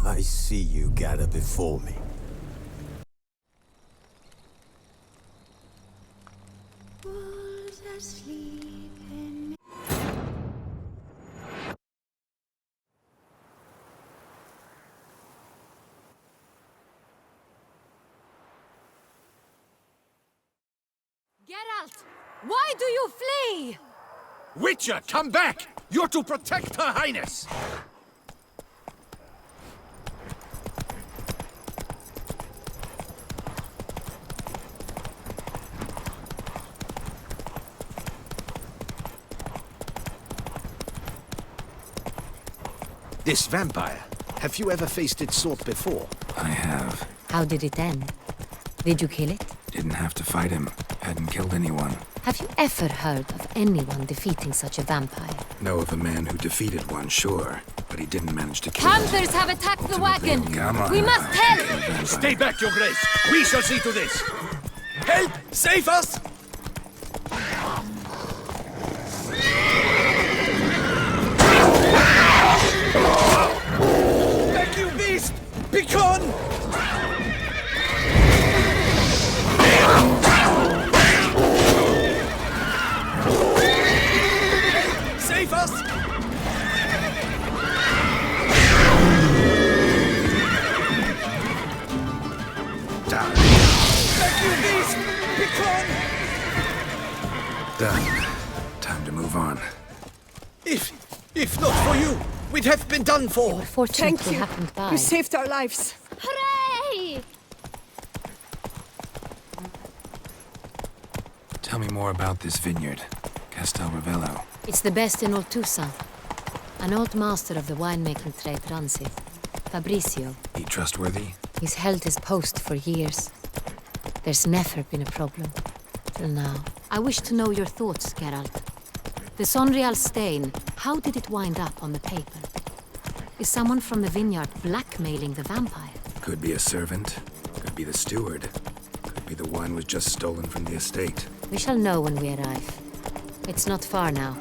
I see you gather before me. Wolves asleep in... Geralt! Why do you flee? Witcher, come back! You're to protect Her Highness! This vampire, have you ever faced its sort before? I have. How did it end? Did you kill it? Didn't have to fight him. Hadn't killed anyone. Have you ever heard of anyone defeating such a vampire? Know of a man who defeated one, sure. But he didn't manage to kill him. Panthers have attacked the wagon! Come on. We must help! Stay back, Your Grace! We shall see to this! Help! Save us! Back, you beast! Begone! Save us! Die. Back, you beast! Begone! Done. Time to move on. If not for you, we'd have been done for. Fortunately Thank you. happened by. You saved our lives. Hooray! Tell me more about this vineyard. Castel Ravello. It's the best in all Toussaint. An old master of the winemaking trade runs it. Fabrizio. He trustworthy? He's held his post for years. There's never been a problem. Till now. I wish to know your thoughts, Geralt. The Sonreal stain, how did it wind up on the paper? Is someone from the vineyard blackmailing the vampire? Could be a servant. Could be the steward. Could be the wine was just stolen from the estate. We shall know when we arrive. It's not far now.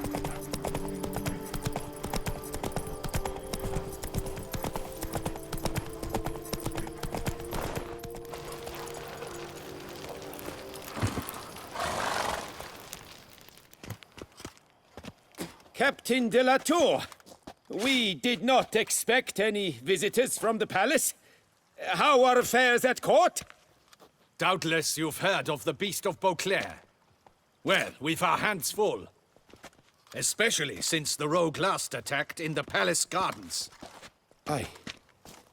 Captain de la Tour, we did not expect any visitors from the palace. How are affairs at court? Doubtless you've heard of the Beast of Beauclair. Well, we've our hands full. Especially since the rogue last attacked in the palace gardens. I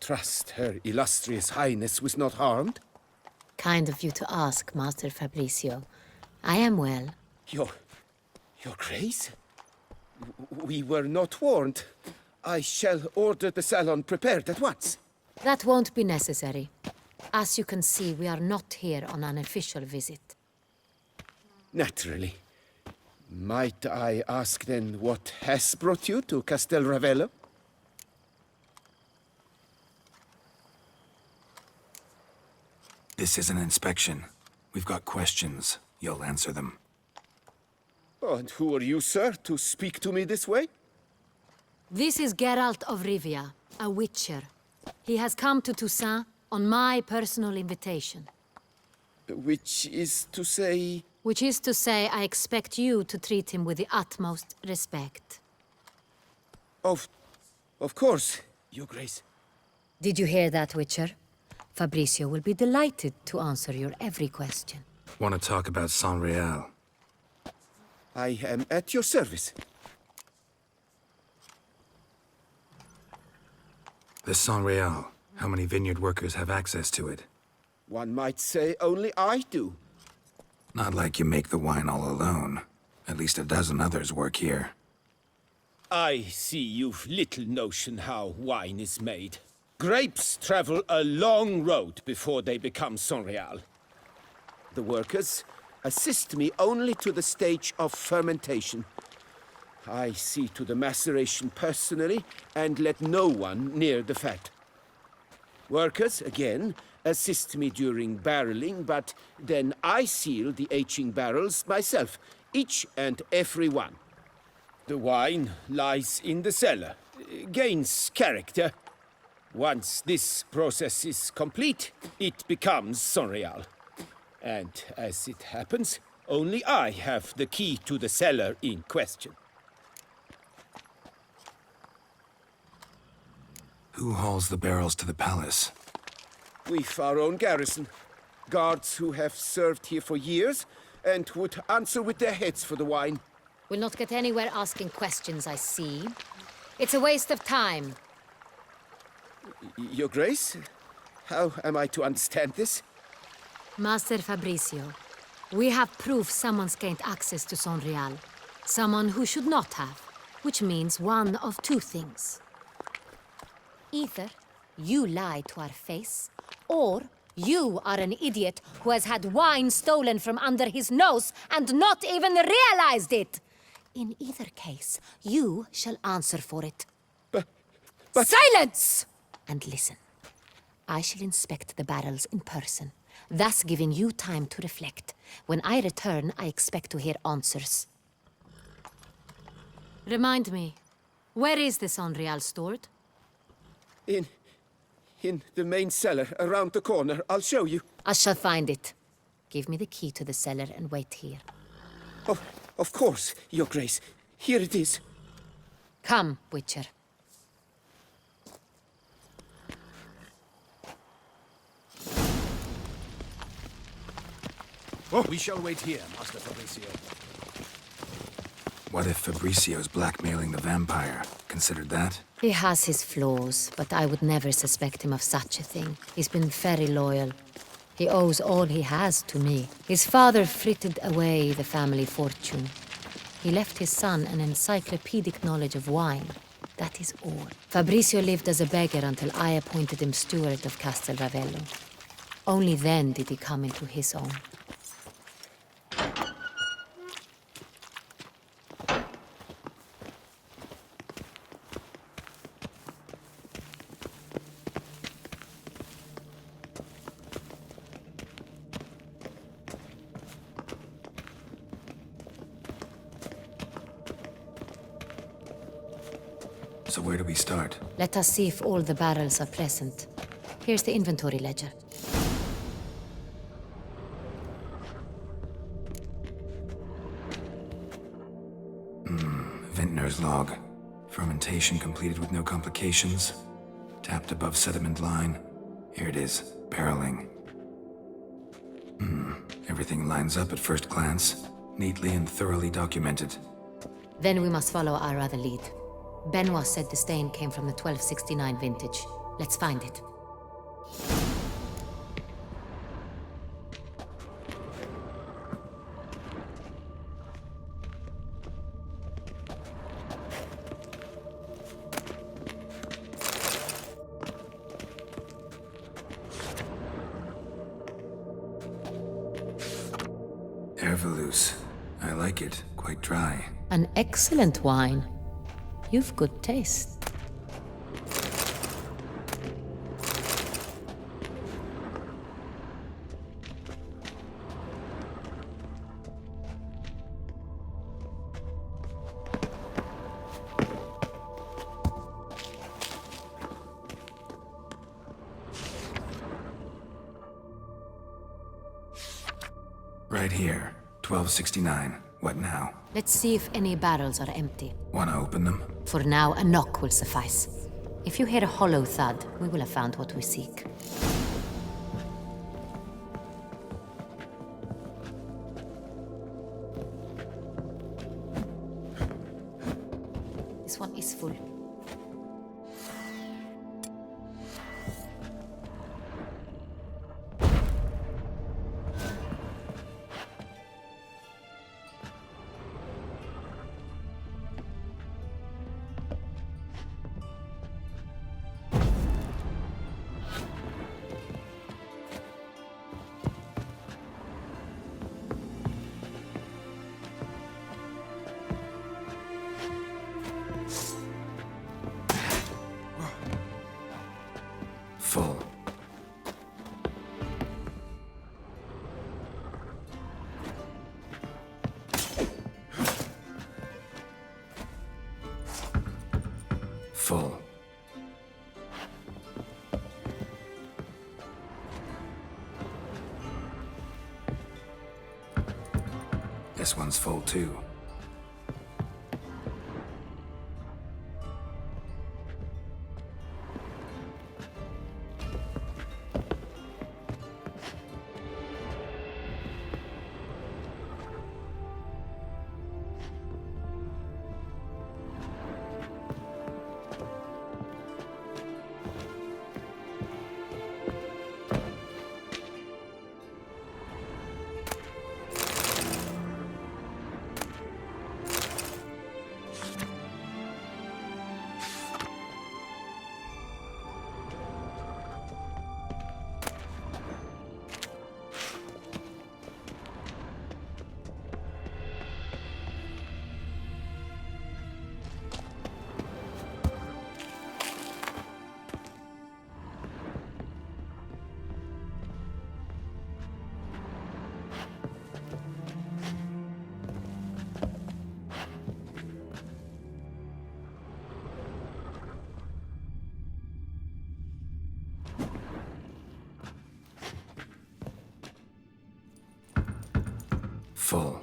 trust Her Illustrious Highness was not harmed. Kind of you to ask, Master Fabrizio. I am well. Your Grace? We were not warned. I shall order the salon prepared at once. That won't be necessary. As you can see, we are not here on an official visit. Naturally. Might I ask then what has brought you to Castel Ravello? This is an inspection. We've got questions. You'll answer them. Oh, and who are you, sir, to speak to me this way? This is Geralt of Rivia, a witcher. He has come to Toussaint on my personal invitation. Which is to say... Which is to say, I expect you to treat him with the utmost respect. Of course, Your Grace. Did you hear that, Witcher? Fabrizio will be delighted to answer your every question. Want to talk about Sonreal? I am at your service. The Sonreal. How many vineyard workers have access to it? One might say only I do. Not like you make the wine all alone. At least a dozen others work here. I see you've little notion how wine is made. Grapes travel a long road before they become Sonreal. The workers assist me only to the stage of fermentation. I see to the maceration personally and let no one near the fat. Workers, again, assist me during barreling, but then I seal the aging barrels myself, each and every one. The wine lies in the cellar, gains character. Once this process is complete, it becomes Sonreal. And as it happens, only I have the key to the cellar in question. Who hauls the barrels to the palace? We've our own garrison. Guards who have served here for years and would answer with their heads for the wine. We'll not get anywhere asking questions, I see. It's a waste of time. Your Grace? How am I to understand this? Master Fabricio, we have proof someone's gained access to Sonreal. Someone who should not have, which means one of two things. Either you lie to our face, or you are an idiot who has had wine stolen from under his nose and not even realized it. In either case, you shall answer for it. But... Silence! And listen. I shall inspect the barrels in person, thus giving you time to reflect. When I return, I expect to hear answers. Remind me, where is the Sonreal stored? In the main cellar, around the corner. I'll show you. I shall find it. Give me the key to the cellar and wait here. Oh, of course, Your Grace. Here it is. Come, Witcher. We shall wait here, Master Fabricio. What if Fabricio's blackmailing the vampire? Considered that? He has his flaws, but I would never suspect him of such a thing. He's been very loyal. He owes all he has to me. His father frittered away the family fortune. He left his son an encyclopedic knowledge of wine. That is all. Fabricio lived as a beggar until I appointed him steward of Castel Ravello. Only then did he come into his own. So where do we start? Let us see if all the barrels are present. Here's the inventory ledger. Vintner's log. Fermentation completed with no complications. Tapped above sediment line. Here it is. Barreling. Everything lines up at first glance. Neatly and thoroughly documented. Then we must follow our other lead. Benoit said the stain came from the 1269 vintage. Let's find it. Ervelous. I like it. Quite dry. An excellent wine. You've good taste. Right here. 1269. What now? Let's see if any barrels are empty. Wanna open them? For now, a knock will suffice. If you hear a hollow thud, we will have found what we seek. This one is full. This one's full too. Full.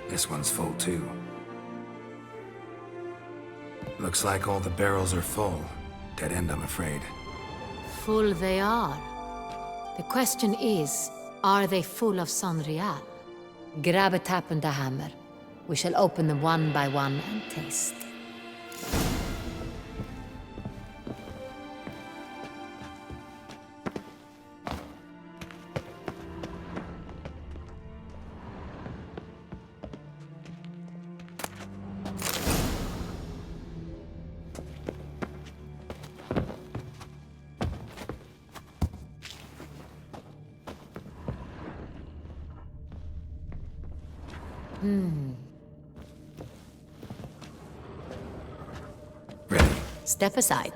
This one's full too. Looks like all the barrels are full. Dead end, I'm afraid. Full they are. The question is, are they full of Sonreal? Grab a tap and a hammer. We shall open them one by one and taste. Ready. Step aside.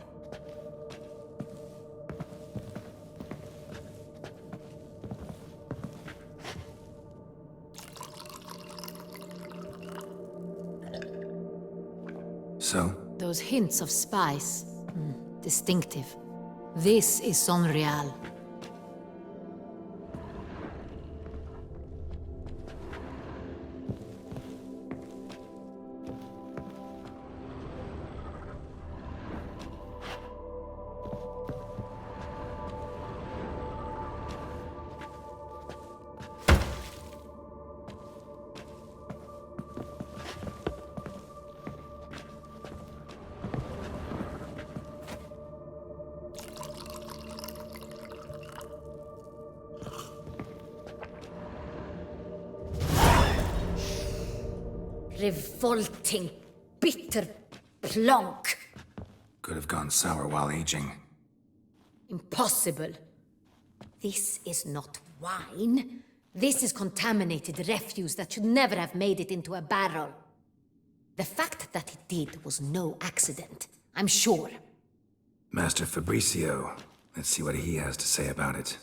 So? Those hints of spice. Distinctive. This is Sonreal. Revolting, bitter plonk. Could have gone sour while aging. Impossible. This is not wine. This is contaminated refuse that should never have made it into a barrel. The fact that it did was no accident, I'm sure. Master Fabricio. Let's see what he has to say about it.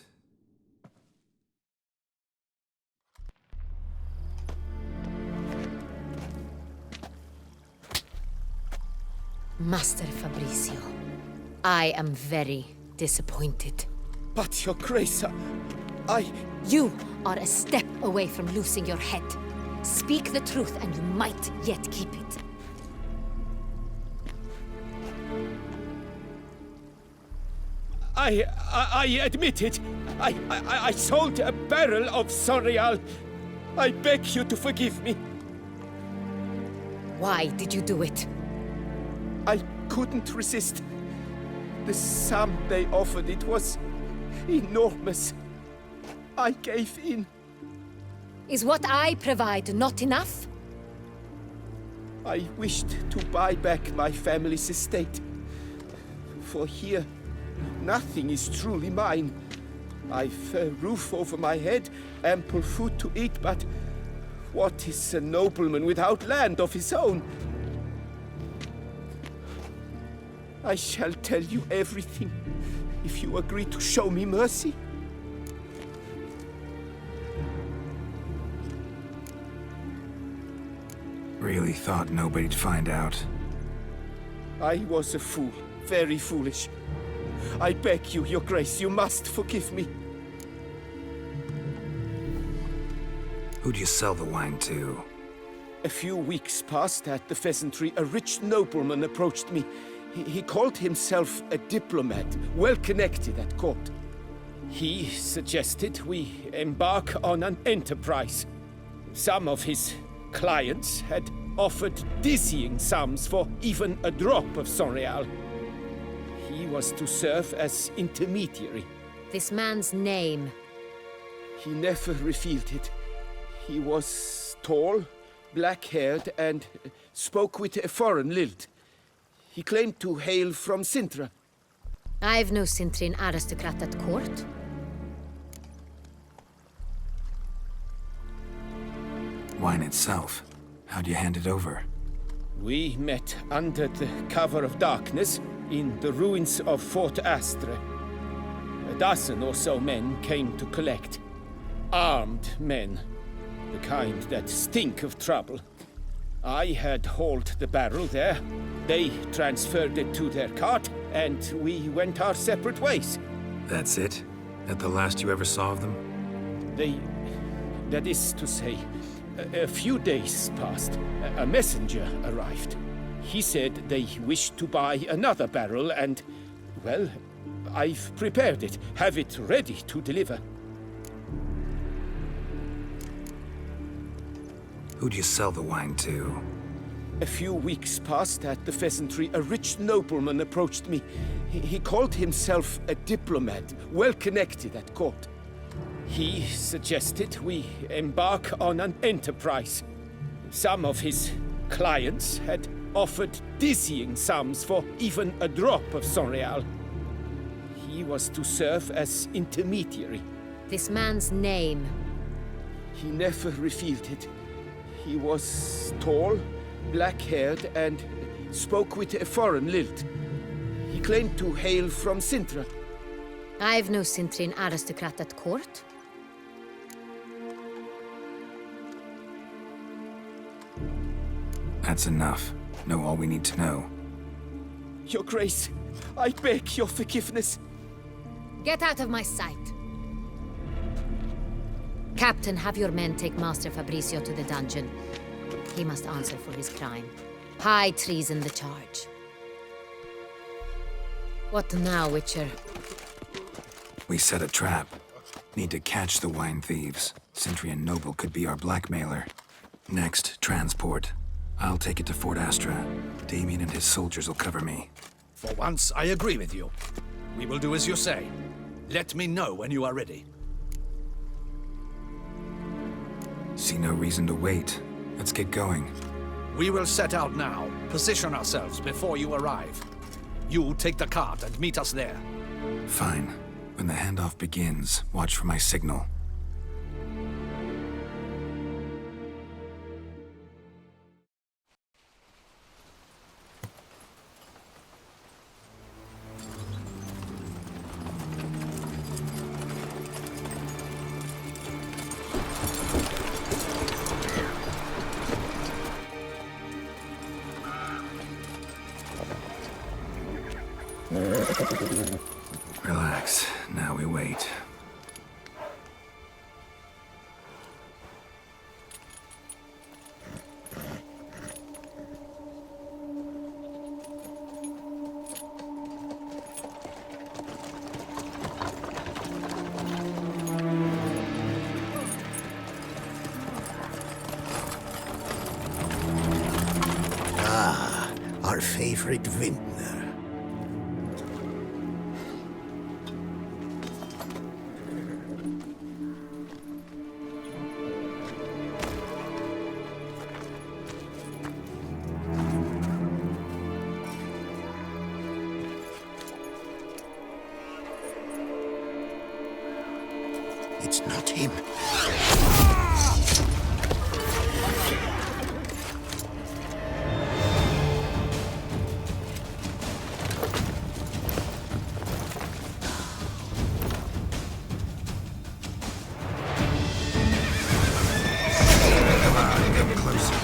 Master Fabricio, I am very disappointed. But, Your Grace, I... You are a step away from losing your head. Speak the truth, and you might yet keep it. I admit it. I sold a barrel of Sonreal. I beg you to forgive me. Why did you do it? I couldn't resist. The sum they offered, it was enormous. I gave in. Is what I provide not enough? I wished to buy back my family's estate. For here, nothing is truly mine. I've a roof over my head, ample food to eat, but what is a nobleman without land of his own? I shall tell you everything if you agree to show me mercy. Really thought nobody'd find out. I was a fool, very foolish. I beg you, Your Grace, you must forgive me. Who'd you sell the wine to? A few weeks past at the pheasantry, a rich nobleman approached me. He called himself a diplomat, well connected at court. He suggested we embark on an enterprise. Some of his clients had offered dizzying sums for even a drop of Sonreal. He was to serve as intermediary. This man's name. He never revealed it. He was tall, black-haired, and spoke with a foreign lilt. He claimed to hail from Sintra. I've no Sintrin aristocrat at court. Wine itself. How'd you hand it over? We met under the cover of darkness in the ruins of Fort Astre. A dozen or so men came to collect. Armed men. The kind that stink of trouble. I had hauled the barrel there. They transferred it to their cart, and we went our separate ways. That's it? That the last you ever saw of them? That is to say, a few days passed. A messenger arrived. He said they wished to buy another barrel and, well, I've prepared it. Have it ready to deliver. Who'd you sell the wine to? A few weeks past at the pheasantry, a rich nobleman approached me. He called himself a diplomat, well connected at court. He suggested we embark on an enterprise. Some of his clients had offered dizzying sums for even a drop of Sonreal. He was to serve as intermediary. This man's name. He never revealed it. He was tall, black-haired, and spoke with a foreign lilt. He claimed to hail from Sintra. I've no Sintrin aristocrat at court. That's enough. Know all we need to know. Your Grace, I beg your forgiveness. Get out of my sight. Captain, have your men take Master Fabricio to the dungeon. He must answer for his crime. High treason the charge. What now, Witcher? We set a trap. Need to catch the wine thieves. Centrian Noble could be our blackmailer. Next, transport. I'll take it to Fort Astra. Damien and his soldiers will cover me. For once, I agree with you. We will do as you say. Let me know when you are ready. See no reason to wait. Let's get going. We will set out now. Position ourselves before you arrive. You take the cart and meet us there. Fine. When the handoff begins, watch for my signal. Relax. Now we wait. favorite vintner. It's not him. Come closer.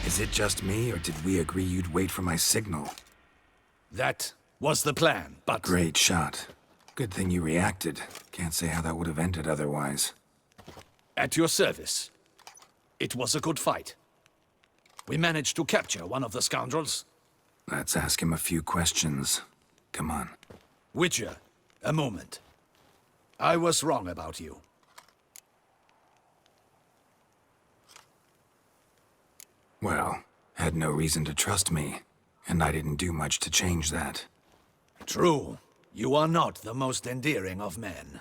Is it just me, or did we agree you'd wait for my signal? That was the plan, but... Great shot. Good thing you reacted. Can't say how that would have ended otherwise. At your service. It was a good fight. We managed to capture one of the scoundrels. Let's ask him a few questions. Come on. Witcher, a moment. I was wrong about you. Well, had no reason to trust me, and I didn't do much to change that. True. You are not the most endearing of men.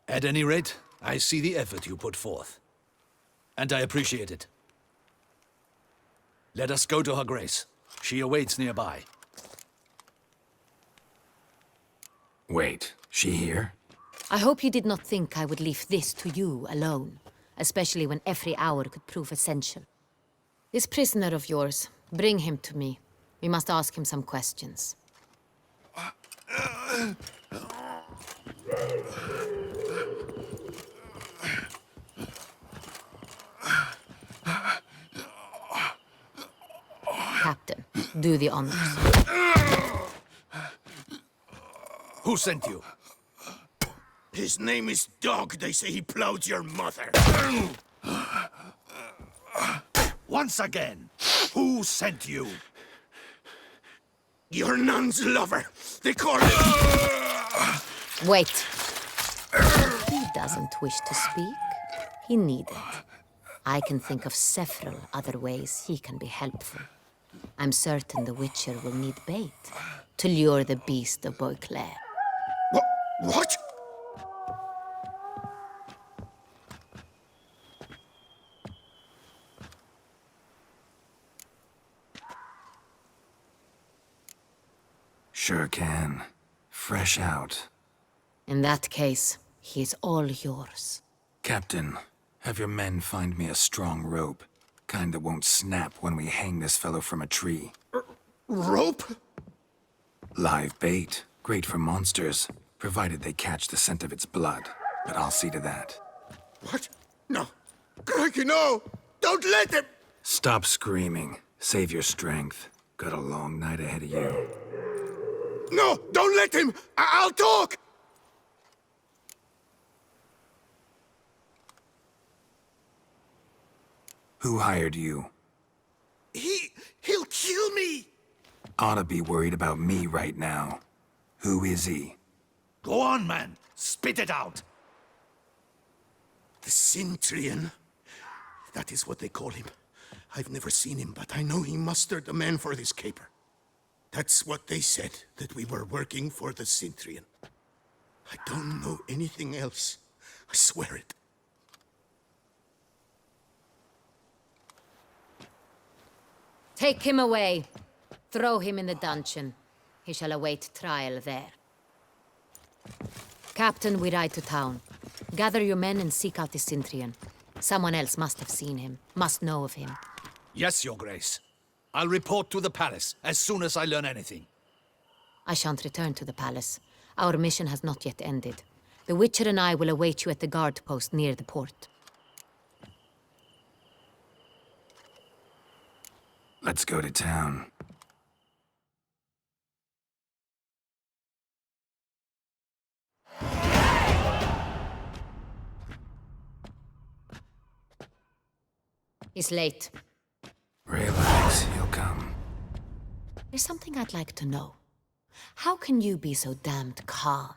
At any rate, I see the effort you put forth. And I appreciate it. Let us go to her grace. She awaits nearby. Wait, she here? I hope you did not think I would leave this to you alone, especially when every hour could prove essential. This prisoner of yours, bring him to me. We must ask him some questions. Captain, do the honors. Who sent you? His name is Dog. They say he plowed your mother. Once again, who sent you? Your nun's lover. They call it... Wait. He doesn't wish to speak. He needn't. I can think of several other ways he can be helpful. I'm certain the Witcher will need bait to lure the beast of Beauclair. What? Sure can. Fresh out. In that case, he is all yours. Captain, have your men find me a strong rope. Kind that won't snap when we hang this fellow from a tree. Rope? Live bait. Great for monsters, provided they catch the scent of its blood. But I'll see to that. What? No. Crikey, no! Don't let him! Stop screaming. Save your strength. Got a long night ahead of you. No! Don't let him! I'll talk! Who hired you? He'll kill me! Ought to be worried about me right now. Who is he? Go on, man. Spit it out. The Cintrian. That is what they call him. I've never seen him, but I know he mustered the men for this caper. That's what they said, that we were working for the Cintrian. I don't know anything else. I swear it. Take him away. Throw him in the dungeon. He shall await trial there. Captain, we ride to town. Gather your men and seek out the Sintrian. Someone else must have seen him, must know of him. Yes, Your Grace. I'll report to the palace as soon as I learn anything. I shan't return to the palace. Our mission has not yet ended. The Witcher and I will await you at the guard post near the port. Let's go to town. He's late. Relax, he'll come. There's something I'd like to know. How can you be so damned calm?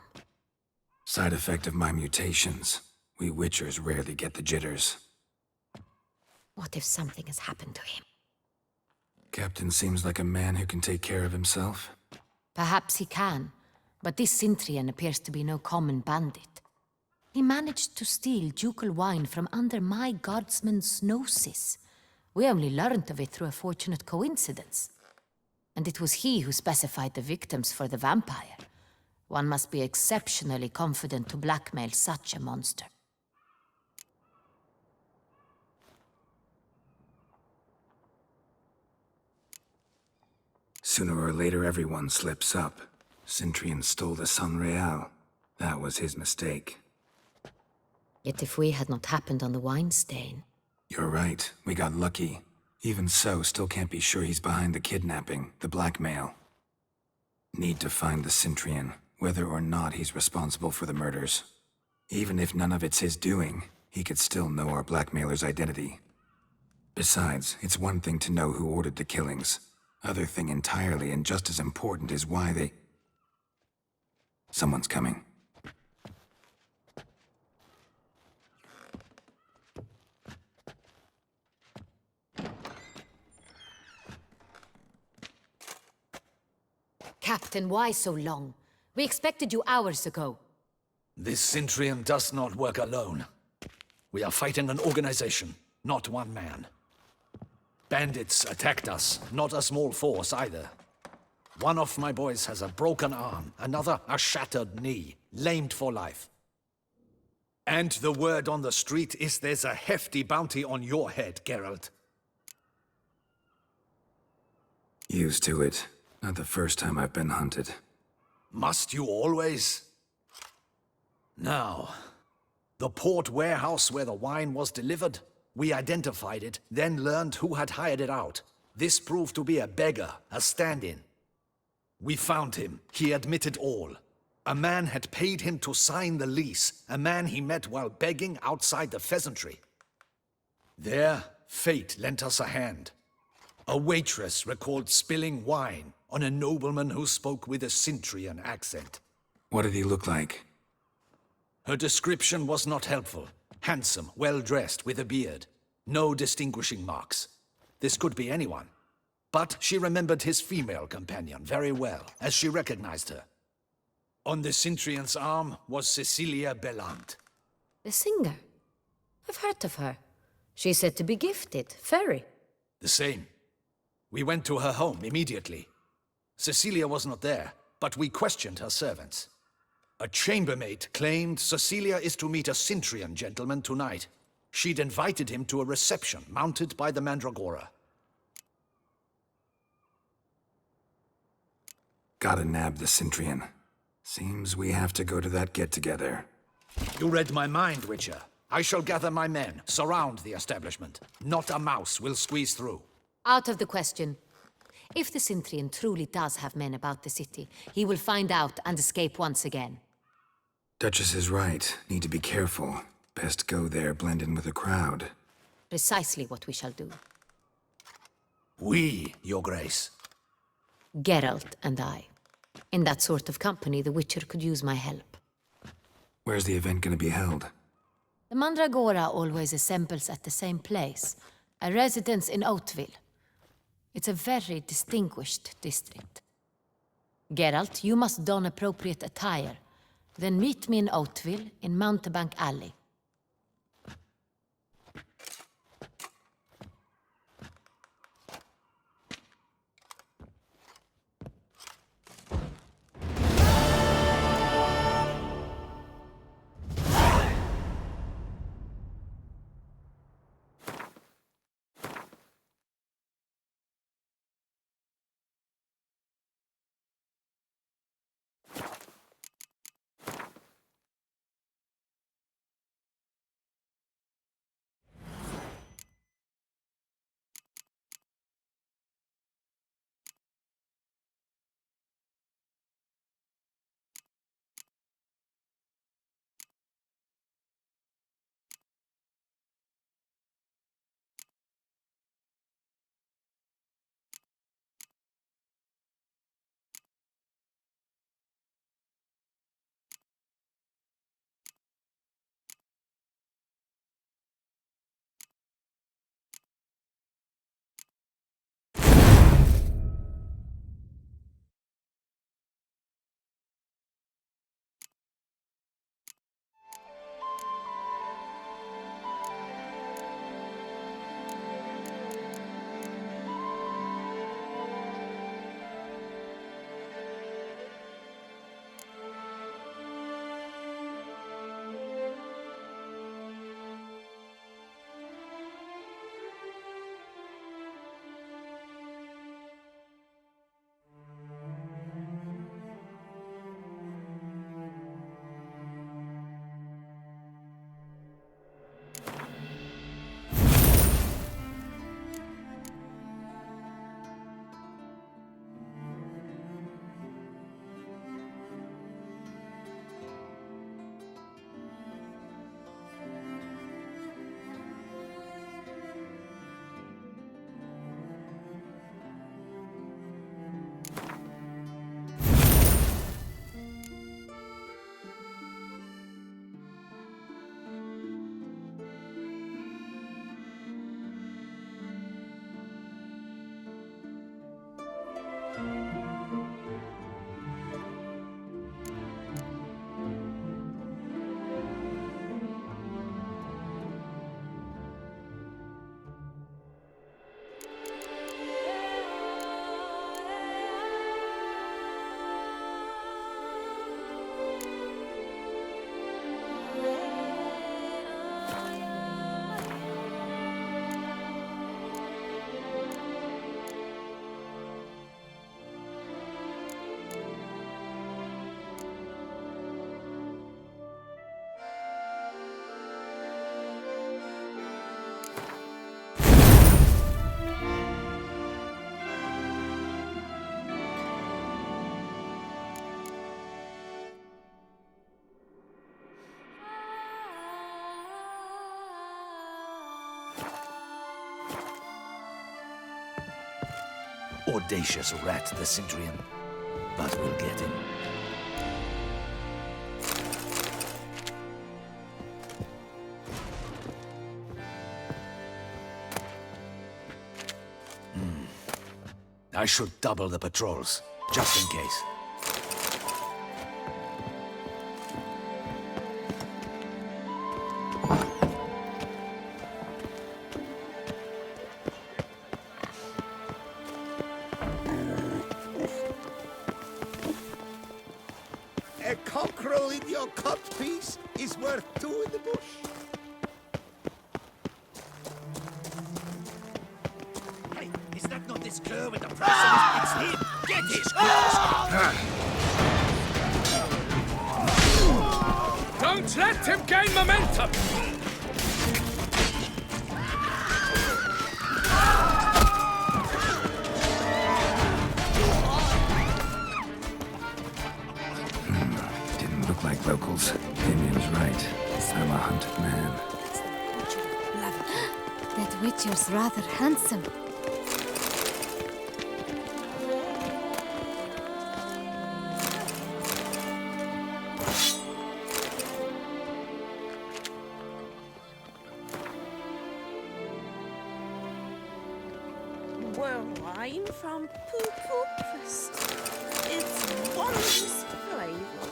Side effect of my mutations. We Witchers rarely get the jitters. What if something has happened to him? Captain seems like a man who can take care of himself. Perhaps he can, but this Sintrian appears to be no common bandit. He managed to steal ducal wine from under my guardsman's noses. We only learned of it through a fortunate coincidence. And it was he who specified the victims for the vampire. One must be exceptionally confident to blackmail such a monster. Sooner or later, everyone slips up. Sintrian stole the Sun Real. That was his mistake. Yet if we had not happened on the wine stain... You're right. We got lucky. Even so, still can't be sure he's behind the kidnapping, the blackmail. Need to find the Sintrian, whether or not he's responsible for the murders. Even if none of it's his doing, he could still know our blackmailer's identity. Besides, it's one thing to know who ordered the killings. Other thing entirely, and just as important, is why they... Someone's coming. Captain, why so long? We expected you hours ago. This Sintrian does not work alone. We are fighting an organization, not one man. Bandits attacked us, not a small force either. One of my boys has a broken arm, another a shattered knee, lamed for life. And the word on the street is there's a hefty bounty on your head, Geralt. Used to it. Not the first time I've been hunted. Must you always? Now, the port warehouse where the wine was delivered, we identified it, then learned who had hired it out. This proved to be a beggar, a stand-in. We found him. He admitted all. A man had paid him to sign the lease, a man he met while begging outside the pheasantry. There, fate lent us a hand. A waitress recalled spilling wine on a nobleman who spoke with a Sintrian accent. What did he look like? Her description was not helpful. Handsome, well-dressed, with a beard. No distinguishing marks. This could be anyone. But she remembered his female companion very well, as she recognized her. On the Sintrian's arm was Cecilia Bellant. The singer? I've heard of her. She's said to be gifted, fairy. The same. We went to her home immediately. Cecilia was not there, but we questioned her servants. A chambermaid claimed Cecilia is to meet a Sintrian gentleman tonight. She'd invited him to a reception mounted by the Mandragora. Gotta nab the Sintrian. Seems we have to go to that get-together. You read my mind, Witcher. I shall gather my men, surround the establishment. Not a mouse will squeeze through. Out of the question. If the Sintrian truly does have men about the city, he will find out and escape once again. Duchess is right. Need to be careful. Best go there, blend in with the crowd. Precisely what we shall do. We, Your Grace. Geralt and I. In that sort of company, the Witcher could use my help. Where's the event gonna be held? The Mandragora always assembles at the same place, a residence in Oatville. It's a very distinguished district. Geralt, you must don appropriate attire. Then meet me in Oatville, in Mountebank Alley. Audacious rat, the Centurion. But we'll get him. I should double the patrols, just in case. A cockerel in your cut piece is worth two in the bush. Hey, is that not this cur with the price of it's him? Get his Don't let him gain momentum! Didn't look like locals. Damien's right. I'm a hunted man. That Witcher's rather handsome. Well, wine from pt.5. It's wondrous flavor.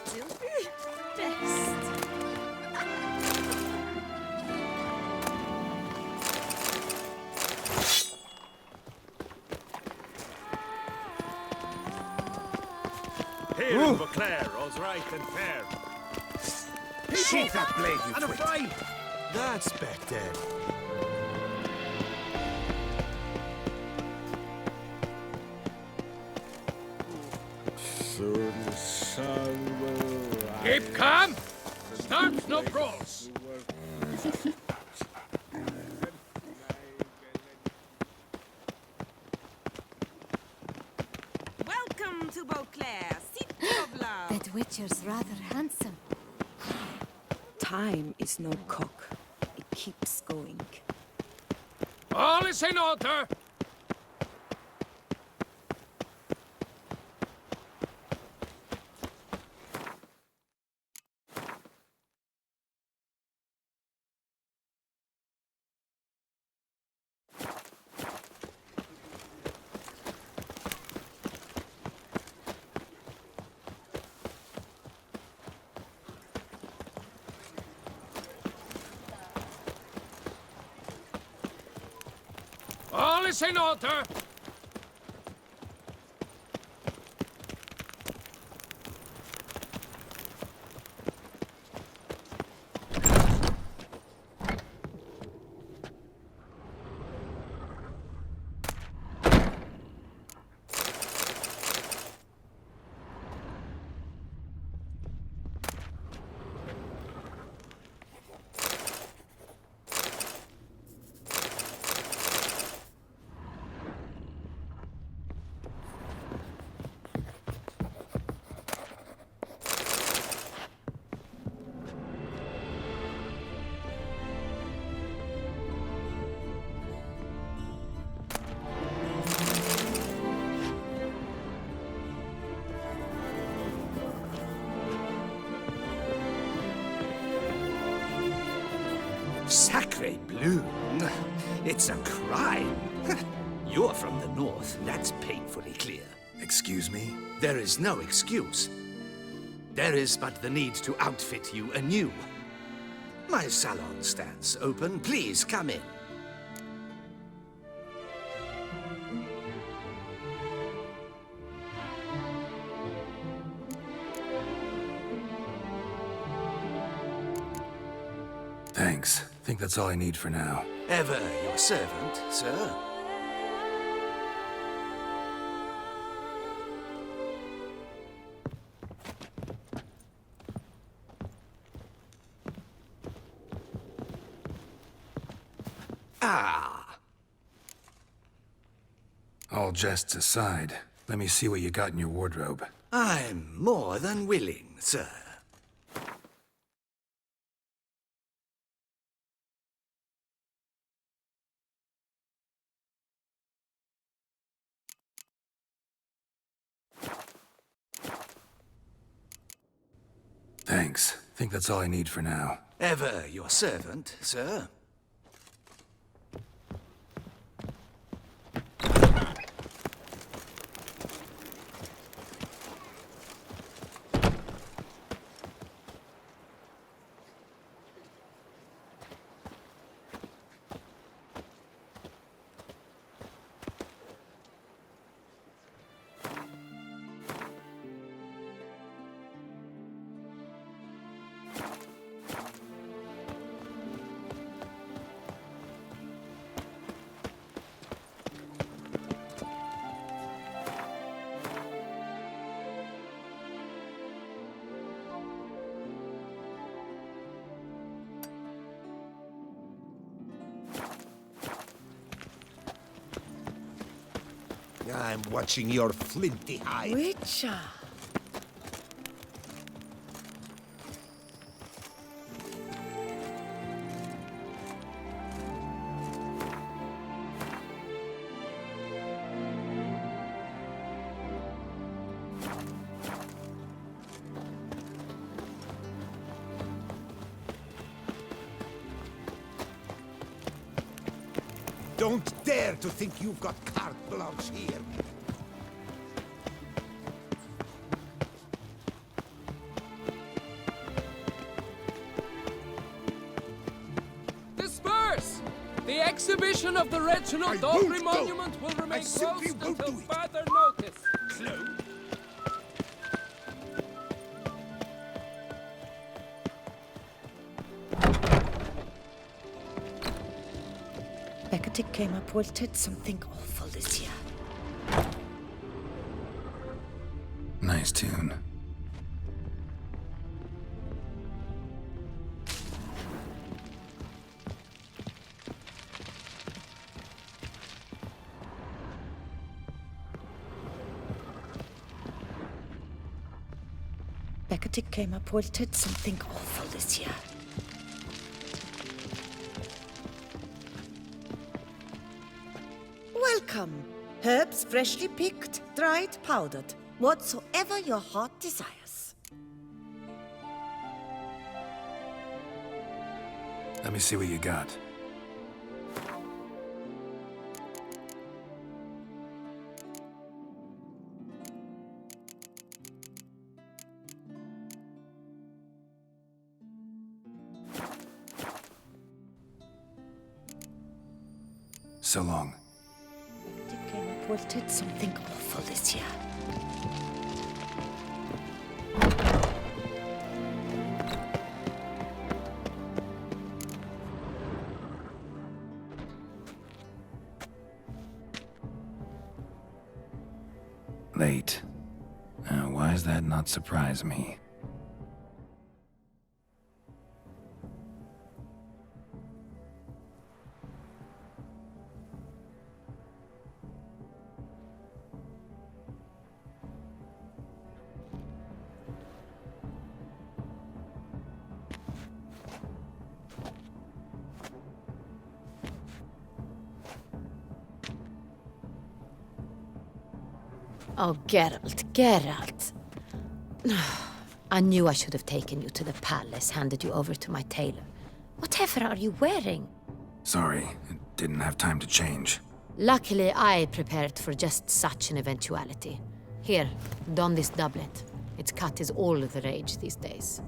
Still best. Here in Beauclair, all's right and fair. Sheath that blade, you And a twit. fry! That's better. Keep calm! Start no brawls! Welcome to Beauclair, city of love. That Witcher's rather handsome. Time is no cock. It keeps going. All is in order! All is in order! Sacre bleu! It's a crime. You're from the north, that's painfully clear. Excuse me? There is no excuse. There is but the need to outfit you anew. My salon stands open. Please come in. Thanks. Think that's all I need for now. Ever your servant, sir. Ah, All jests aside, let me see what you got in your wardrobe. I'm more than willing, sir. Thanks. Think that's all I need for now. Ever your servant, sir. I'm watching your flinty hide. Witcher. Don't dare to think you've got carte blanche here. Disperse! The exhibition of the Reginald I won't Dobry go. monument will I remain simply closed won't until do it. further notice. Close? Becketic came up wilted something awful this year. Nice tune. Becketic came up wilted something awful this year. Welcome. Herbs freshly picked, dried, powdered. Whatsoever your heart desires. Let me see what you got. So long. Becketic came up wilted something awful this year. Late. Why does that not surprise me? Oh, Geralt. I knew I should have taken you to the palace, handed you over to my tailor. Whatever are you wearing? Sorry, didn't have time to change. Luckily, I prepared for just such an eventuality. Here, don this doublet. Its cut is all the rage these days.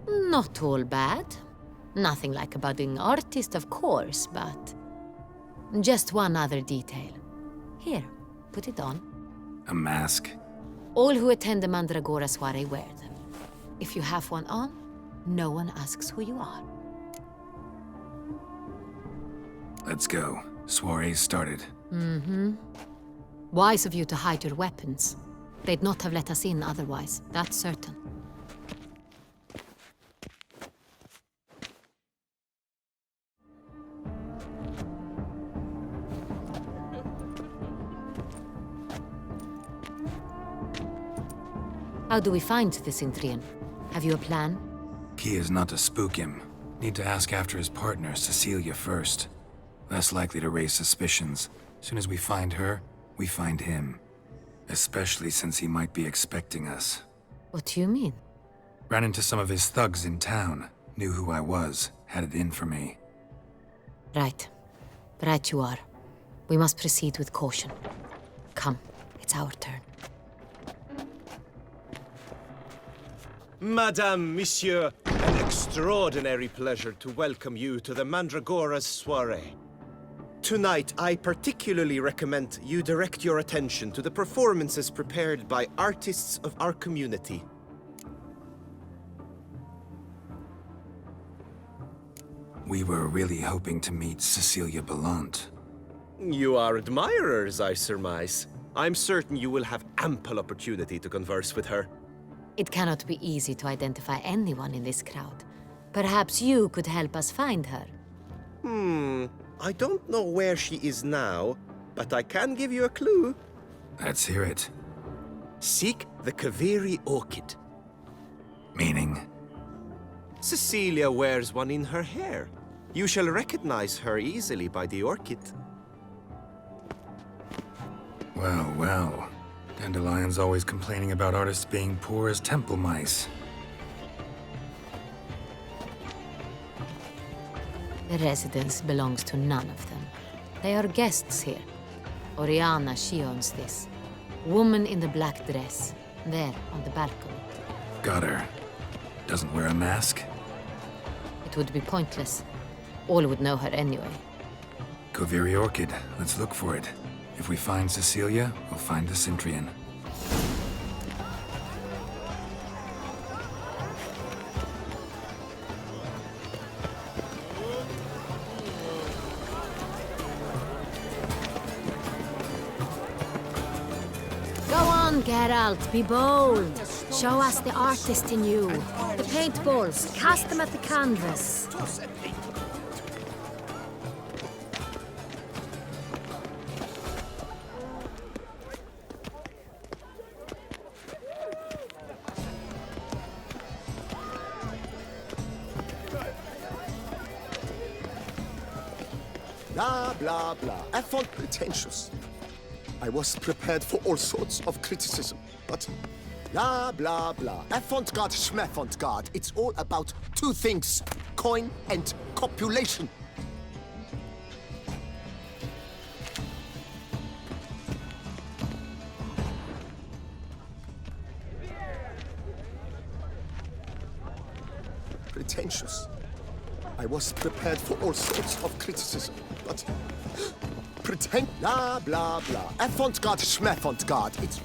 Not all bad. Nothing like a budding artist, of course, but... just one other detail. Here, put it on. A mask? All who attend the Mandragora soiree wear them. If you have one on, no one asks who you are. Let's go. Soiree's started. Wise of you to hide your weapons. They'd not have let us in otherwise, that's certain. How do we find the Sintrian? Have Have you a plan? Key is not to spook him. Need to ask after his partner, Cecilia, first. Less likely to raise suspicions. Soon as we find her, we find him. Especially since he might be expecting us. What do you mean? Ran into some of his thugs in town. Knew who I was. Had it in for me. Right. Right you are. We must proceed with caution. Come, it's our turn. Madame, Monsieur, an extraordinary pleasure to welcome you to the Mandragora's soiree. Tonight, I particularly recommend you direct your attention to the performances prepared by artists of our community. We were really hoping to meet Cecilia Belant. You are admirers, I surmise. I'm certain you will have ample opportunity to converse with her. It cannot be easy to identify anyone in this crowd. Perhaps you could help us find her. I don't know where she is now, but I can give you a clue. Let's hear it. Seek the Kaveri orchid. Meaning? Cecilia wears one in her hair. You shall recognize her easily by the orchid. Well, well. Dandelion's always complaining about artists being poor as temple mice. The residence belongs to none of them. They are guests here. Oriana, she owns this. Woman in the black dress. There, on the balcony. Got her. Doesn't wear a mask? It would be pointless. All would know her anyway. Kaveri Orchid. Let's look for it. If we find Cecilia, we'll find the Centrian. Go on, Geralt, be bold. Show us the artist in you. The paintballs, cast them at the canvas. Blah, blah, blah. I found pretentious. I was prepared for all sorts of criticism, but blah, blah, blah. Avant-garde, schmavant-garde. It's all about two things, coin and copulation. Pretentious. I was prepared for all sorts of criticism, but pretend, blah, blah, blah. Avant-garde, schmavant-garde. It's...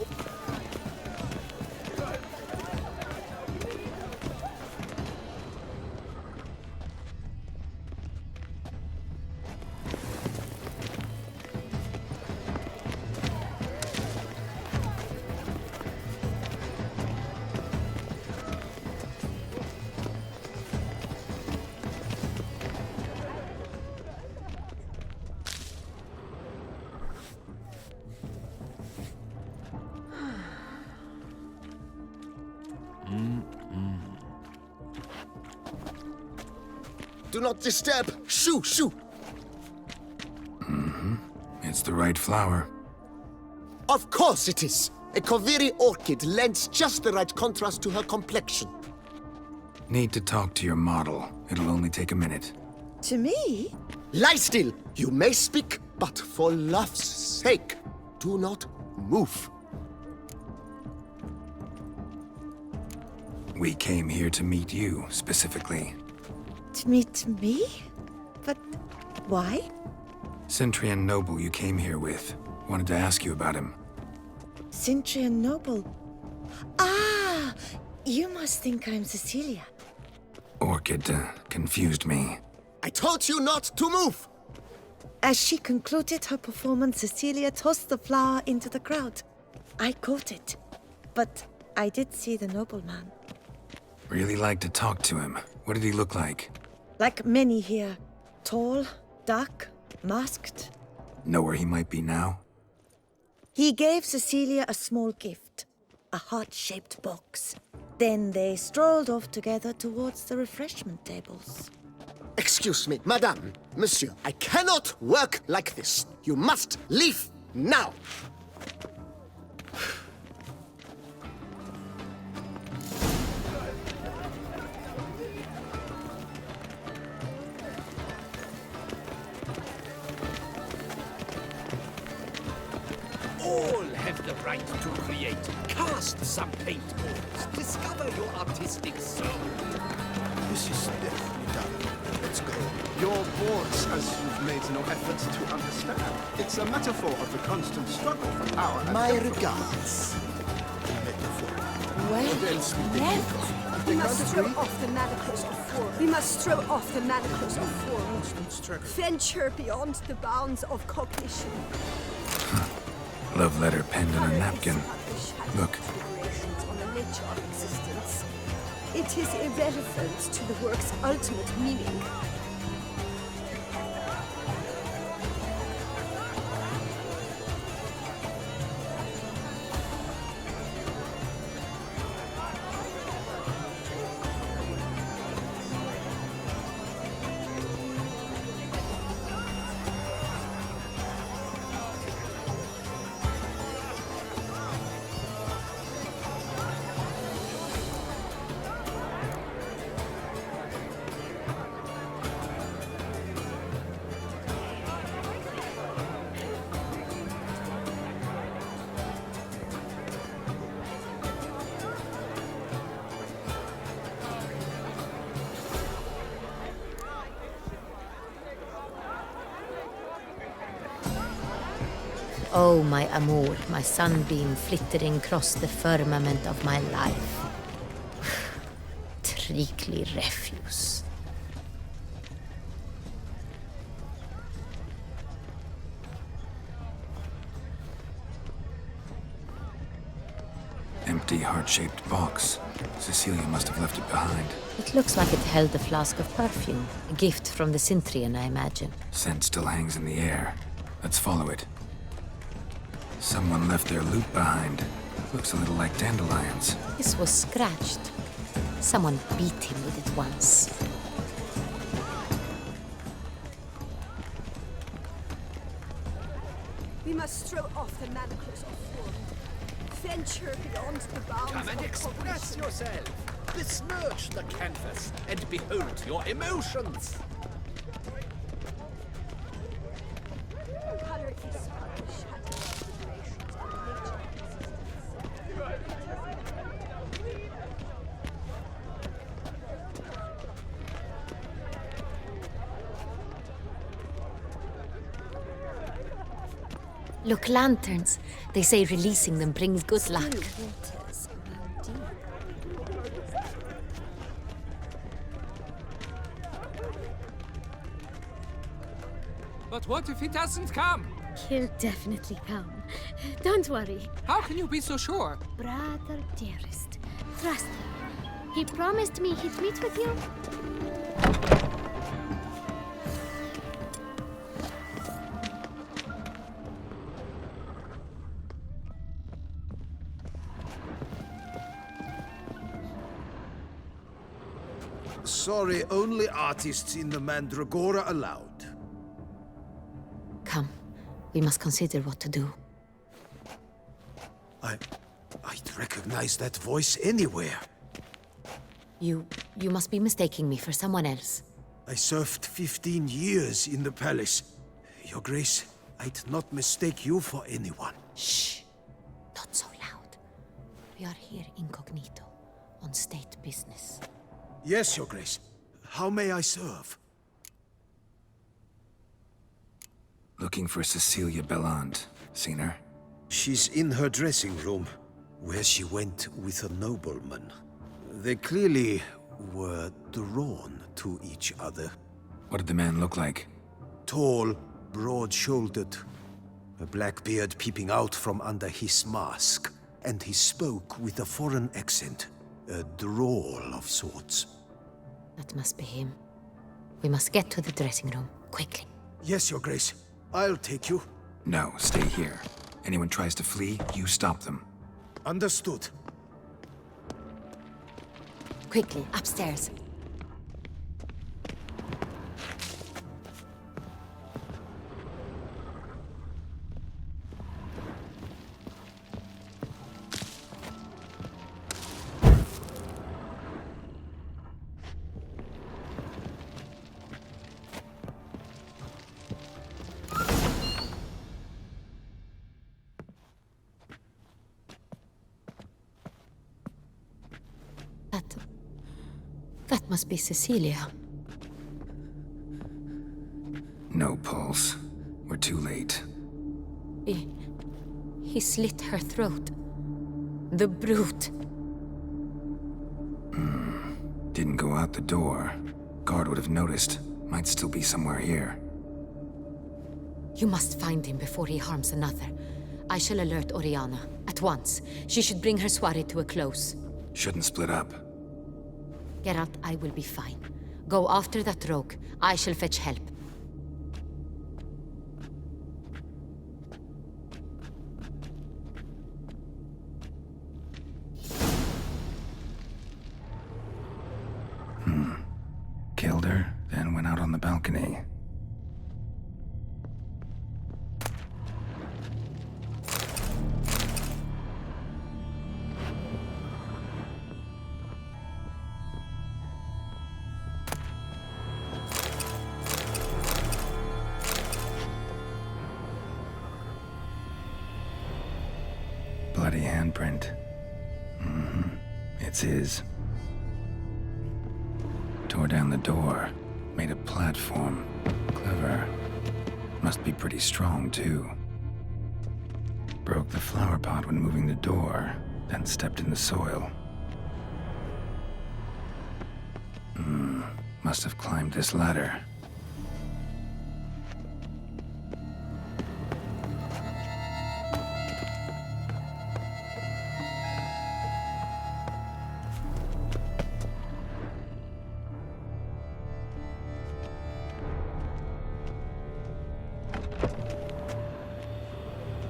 Do not disturb! Shoo, shoo! It's the right flower. Of course it is! A Kaveri orchid lends just the right contrast to her complexion. Need to talk to your model. It'll only take a minute. To me? Lie still! You may speak, but for love's sake, do not move. We came here to meet you, specifically. To meet me? But why? Centrian noble you came here with. Wanted to ask you about him. Centrian noble. Ah! You must think I'm Cecilia. Orchid confused me. I told you not to move! As she concluded her performance, Cecilia tossed the flower into the crowd. I caught it, but I did see the nobleman. Really like to talk to him. What did he look like? Like many here. Tall, dark, masked. Know where he might be now? He gave Cecilia a small gift. A heart-shaped box. Then they strolled off together towards the refreshment tables. Excuse me, madame, monsieur, I cannot work like this. You must leave now. All have the right to create. Cast some paintballs. Discover your artistic soul. This is definitely done. Let's go. You're bored as you've made no effort to understand. It's a metaphor of the constant struggle for power. My regards. Metaphor. Well, What else would they think of? We must throw off the manacles of form. We must throw off the manacles of form. Constant struggle. Venture beyond the bounds of cognition. Love letter penned on a napkin. Look. On the nature of existence. It is irrelevant to the work's ultimate meaning. Oh, my amour, my sunbeam flittering across the firmament of my life. Treacly refuse. Empty heart-shaped box. Cecilia must have left it behind. It looks like it held a flask of perfume. A gift from the Cintrian, I imagine. Scent still hangs in the air. Let's follow it. Someone left their loot behind. Looks a little like dandelions. This was scratched. Someone beat him with it once. We must throw off the manacles of form. Venture beyond the bounds Come and of express cognition. yourself. Besmirch the canvas and behold your emotions. Color is but the shadow of generations on the nature of existence. Look, lanterns. They say releasing them brings good luck. Still waters run deep. But what if he doesn't come? He'll definitely come. Don't worry. How can you be so sure? Brother dearest, trust me. He promised me he'd meet with you. Sorry, only artists in the Mandragora allowed. Come. We must consider what to do. I'd recognize that voice anywhere. You must be mistaking me for someone else. I served 15 years in the palace. Your Grace, I'd not mistake you for anyone. Shh. Not so loud. We are here incognito, on state business. Yes, Your Grace. How may I serve? Looking for Cecilia Belland. Seen her? She's in her dressing room, where she went with a nobleman. They clearly were drawn to each other. What did the man look like? Tall, broad-shouldered, a black beard peeping out from under his mask. And he spoke with a foreign accent, a drawl of sorts. That must be him. We must get to the dressing room, quickly. Yes, Your Grace. I'll take you. No, stay here. Anyone tries to flee, you stop them. Understood. Quickly, upstairs. That must be Cecilia. No pulse. We're too late. He slit her throat. The brute. Didn't go out the door. Guard would have noticed. Might still be somewhere here. You must find him before he harms another. I shall alert Oriana. At once. She should bring her soirée to a close. Shouldn't split up. Geralt, I will be fine. Go after that rogue. I shall fetch help. Killed her, then went out on the balcony. Bloody handprint. It's his. Tore down the door. Made a platform. Clever. Must be pretty strong, too. Broke the flower pot when moving the door, then stepped in the soil. Must have climbed this ladder.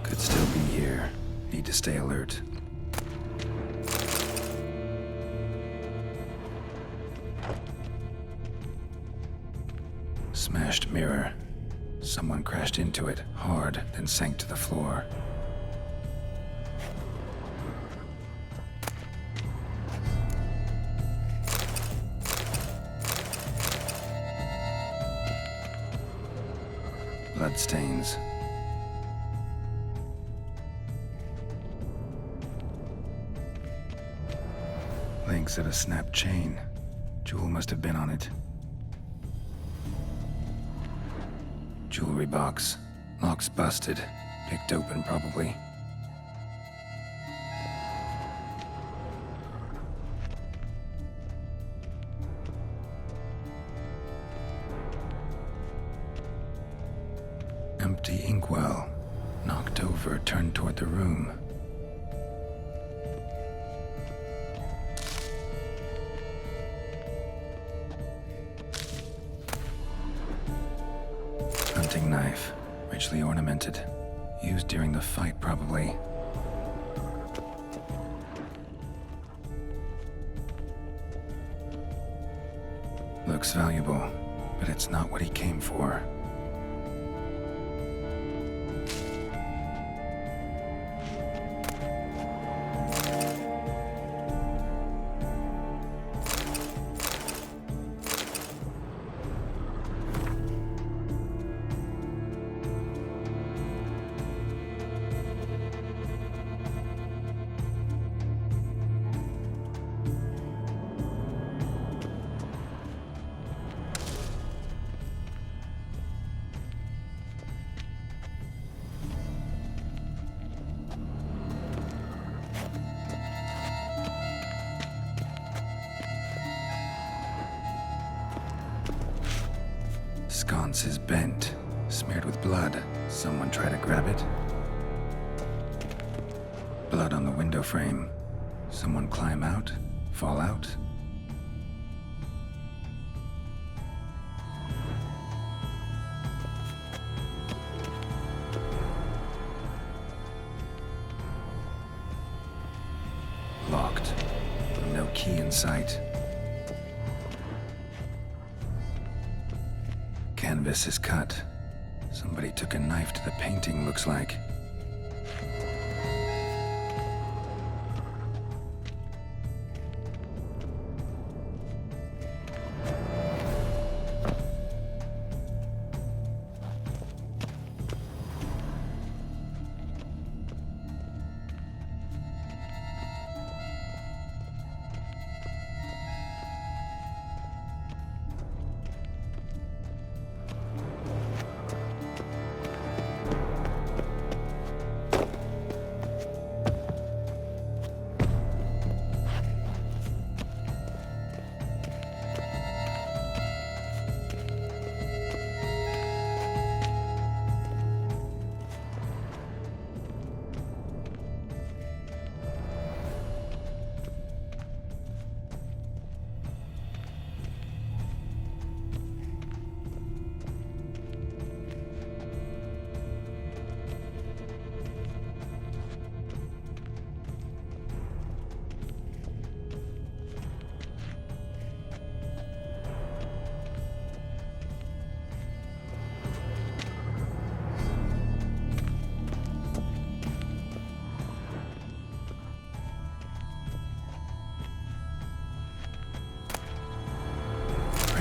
Could still be here. Need to stay alert. Smashed mirror. Someone crashed into it, hard, then sank to the floor. Bloodstains. Links of a snapped chain. Jewel must have been on it. Jewelry box. Lock's busted. Picked open, probably. Empty inkwell. Knocked over, turned toward the room. Hunting knife. Richly ornamented. Used during the fight, probably. Looks valuable, but it's not what he came for. Sconce is bent, smeared with blood. Someone try to grab it? Blood on the window frame. Someone climb out? Fall out? Locked. No key in sight. canvas is cut. Somebody took a knife to the painting, looks like.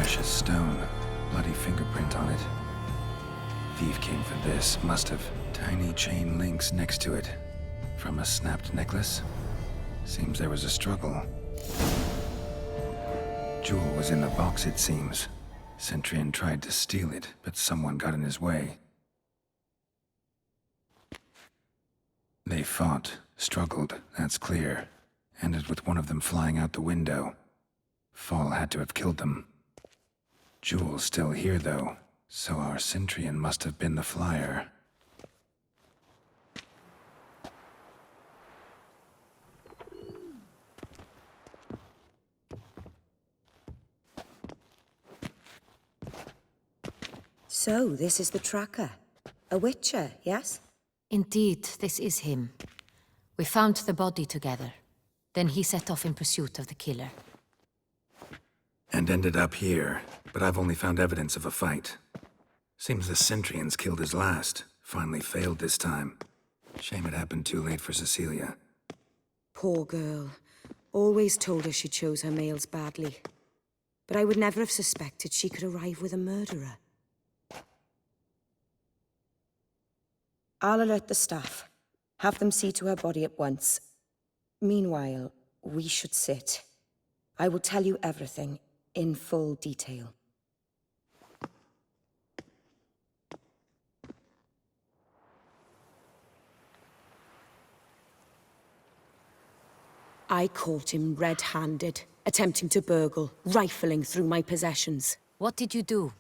Precious stone. Bloody fingerprint on it. Thief came for this. Must have. Tiny chain links next to it. From a snapped necklace? Seems there was a struggle. Jewel was in the box, it seems. Centurion tried to steal it, but someone got in his way. They fought, struggled, that's clear. Ended with one of them flying out the window. Fall had to have killed them. Jewel's still here, though, so our Centurion must have been the flyer. So, this is the tracker. A witcher, yes? Indeed, this is him. We found the body together. Then he set off in pursuit of the killer. And ended up here, but I've only found evidence of a fight. Seems the Centurions killed his last. Finally failed this time. Shame it happened too late for Cecilia. Poor girl. Always told her she chose her males badly. But I would never have suspected she could arrive with a murderer. I'll alert the staff. Have them see to her body at once. Meanwhile, we should sit. I will tell you everything, in full detail. I caught him red-handed, attempting to burgle, rifling through my possessions. What did you do?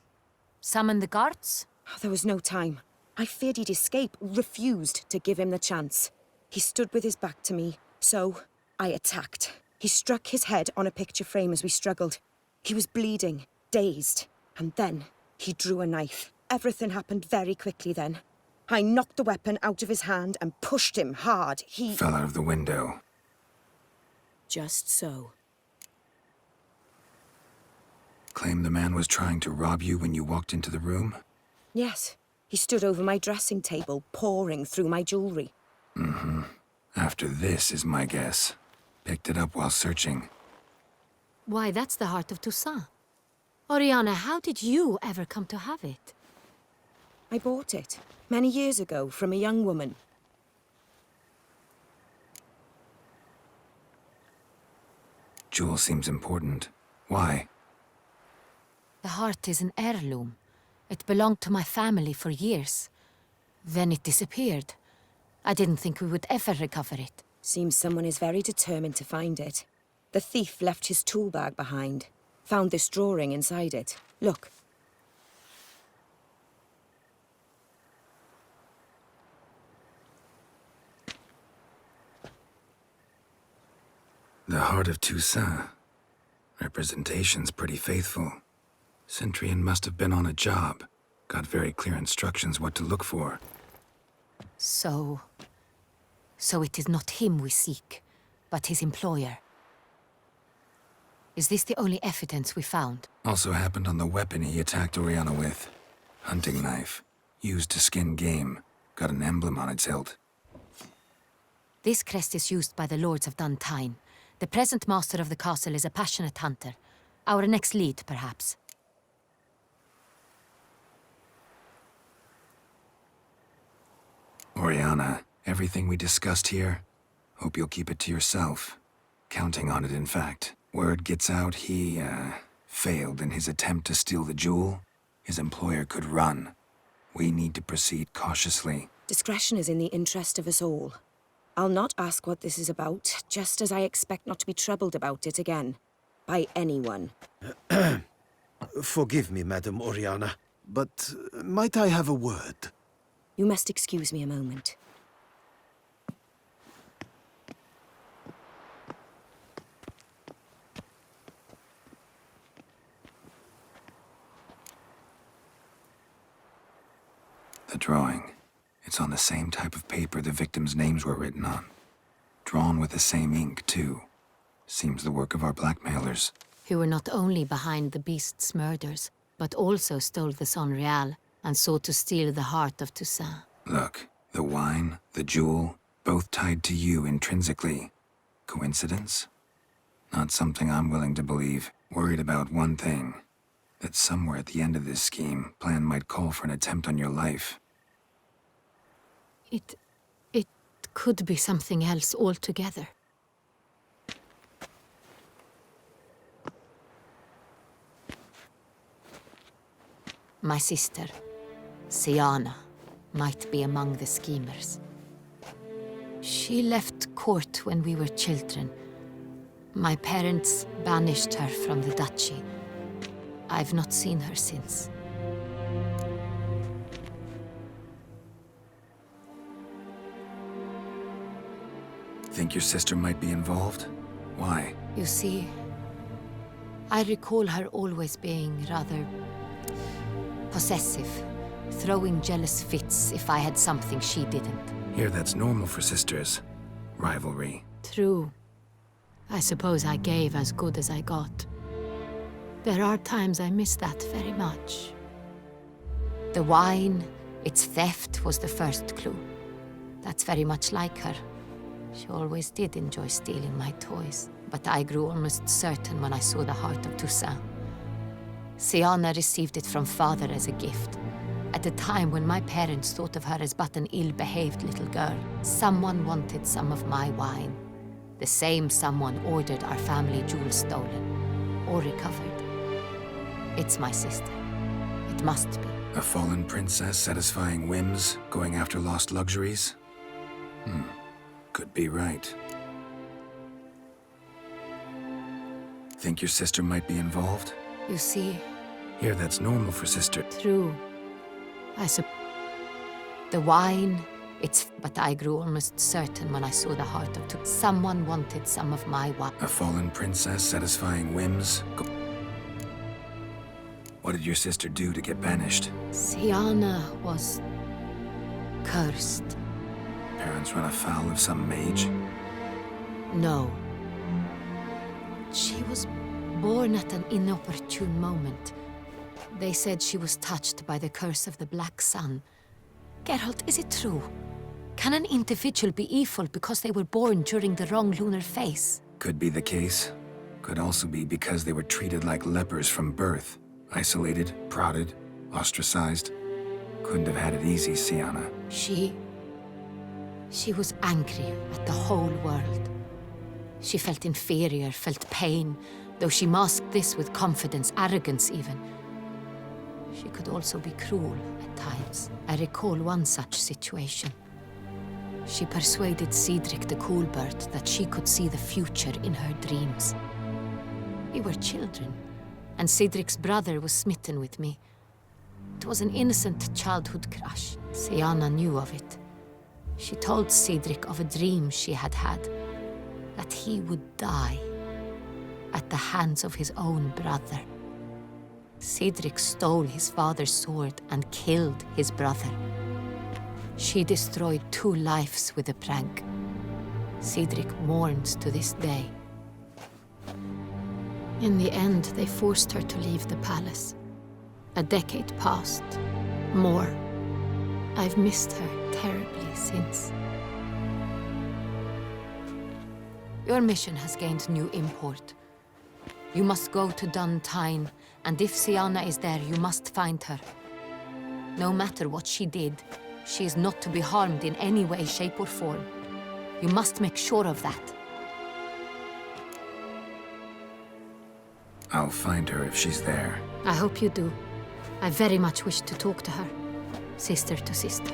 Summon the guards? There was no time. I feared he'd escape, refused to give him the chance. He stood with his back to me, so I attacked. He struck his head on a picture frame as we struggled. He was bleeding, dazed, and then he drew a knife. Everything happened very quickly then. I knocked the weapon out of his hand and pushed him hard. He fell out of the window. Just so. Claim the man was trying to rob you when you walked into the room? Yes. He stood over my dressing table, pouring through my jewelry. Mm-hmm. After this is my guess. Picked it up while searching. Why, that's the heart of Toussaint. Oriana, how did you ever come to have it? I bought it, many years ago, from a young woman. Jewel seems important. Why? The heart is an heirloom. It belonged to my family for years. Then it disappeared. I didn't think we would ever recover it. Seems someone is very determined to find it. The thief left his tool bag behind. Found this drawing inside it. Look. The heart of Toussaint. Representation's pretty faithful. Centurion must have been on a job. Got very clear instructions what to look for. So it is not him we seek, but his employer. Is this the only evidence we found? Also happened on the weapon he attacked Oriana with. Hunting knife. Used to skin game. Got an emblem on its hilt. This crest is used by the Lords of Duntine. The present master of the castle is a passionate hunter. Our next lead, perhaps. Oriana, everything we discussed here, hope you'll keep it to yourself. Counting on it, in fact. Word gets out he, failed in his attempt to steal the jewel. His employer could run. We need to proceed cautiously. Discretion is in the interest of us all. I'll not ask what this is about, just as I expect not to be troubled about it again. By anyone. Forgive me, Madam Oriana, but might I have a word? You must excuse me a moment. The drawing. It's on the same type of paper the victims' names were written on. Drawn with the same ink, too. Seems the work of our blackmailers. Who were not only behind the beast's murders, but also stole the Sonreal and sought to steal the heart of Toussaint. Look, the wine, the jewel, both tied to you intrinsically. Coincidence? Not something I'm willing to believe. Worried about one thing. That somewhere at the end of this scheme, plan might call for an attempt on your life. It could be something else altogether. My sister, Siana, might be among the schemers. She left court when we were children. My parents banished her from the duchy. I've not seen her since. Think your sister might be involved? Why? You see, I recall her always being rather possessive, throwing jealous fits if I had something she didn't. Here, that's normal for sisters. Rivalry. True. I suppose I gave as good as I got. There are times I miss that very much. The wine, its theft, was the first clue. That's very much like her. She always did enjoy stealing my toys, but I grew almost certain when I saw the heart of Toussaint. Siana received it from father as a gift. At a time when my parents thought of her as but an ill-behaved little girl, someone wanted some of my wine. The same someone ordered our family jewels stolen, or recovered. It's my sister. It must be. A fallen princess satisfying whims, going after lost luxuries? Could be right. Think your sister might be involved? You see... Here, that's normal for sister. True. The wine, but I grew almost certain when I saw the heart of Toussaint. Someone wanted some of my wine. A fallen princess satisfying whims? What did your sister do to get banished? Siana was... cursed. Parents run afoul of some mage? No. She was born at an inopportune moment. They said she was touched by the curse of the Black Sun. Geralt, is it true? Can an individual be evil because they were born during the wrong lunar phase? Could be the case. Could also be because they were treated like lepers from birth. Isolated, prodded, ostracized. Couldn't have had it easy, Siana. She was angry at the whole world. She felt inferior, felt pain, though she masked this with confidence, arrogance even. She could also be cruel at times. I recall one such situation. She persuaded Cedric the Coolbird that she could see the future in her dreams. We were children, and Cedric's brother was smitten with me. It was an innocent childhood crush. Siana knew of it. She told Cedric of a dream she had had, that he would die at the hands of his own brother. Cedric stole his father's sword and killed his brother. She destroyed 2 lives with a prank. Cedric mourns to this day. In the end, they forced her to leave the palace. A decade passed, More. I've missed her terribly since. Your mission has gained new import. You must go to Duntine, and if Siana is there, you must find her. No matter what she did, she is not to be harmed in any way, shape, or form. You must make sure of that. I'll find her if she's there. I hope you do. I very much wish to talk to her. Sister to sister.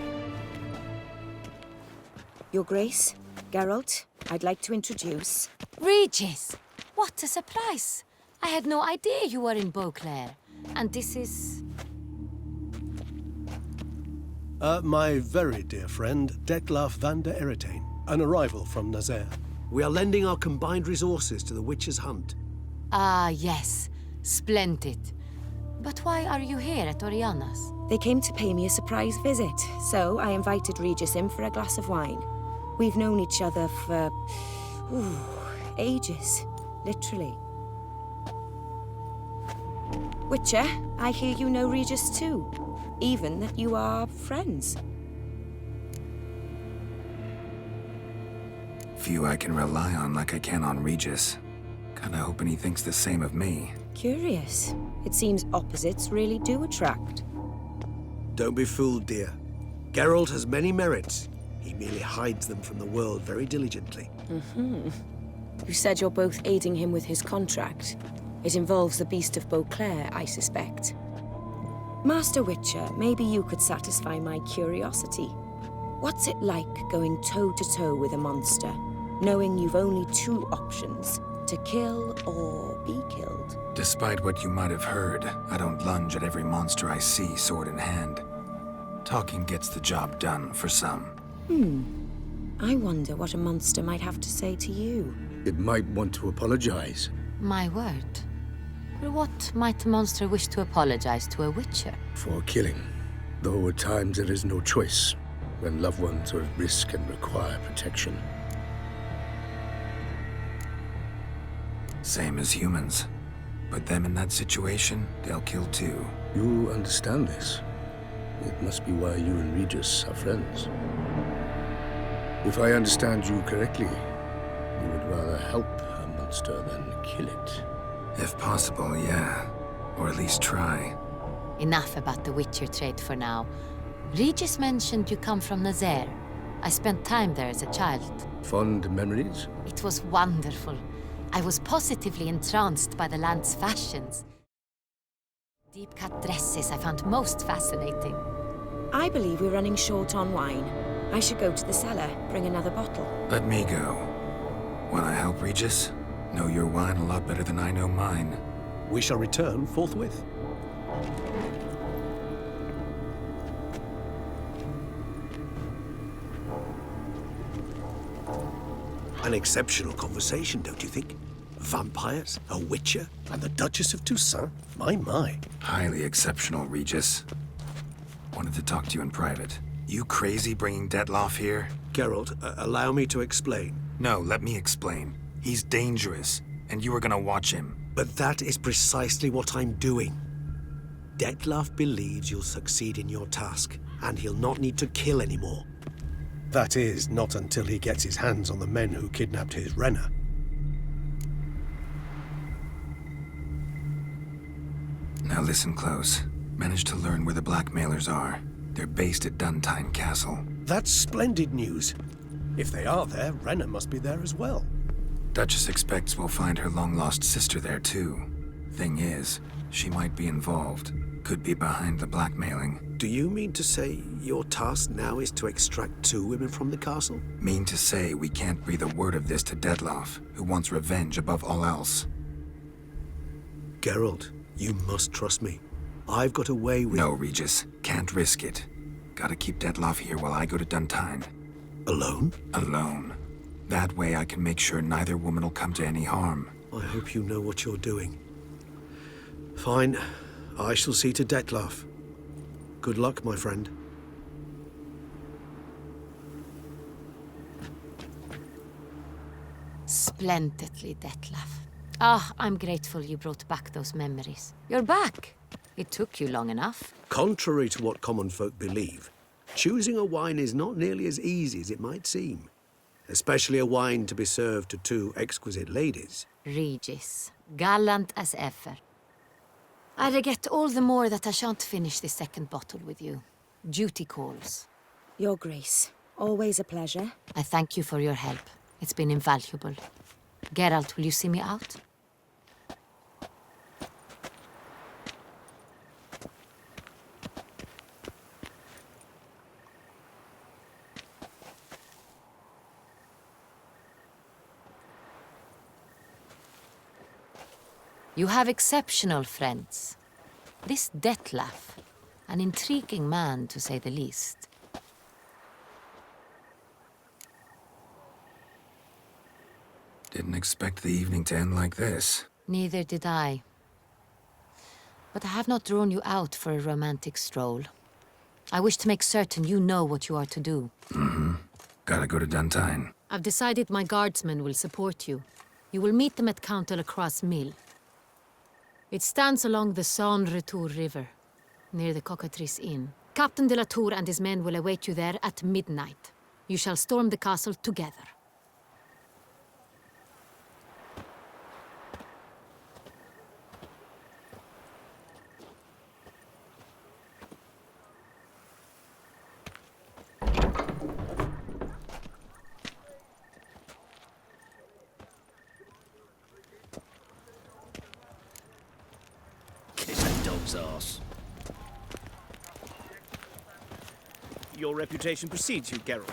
Your Grace, Geralt, I'd like to introduce... Regis! What a surprise! I had no idea you were in Beauclair. And this is... My very dear friend, Detlaf van der Eretain, an arrival from Nazaire. We are lending our combined resources to the Witch's Hunt. Ah, yes. Splendid. But why are you here at Oriana's? They came to pay me a surprise visit, so I invited Regis in for a glass of wine. We've known each other for... ages. Literally. Witcher, I hear you know Regis too. Even that you are friends. Few I can rely on like I can on Regis. Kinda hoping he thinks the same of me. Curious. It seems opposites really do attract. Don't be fooled, dear. Geralt has many merits. He merely hides them from the world very diligently. You said you're both aiding him with his contract. It involves the Beast of Beauclair, I suspect. Master Witcher, maybe you could satisfy my curiosity. What's it like going toe-to-toe with a monster, knowing you've only two options, to kill or be killed? Despite what you might have heard, I don't lunge at every monster I see sword in hand. Talking gets the job done for some. I wonder what a monster might have to say to you. It might want to apologize. My word. For what might a monster wish to apologize to a witcher? For killing. Though at times there is no choice, when loved ones are at risk and require protection. Same as humans. Put them in that situation, they'll kill too. You understand this. It must be why you and Regis are friends. If I understand you correctly, you would rather help a monster than kill it. If possible, yeah. Or at least try. Enough about the Witcher trade for now. Regis mentioned you come from Nazaire. I spent time there as a child. Fond memories? It was wonderful. I was positively entranced by the land's fashions. Deep-cut dresses I found most fascinating. I believe we're running short on wine. I should go to the cellar, bring another bottle. Let me go. Wanna help, Regis? Know your wine a lot better than I know mine. We shall return forthwith. An exceptional conversation, don't you think? Vampires, a witcher, And the Duchess of Toussaint? My. Highly exceptional, Regis. Wanted to talk to you in private. You crazy bringing Detlaf here? Geralt, allow me to explain. No, let me explain. He's dangerous, and you were gonna watch him. But that is precisely what I'm doing. Detlaf believes you'll succeed in your task, and he'll not need to kill anymore. That is, not until he gets his hands on the men who kidnapped his Renner. Now listen close. Managed to learn where the blackmailers are. They're based at Duntine Castle. That's splendid news. If they are there, Renner must be there as well. Duchess expects we'll find her long-lost sister there, too. Thing is, she might be involved. Could be behind the blackmailing. Do you mean to say your task now is to extract 2 women from the castle? Mean to say we can't breathe a word of this to Detlaf, who wants revenge above all else. Geralt, you must trust me. I've got a way with... No, Regis. Can't risk it. Gotta keep Detlaf here while I go to Duntine. Alone? Alone. That way I can make sure neither woman will come to any harm. I hope you know what you're doing. Fine. I shall see to Detlaf. Good luck, my friend. Splendidly, Detlaf. Ah, I'm grateful you brought back those memories. You're back. It took you long enough. Contrary to what common folk believe, choosing a wine is not nearly as easy as it might seem. Especially a wine to be served to two exquisite ladies. Regis, gallant as ever. I regret all the more that I shan't finish this second bottle with you. Duty calls. Your Grace, always a pleasure. I thank you for your help. It's been invaluable. Geralt, will you see me out? You have exceptional friends. This Detlef, an intriguing man to say the least. Didn't expect the evening to end like this. Neither did I. But I have not drawn you out for a romantic stroll. I wish to make certain you know what you are to do. Mm-hmm. Gotta go to Duntine. I've decided my guardsmen will support you. You will meet them at Count Delacroix' mill. It stands along the Saône-Retour River, near the Cockatrice Inn. Captain de la Tour and his men will await you there at midnight. You shall storm the castle together. Ass. Your reputation precedes you, Geralt.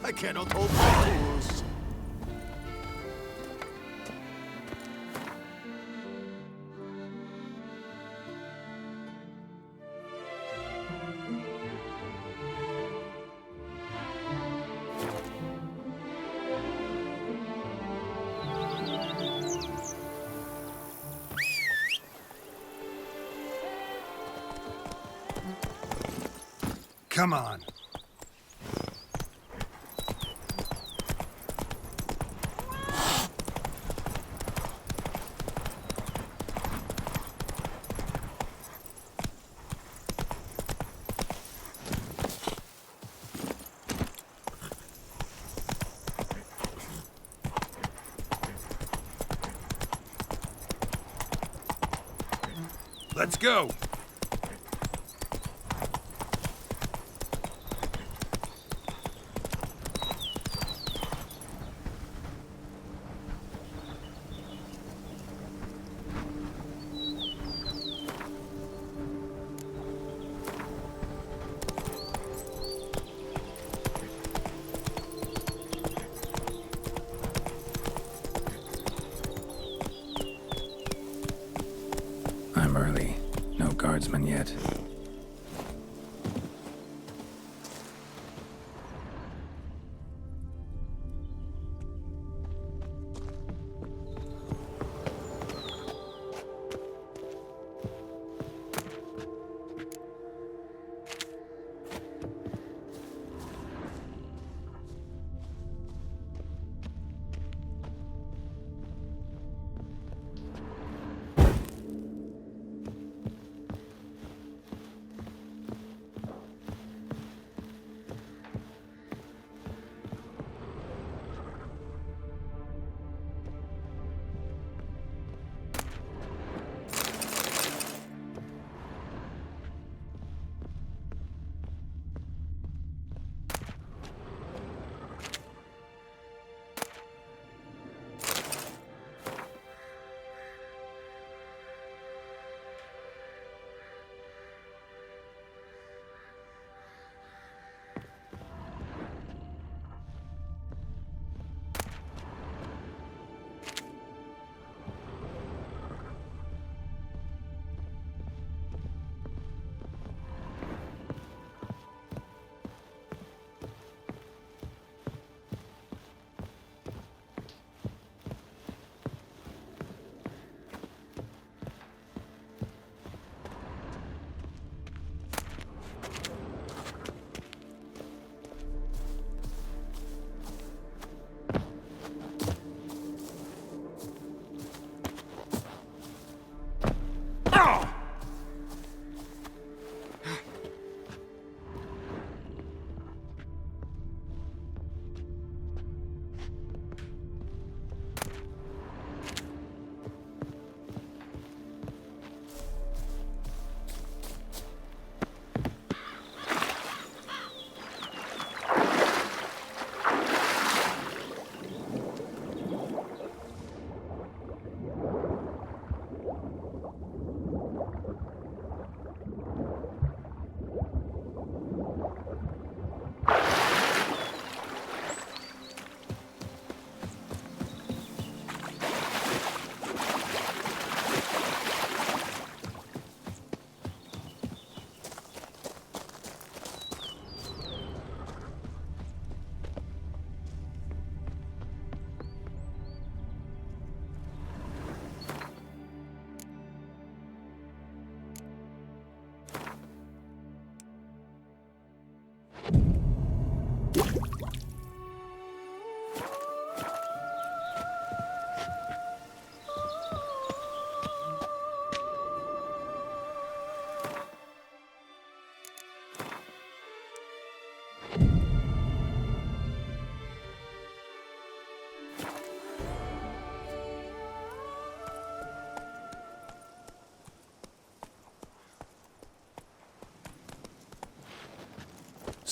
I cannot hold my tools. Come on. Let's go. I'm early. No guardsmen yet.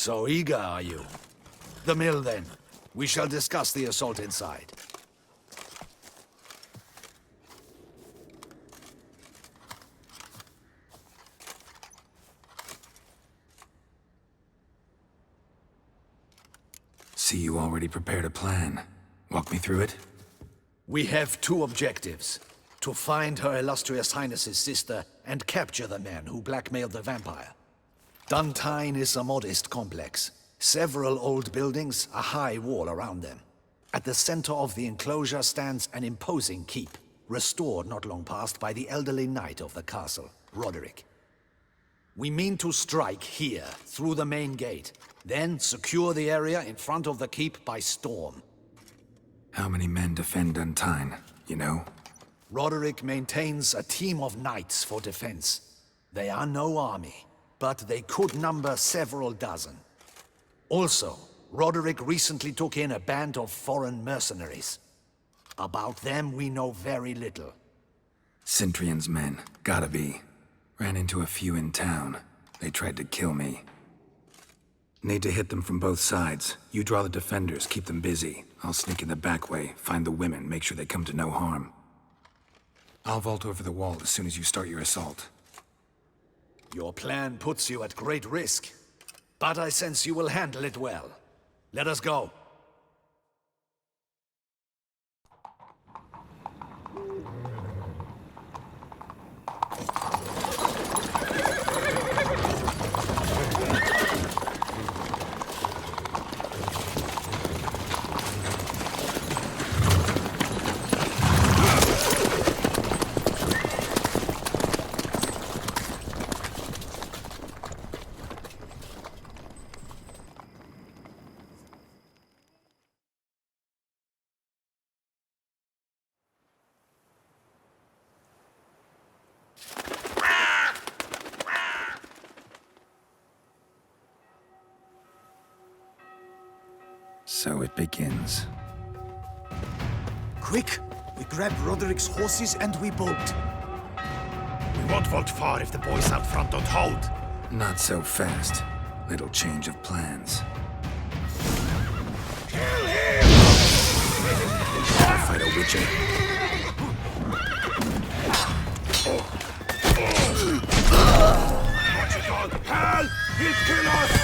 So eager, are you? The mill, then. We shall discuss the assault inside. See, you already prepared a plan. Walk me through it? We have two objectives. To find Her Illustrious Highness's sister and capture the man who blackmailed the vampire. Duntine is a modest complex. Several old buildings, a high wall around them. At the center of the enclosure stands an imposing keep, restored not long past by the elderly knight of the castle, Roderick. We mean to strike here, through the main gate, then secure the area in front of the keep by storm. How many men defend Duntine, you know? Roderick maintains a team of knights for defense. They are no army, but they could number several dozen. Also, Roderick recently took in a band of foreign mercenaries. About them we know very little. Cintrian's men, gotta be. Ran into a few in town. They tried to kill me. Need to hit them from both sides. You draw the defenders, keep them busy. I'll sneak in the back way, find the women, make sure they come to no harm. I'll vault over the wall as soon as you start your assault. Your plan puts you at great risk, but I sense you will handle it well. Let us go. So it begins. Quick! We grab Roderick's horses and we bolt. We won't vault far if the boys out front don't hold. Not so fast. Little change of plans. Kill him! Wanna fight a witcher? Watch it all! Hell! He'll kill us!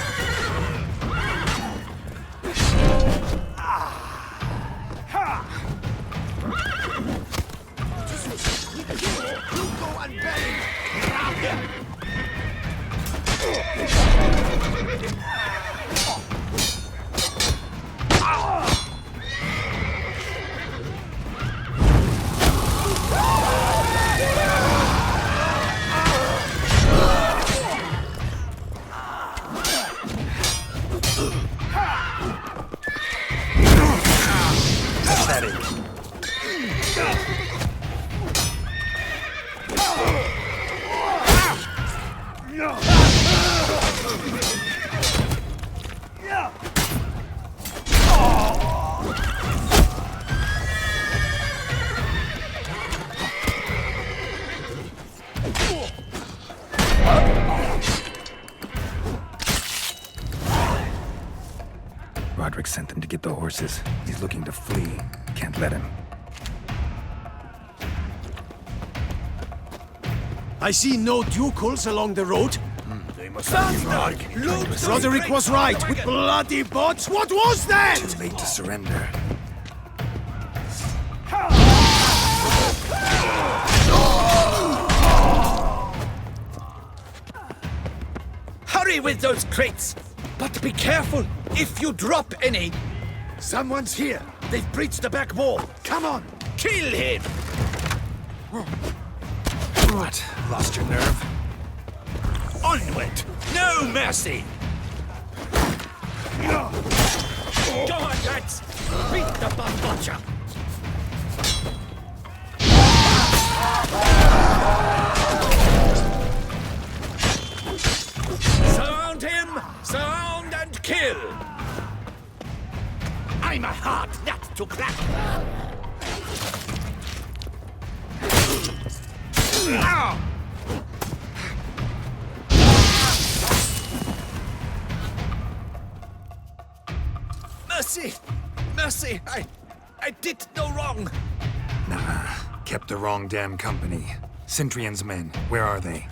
Roderick sent them to get the horses. He's looking to flee. Can't let him. I see no ducals along the road. They must have been Roderick was right. With bloody bots. What was that? Too late to surrender. Hurry with those crates! But be careful if you drop any! Someone's here! They've breached the back wall! Come on! Kill him! What? Lost your nerve? Onward! No mercy! Go on, lads! Beat the bum butcher! Surround him! Surround and kill! I'm a hard nut to crack! Mercy! Mercy! I did no wrong! Nah, kept the wrong damn company. Centrion's men, where are they?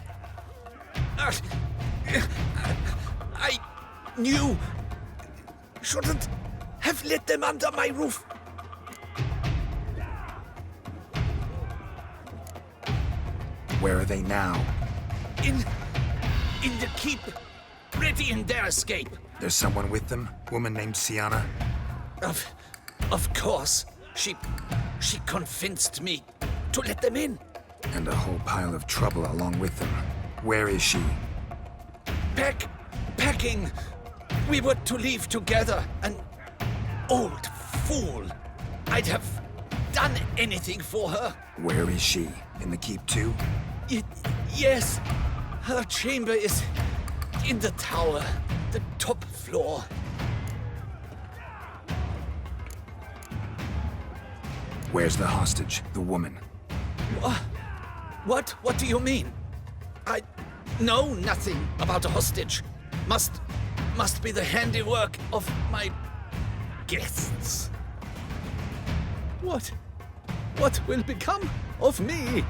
I knew... shouldn't have let them under my roof. Where are they now? In the keep, ready in their escape. There's someone with them? Woman named Sienna? Of course. She convinced me to let them in. And a whole pile of trouble along with them. Where is she? Packing. We were to leave together. An old fool. I'd have done anything for her. Where is she? In the keep too? Yes. Her chamber is in the tower, the top floor. Where's the hostage, the woman? What? What do you mean? I know nothing about a hostage. Must be the handiwork of my guests. What will become of me?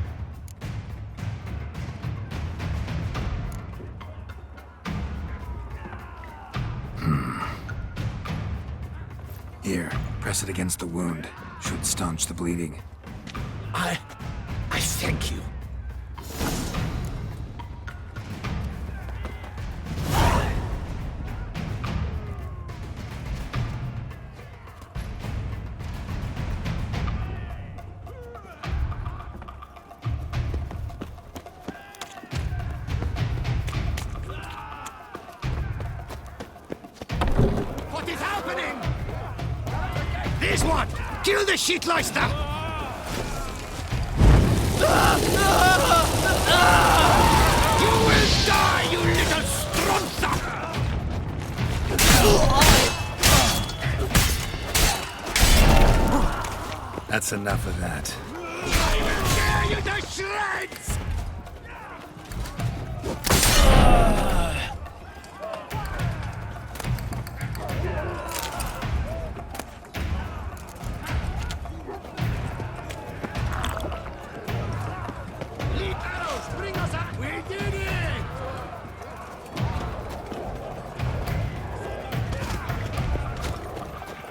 Here, press it against the wound. Should staunch the bleeding. I thank you. What is happening? This one! Kill the shitleister! You will die, you little stronza! That's enough of that. I will tear you to shreds!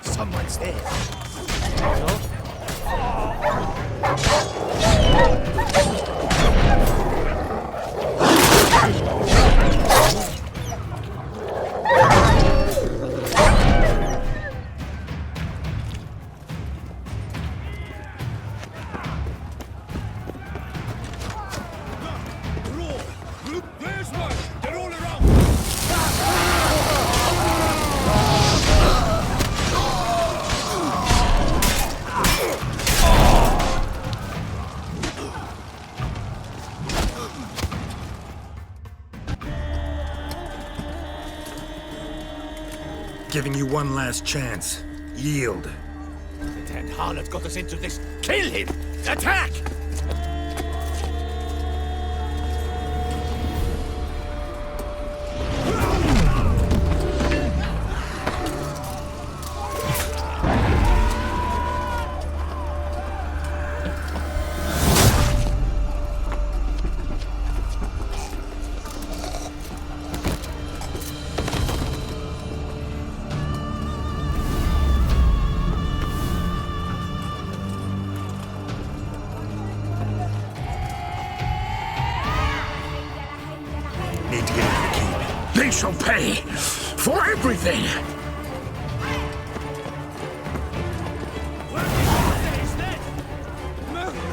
Someone's there. There's one! They're all around! Giving you one last chance. Yield. The damned harlot got us into this. Kill him! Attack! Need to get into the keep. They shall pay for everything!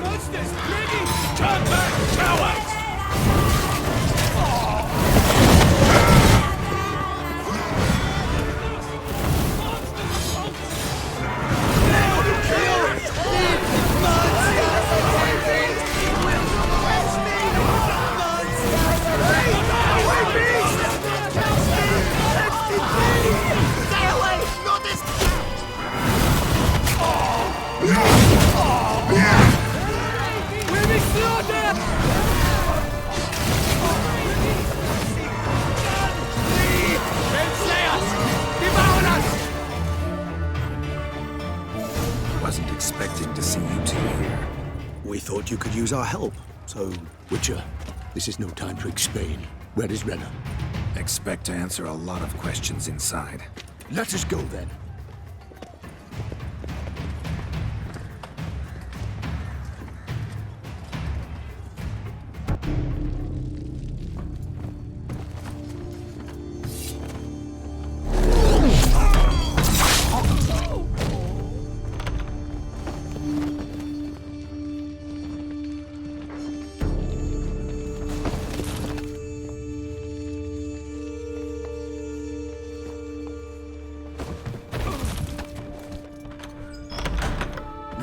Monsters! Ready! Turn back, cowards! use our help, so... Witcher, this is no time to explain. Where is Renna? Expect to answer a lot of questions inside. Let us go then.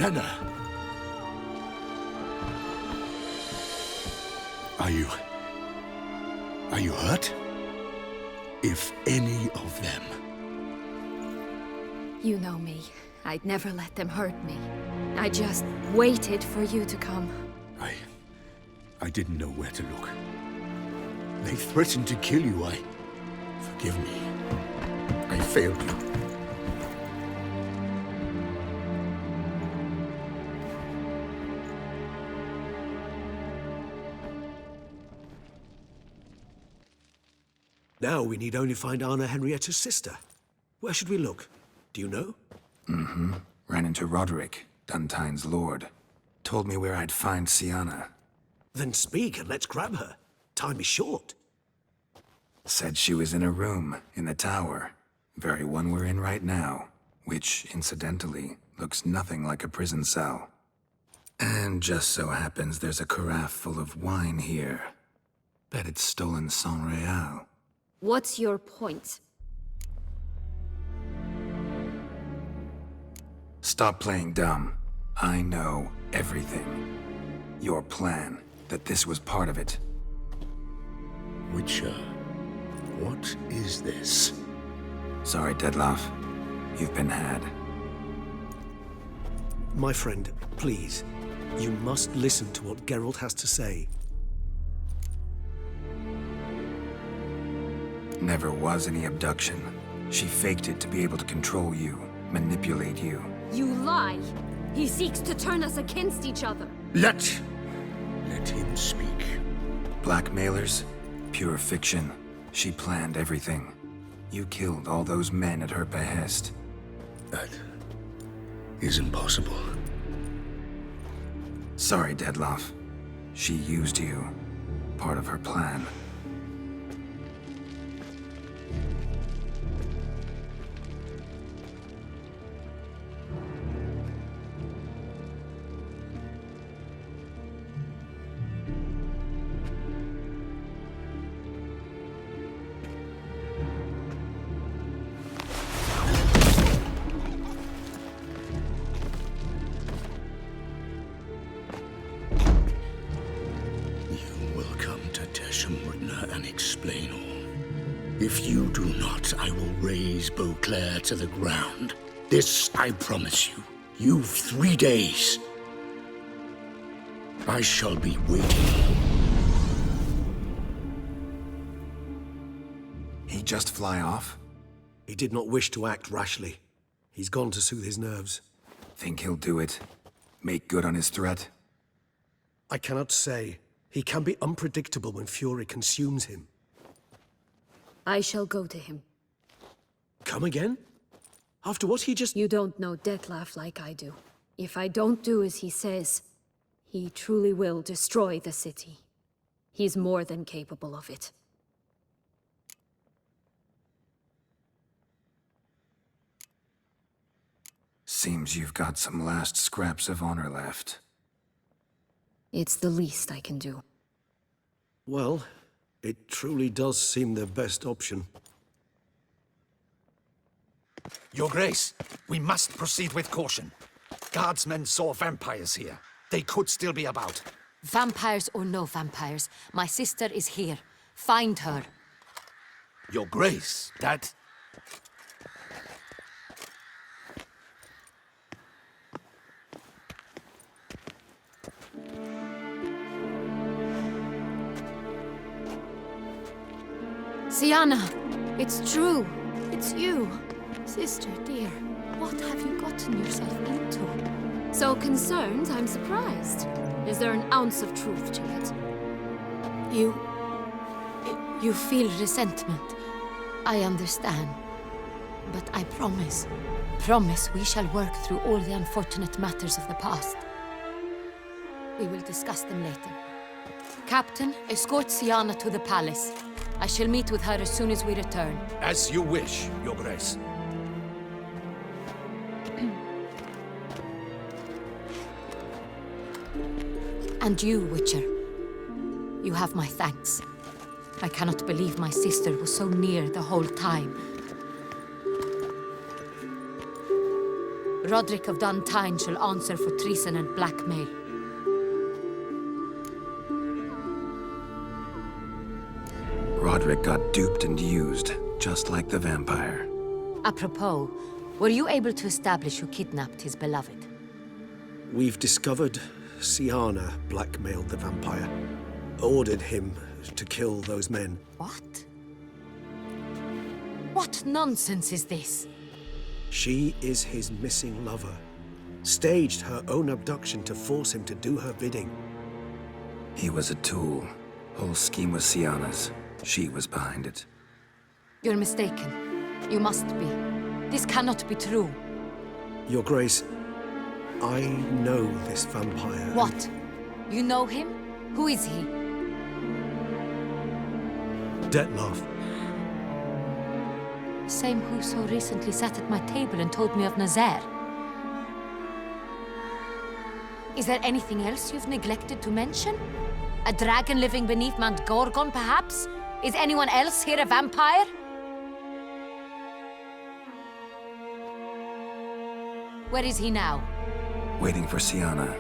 Renna! Are you hurt? If any of them. You know me. I'd never let them hurt me. I just waited for you to come. I didn't know where to look. They threatened to kill you. Forgive me. I failed you. Now we need only find Anna Henrietta's sister. Where should we look? Do you know? Mm-hmm. Ran into Roderick, Duntine's lord. Told me where I'd find Sienna. Then speak and let's grab her. Time is short. Said she was in a room in the tower. Very one we're in right now. Which, incidentally, looks nothing like a prison cell. And just so happens there's a carafe full of wine here. Bet it's stolen San Real. What's your point? Stop playing dumb. I know everything. Your plan, that this was part of it. Witcher, what is this? Sorry, Dettlaff. You've been had. My friend, please. You must listen to what Geralt has to say. Never was any abduction. She faked it to be able to control you, manipulate you. You lie! He seeks to turn us against each other. Let him speak. Blackmailers? Pure fiction. She planned everything. You killed all those men at her behest. That is impossible. Sorry, Dettlaff. She used you. Part of her plan. And explain all. If you do not, I will raise Beauclair to the ground. This I promise you. You've 3 days. I shall be waiting. He just fly off? He did not wish to act rashly. He's gone to soothe his nerves. Think he'll do it? Make good on his threat? I cannot say. He can be unpredictable when fury consumes him. I shall go to him. Come again? After what he just... You don't know Dettlaff like I do. If I don't do as he says, he truly will destroy the city. He's more than capable of it. Seems you've got some last scraps of honor left. It's the least I can do. Well, it truly does seem the best option. Your Grace, we must proceed with caution. Guardsmen saw vampires here. They could still be about. Vampires or no vampires, my sister is here. Find her. Your Grace, that... Sienna, it's true. It's you. Sister, dear, what have you gotten yourself into? So concerned, I'm surprised. Is there an ounce of truth to it? You feel resentment. I understand. But I promise we shall work through all the unfortunate matters of the past. We will discuss them later. Captain, escort Siana to the palace. I shall meet with her as soon as we return. As you wish, Your Grace. And you, Witcher. You have my thanks. I cannot believe my sister was so near the whole time. Roderick of Duntine shall answer for treason and blackmail. Roderick got duped and used, just like the vampire. Apropos, were you able to establish who kidnapped his beloved? We've discovered Siana blackmailed the vampire, ordered him to kill those men. What? What nonsense is this? She is his missing lover. Staged her own abduction to force him to do her bidding. He was a tool. Whole scheme was Siana's. She was behind it. You're mistaken. You must be. This cannot be true. Your Grace, I know this vampire. What? You know him? Who is he? Dettlaff. Same who so recently sat at my table and told me of Nazaire. Is there anything else you've neglected to mention? A dragon living beneath Mount Gorgon, perhaps? Is anyone else here a vampire? Where is he now? Waiting for Siana.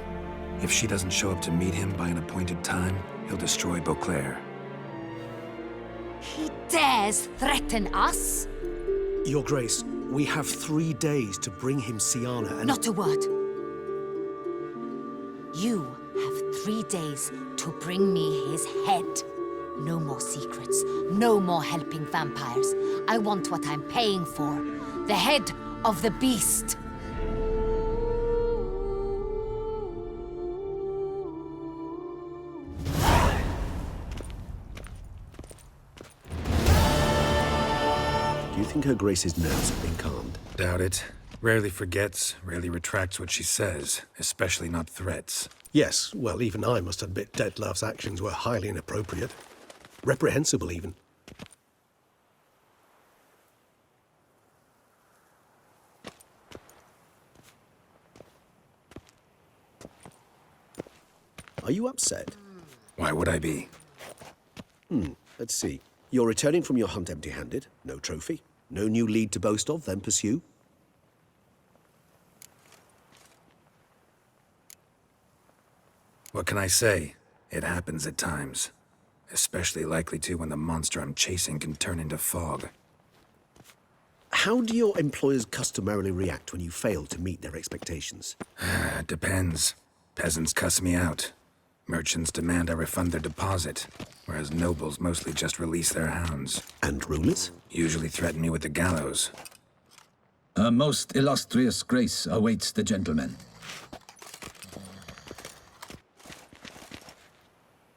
If she doesn't show up to meet him by an appointed time, he'll destroy Beauclair. He dares threaten us? Your Grace, we have 3 days to bring him Siana and— Not a word. You have 3 days to bring me his head. No more secrets. No more helping vampires. I want what I'm paying for. The head of the beast. Do you think Her Grace's nerves have been calmed? Doubt it. Rarely forgets, rarely retracts what she says, especially not threats. Yes, well, even I must admit Dettlaff's actions were highly inappropriate. Reprehensible, even. Are you upset? Why would I be? Let's see. You're returning from your hunt empty-handed. No trophy. No new lead to boast of, then pursue. What can I say? It happens at times. Especially likely to when the monster I'm chasing can turn into fog. How do your employers customarily react when you fail to meet their expectations? Depends. Peasants cuss me out. Merchants demand I refund their deposit, whereas nobles mostly just release their hounds. And rulers? Usually threaten me with the gallows. A most illustrious grace awaits the gentleman.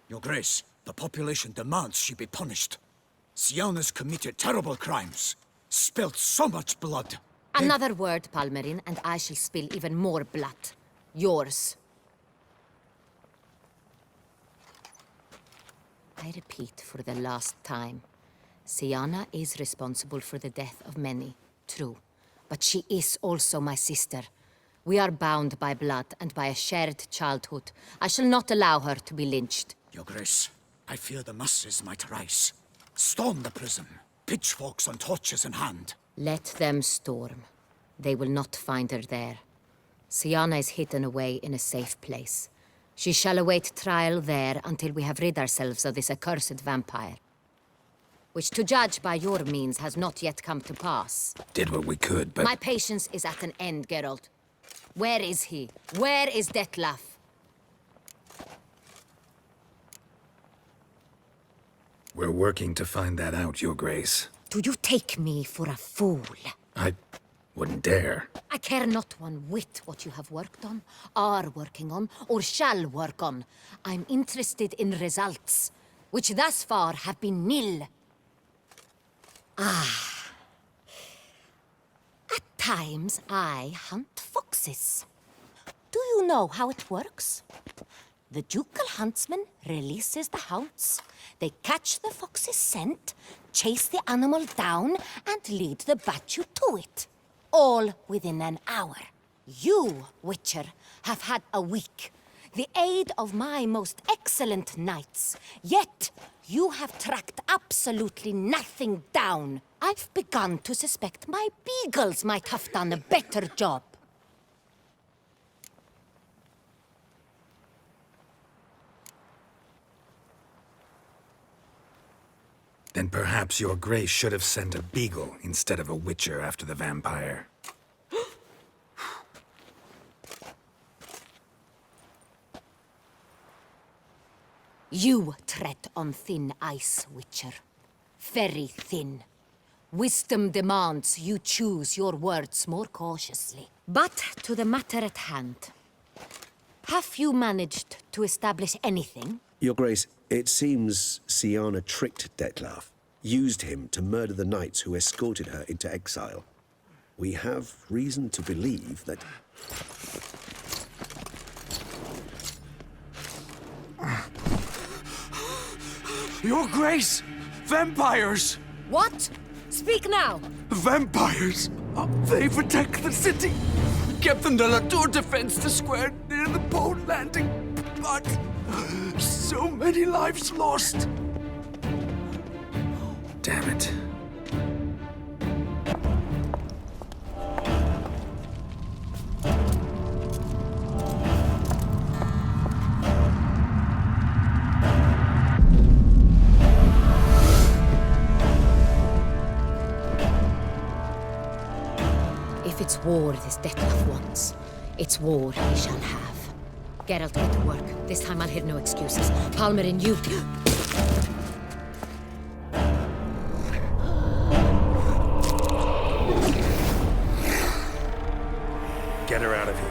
Your Grace, the population demands she be punished. Siana's committed terrible crimes, spilt so much blood. Another word, Palmerin, and I shall spill even more blood. Yours. I repeat for the last time. Siana is responsible for the death of many, true. But she is also my sister. We are bound by blood and by a shared childhood. I shall not allow her to be lynched. Your Grace, I fear the masses might rise. Storm the prison, pitchforks and torches in hand. Let them storm. They will not find her there. Siana is hidden away in a safe place. She shall await trial there until we have rid ourselves of this accursed vampire. Which, to judge by your means, has not yet come to pass. Did what we could, but— My patience is at an end, Geralt. Where is he? Where is Dettlaff? We're working to find that out, Your Grace. Do you take me for a fool? Wouldn't dare. I care not one whit what you have worked on, are working on, or shall work on. I'm interested in results, which thus far have been nil. At times, I hunt foxes. Do you know how it works? The ducal huntsman releases the hounds. They catch the fox's scent, chase the animal down, and lead the battue to it. All within an hour. You, Witcher, have had a week. The aid of my most excellent knights. Yet, you have tracked absolutely nothing down. I've begun to suspect my beagles might have done a better job. Then perhaps your grace should have sent a beagle instead of a witcher after the vampire. You tread on thin ice, Witcher. Very thin. Wisdom demands you choose your words more cautiously. But to the matter at hand. Have you managed to establish anything? Your Grace, it seems Siana tricked Detlaf, used him to murder the knights who escorted her into exile. We have reason to believe that... Your Grace! Vampires! What? Speak now! Vampires! They've attacked the city! Captain de la Tour defends the square near the boat landing, but... so many lives lost! Damn it. If it's war this Detlef wants, it's war he shall have. Geralt, get to work. This time I'll hear no excuses. Palmer and you... Get her out of here.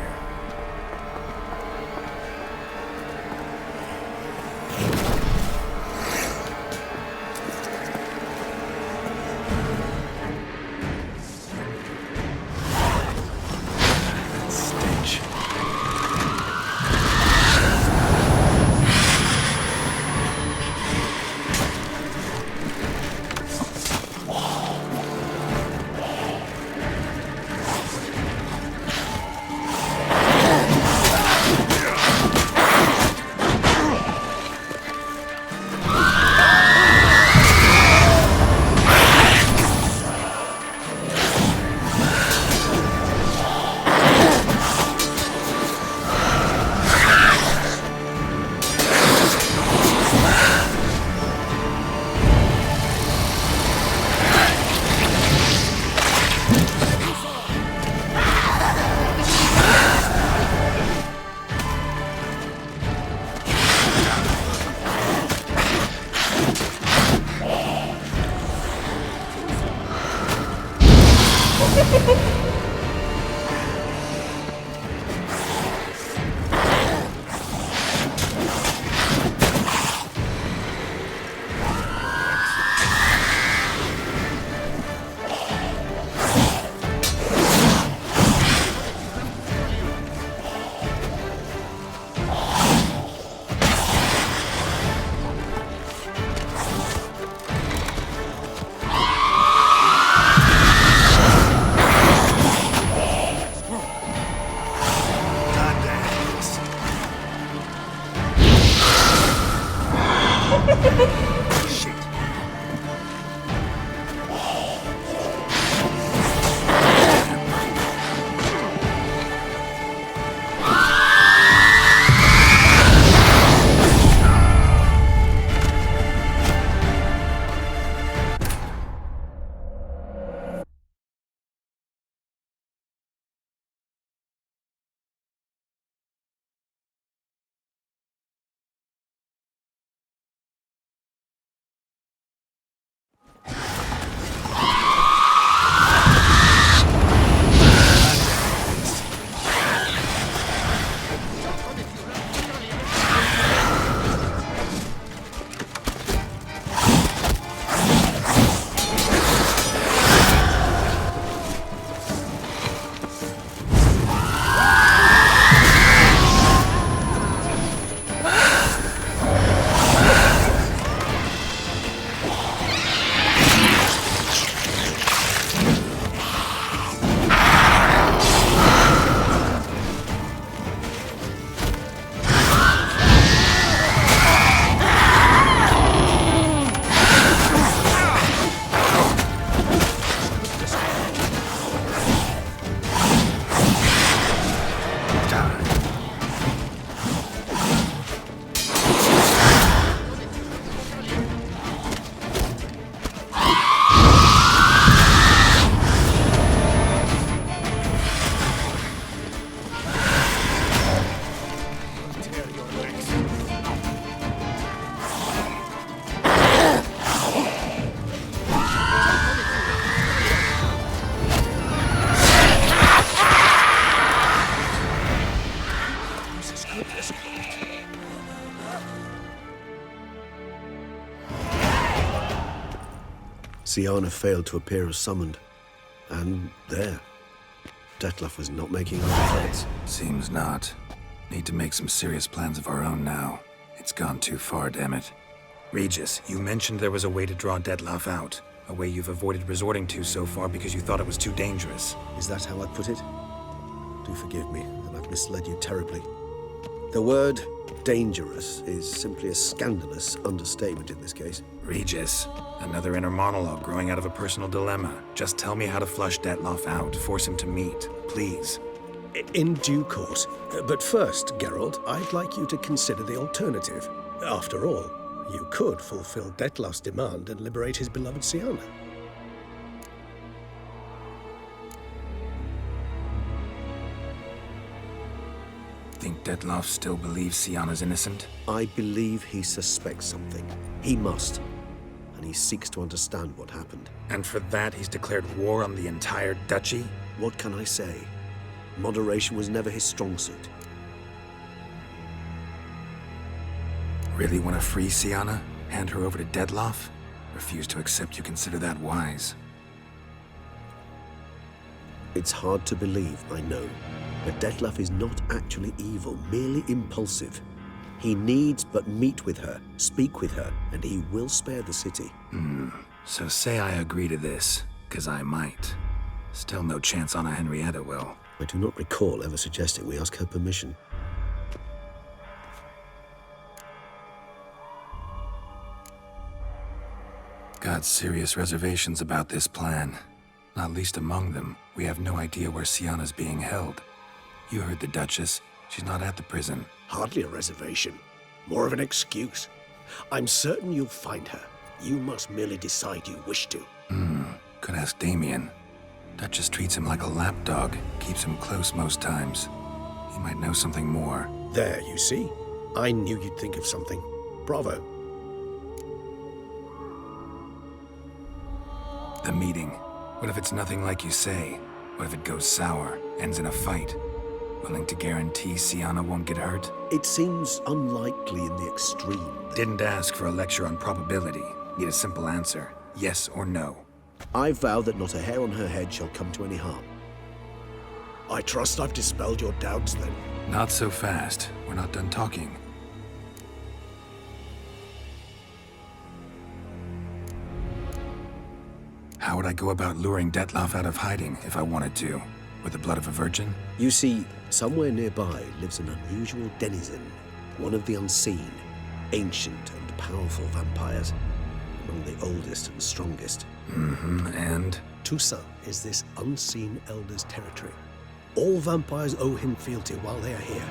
Stench. Siana failed to appear as summoned. And there. Detlef was not making our threats. Seems not. Need to make some serious plans of our own now. It's gone too far, damn it. Regis, you mentioned there was a way to draw Detlef out. A way you've avoided resorting to so far because you thought it was too dangerous. Is that how I put it? Do forgive me that I've misled you terribly. The word dangerous is simply a scandalous understatement in this case. Regis, another inner monologue growing out of a personal dilemma. Just tell me how to flush Detlef out, force him to meet, please. In due course. But first, Geralt, I'd like you to consider the alternative. After all, you could fulfill Detlef's demand and liberate his beloved Siana. Think Detlef still believes Siana's innocent? I believe he suspects something. He must. And he seeks to understand what happened. And for that, he's declared war on the entire duchy? What can I say? Moderation was never his strong suit. Really want to free Siana? Hand her over to Detlef? Refuse to accept you consider that wise. It's hard to believe, I know. But Detlef is not actually evil, merely impulsive. He needs but meet with her, speak with her, and he will spare the city. So say I agree to this, 'cause I might. Still no chance Anna Henrietta will. I do not recall ever suggesting we ask her permission. Got serious reservations about this plan. Not least among them, we have no idea where Siana's being held. You heard the Duchess. She's not at the prison. Hardly a reservation. More of an excuse. I'm certain you'll find her. You must merely decide you wish to. Could ask Damien. Duchess treats him like a lapdog, keeps him close most times. He might know something more. There, you see? I knew you'd think of something. Bravo. The meeting. What if it's nothing like you say? What if it goes sour, ends in a fight? Willing to guarantee Siana won't get hurt? It seems unlikely in the extreme. Didn't ask for a lecture on probability. Need a simple answer. Yes or no. I vow that not a hair on her head shall come to any harm. I trust I've dispelled your doubts, then. Not so fast. We're not done talking. How would I go about luring Detlef out of hiding if I wanted to? With the blood of a virgin? You see, somewhere nearby lives an unusual denizen, one of the unseen, ancient and powerful vampires, among the oldest and strongest. And? Toussaint is this unseen elder's territory. All vampires owe him fealty while they are here.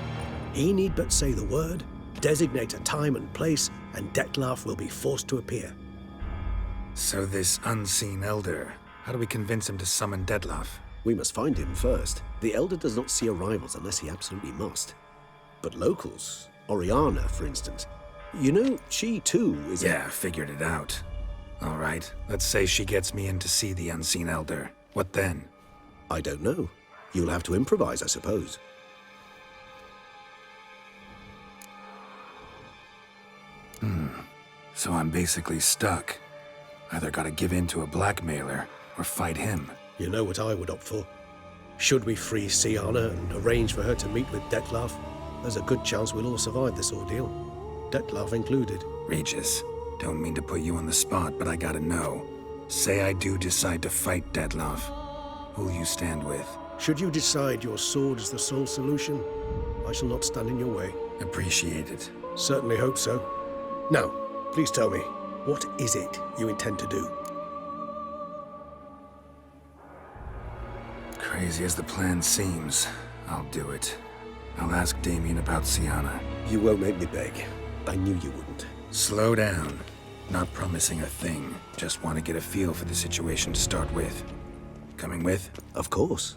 He need but say the word, designate a time and place, and Detlef will be forced to appear. So this unseen elder, how do we convince him to summon Detlef? We must find him first. The Elder does not see arrivals unless he absolutely must. But locals, Oriana, for instance, you know, she too is Yeah, figured it out. All right, let's say she gets me in to see the unseen elder. What then? I don't know. You'll have to improvise, I suppose. So I'm basically stuck. Either gotta give in to a blackmailer, or fight him. You know what I would opt for. Should we free Siana and arrange for her to meet with Detlef, there's a good chance we'll all survive this ordeal. Detlef included. Regis, don't mean to put you on the spot, but I gotta know. Say I do decide to fight Detlef. Who'll you stand with? Should you decide your sword is the sole solution, I shall not stand in your way. Appreciate it. Certainly hope so. Now, please tell me, what is it you intend to do? Crazy as the plan seems, I'll do it. I'll ask Damien about Siana. You won't make me beg. I knew you wouldn't. Slow down. Not promising a thing. Just want to get a feel for the situation to start with. Coming with? Of course.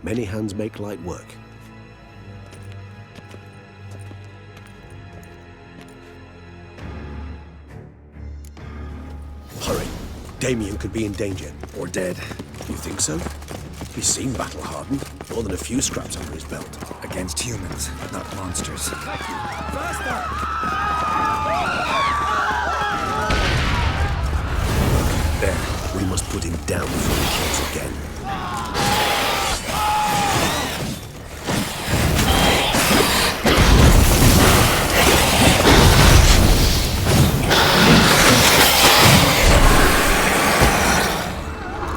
Many hands make light work. Hurry. Damien could be in danger. Or dead. You think so? He seemed battle-hardened. More than a few scraps under his belt. Against humans, not monsters. There. We down before he kills again.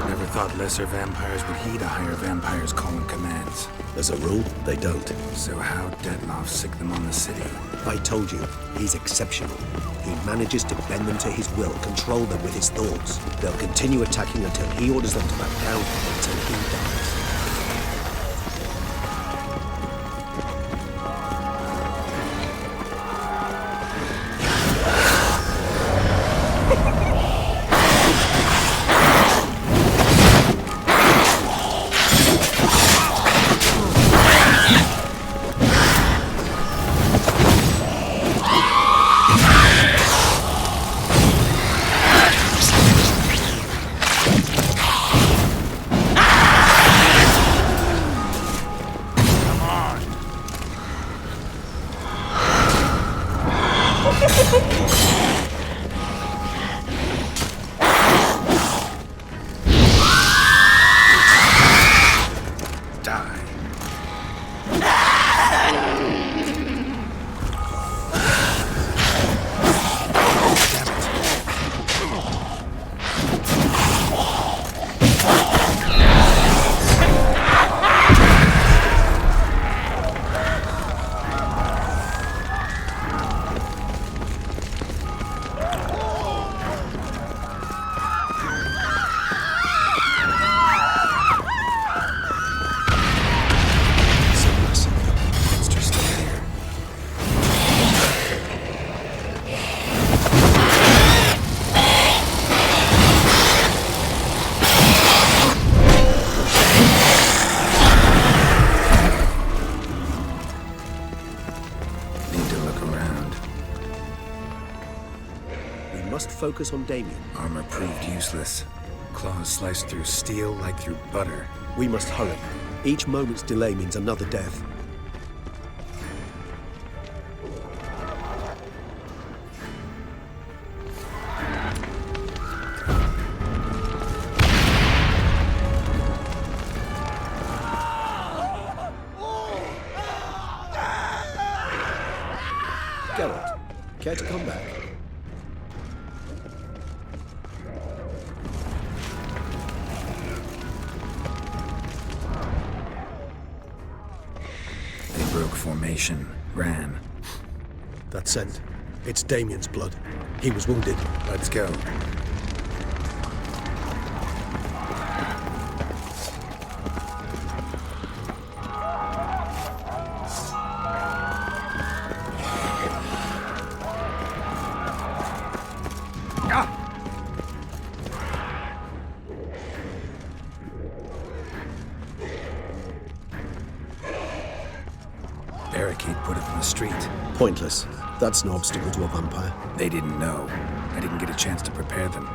Never thought lesser vampires would heed a higher vampire's calling commands. As a rule, they don't. So how Dettlaff sick them on the city? I told you, he's exceptional. He manages to bend them to his will, control them with his thoughts. They'll continue attacking until he orders them to back down, until he dies. Focus on Damien. Armor proved useless. Claws sliced through steel like through butter. We must hurry. Each moment's delay means another death. Geralt, care to come back? Formation. Ran. That scent. It's Damien's blood. He was wounded. Let's go. Barricade put up in the street. Pointless. That's no obstacle to a vampire. They didn't know. I didn't get a chance to prepare them.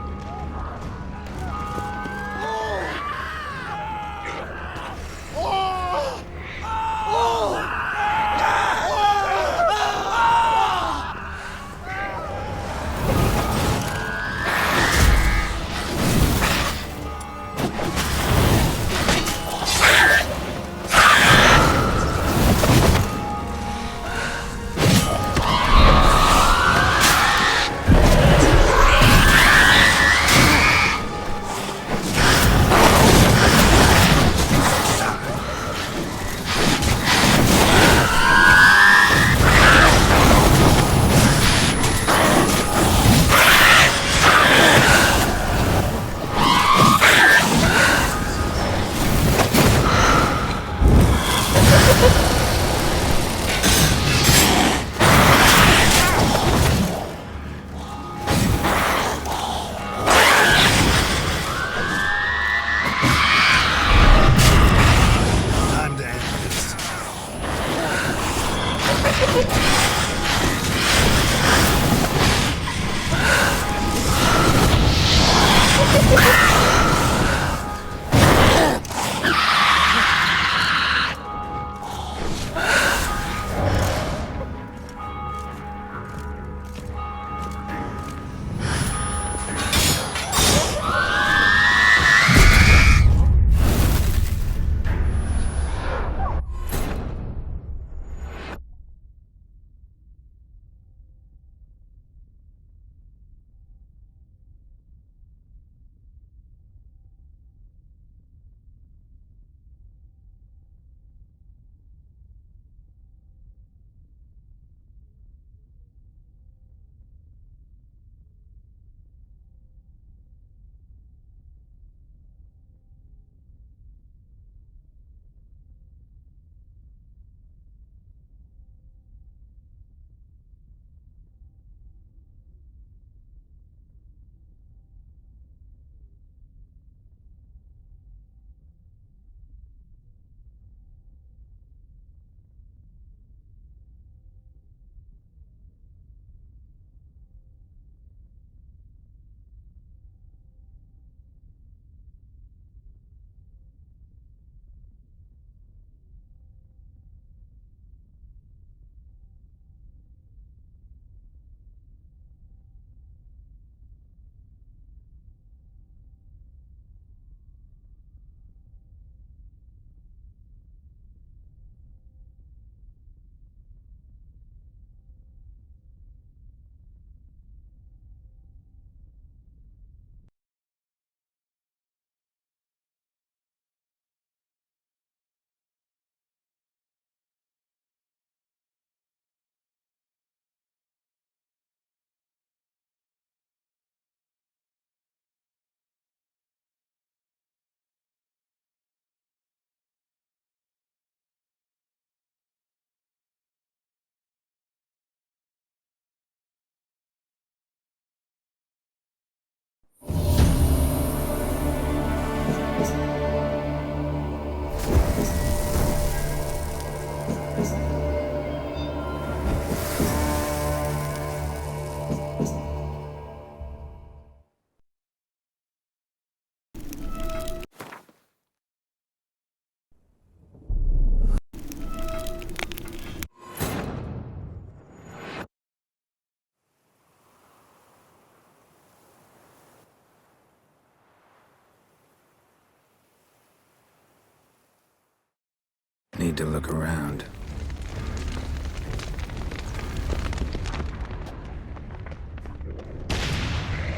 Need to look around.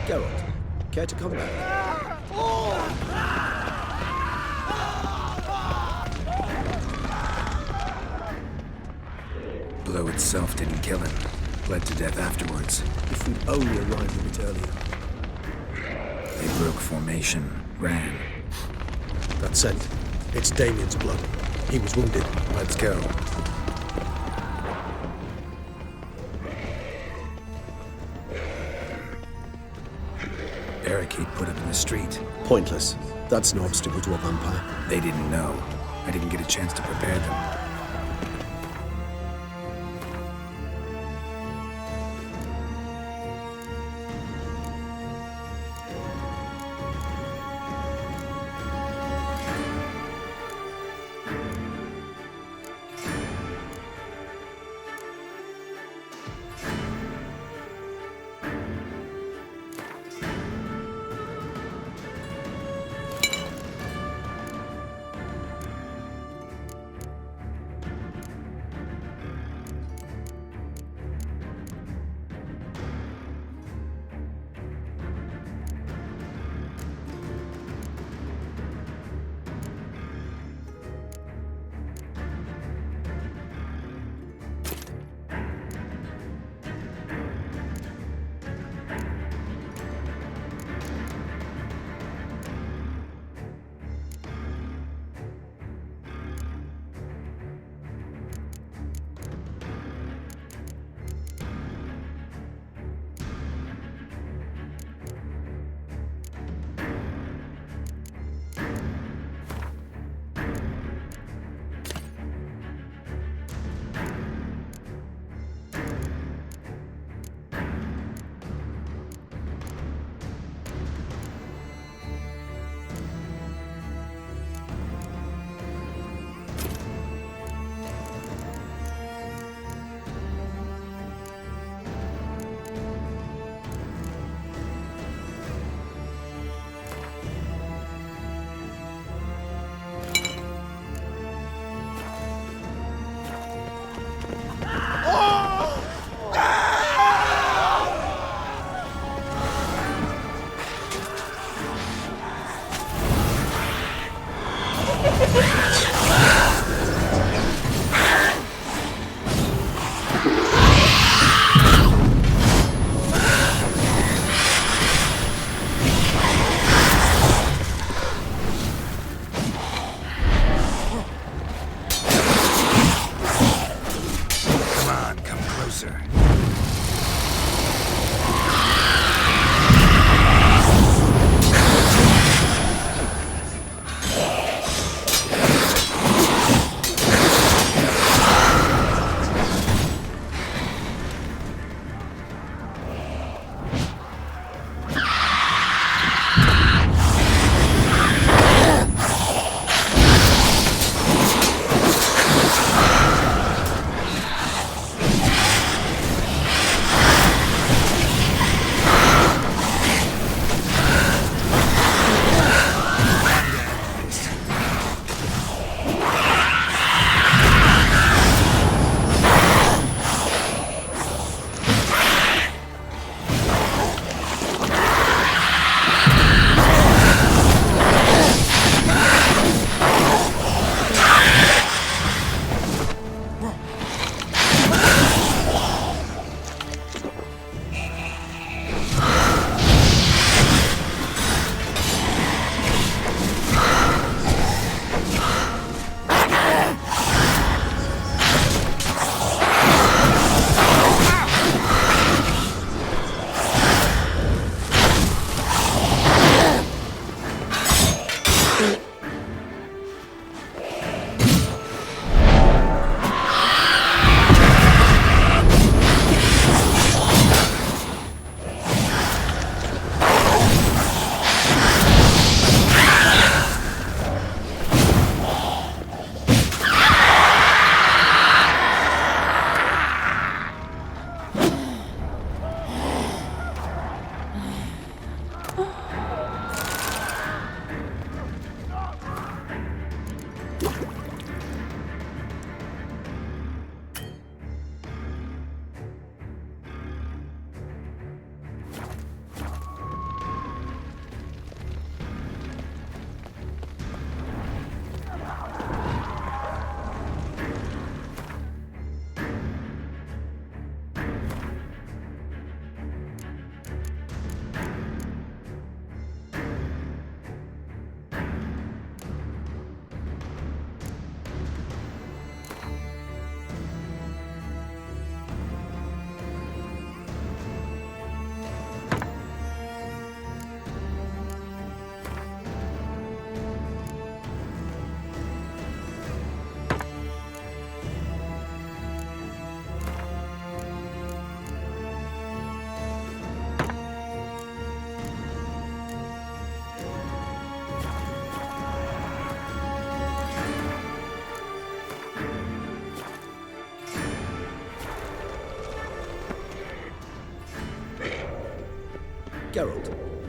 Geralt, care to come back? Blow itself didn't kill him. Bled to death afterwards. If we'd only arrived a bit earlier. They broke formation, ran. That scent. It's Damien's blood. He was wounded. Let's go. Barricade put up in the street. Pointless. That's no obstacle to a vampire. They didn't know. I didn't get a chance to prepare them.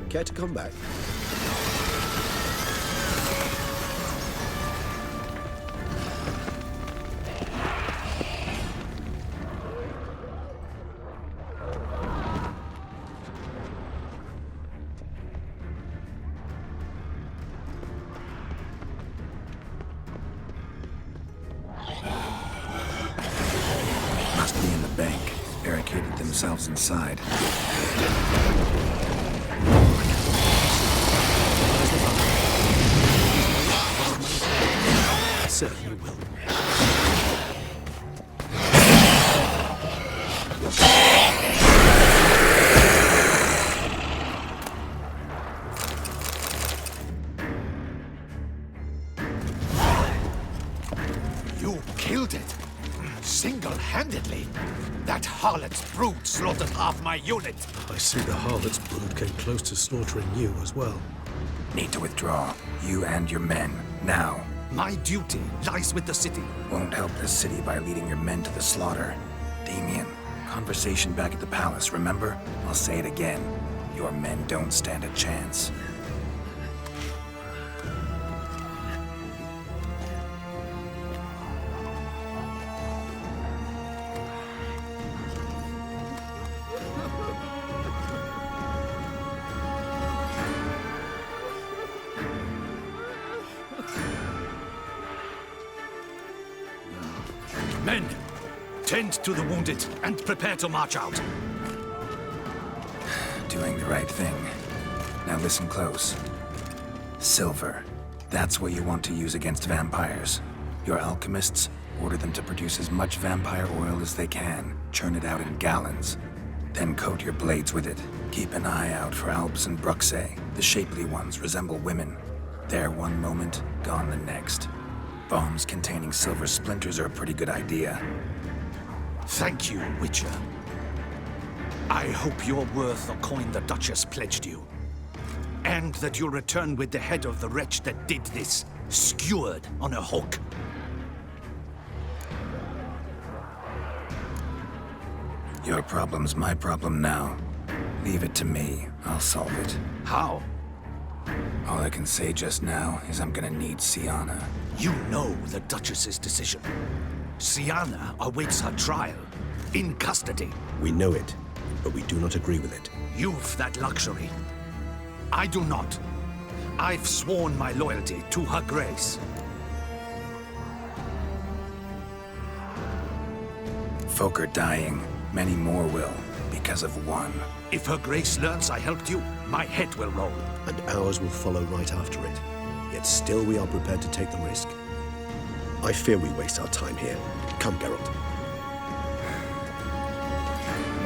Care to come back? Must be in the bank. Barricaded themselves inside. Certainly will. You killed it! Single-handedly! That harlot's brood slaughtered half my unit! I see the harlot's brood came close to slaughtering you as well. Need to withdraw. You and your men. Now. My duty lies with the city. Won't help the city by leading your men to the slaughter. Damien, conversation back at the palace, remember? I'll say it again. Your men don't stand a chance. Men, tend to the wounded and prepare to march out. Doing the right thing. Now listen close. Silver. That's what you want to use against vampires. Your alchemists, order them to produce as much vampire oil as they can. Churn it out in gallons. Then coat your blades with it. Keep an eye out for Albs and Bruxae. The shapely ones resemble women. There one moment, gone the next. Bombs containing silver splinters are a pretty good idea. Thank you, Witcher. I hope you're worth the coin the Duchess pledged you. And that you'll return with the head of the wretch that did this, skewered on a hook. Your problem's my problem now. Leave it to me. I'll solve it. How? All I can say just now is I'm gonna need Sienna. You know the Duchess's decision. Sienna awaits her trial, in custody. We know it, but we do not agree with it. You've that luxury. I do not. I've sworn my loyalty to her grace. Folk are dying. Many more will, because of one. If her grace learns I helped you, my head will roll. And ours will follow right after it. Yet still we are prepared to take the risk. I fear we waste our time here. Come, Geralt.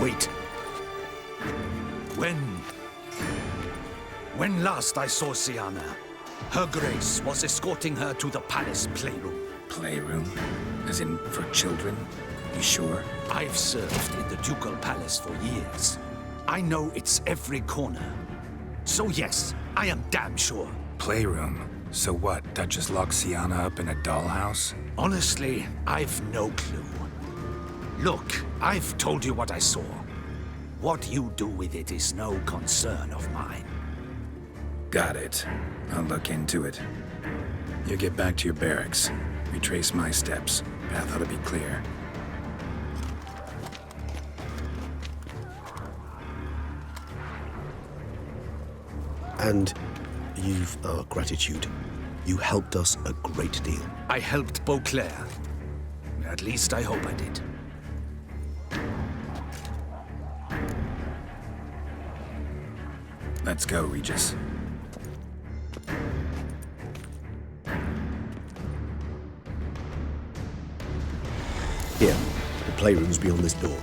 Wait. When last I saw Sienna, her grace was escorting her to the palace playroom. Playroom? As in for children? You sure? I've served in the ducal palace for years. I know it's every corner. So yes, I am damn sure. Playroom? So what, Duchess locks Sienna up in a dollhouse? Honestly, I've no clue. Look, I've told you what I saw. What you do with it is no concern of mine. Got it. I'll look into it. You get back to your barracks. Retrace my steps. Path ought to be clear. And you've our gratitude. You helped us a great deal. I helped Beauclair. At least I hope I did. Let's go, Regis. Here, the playroom's beyond this door.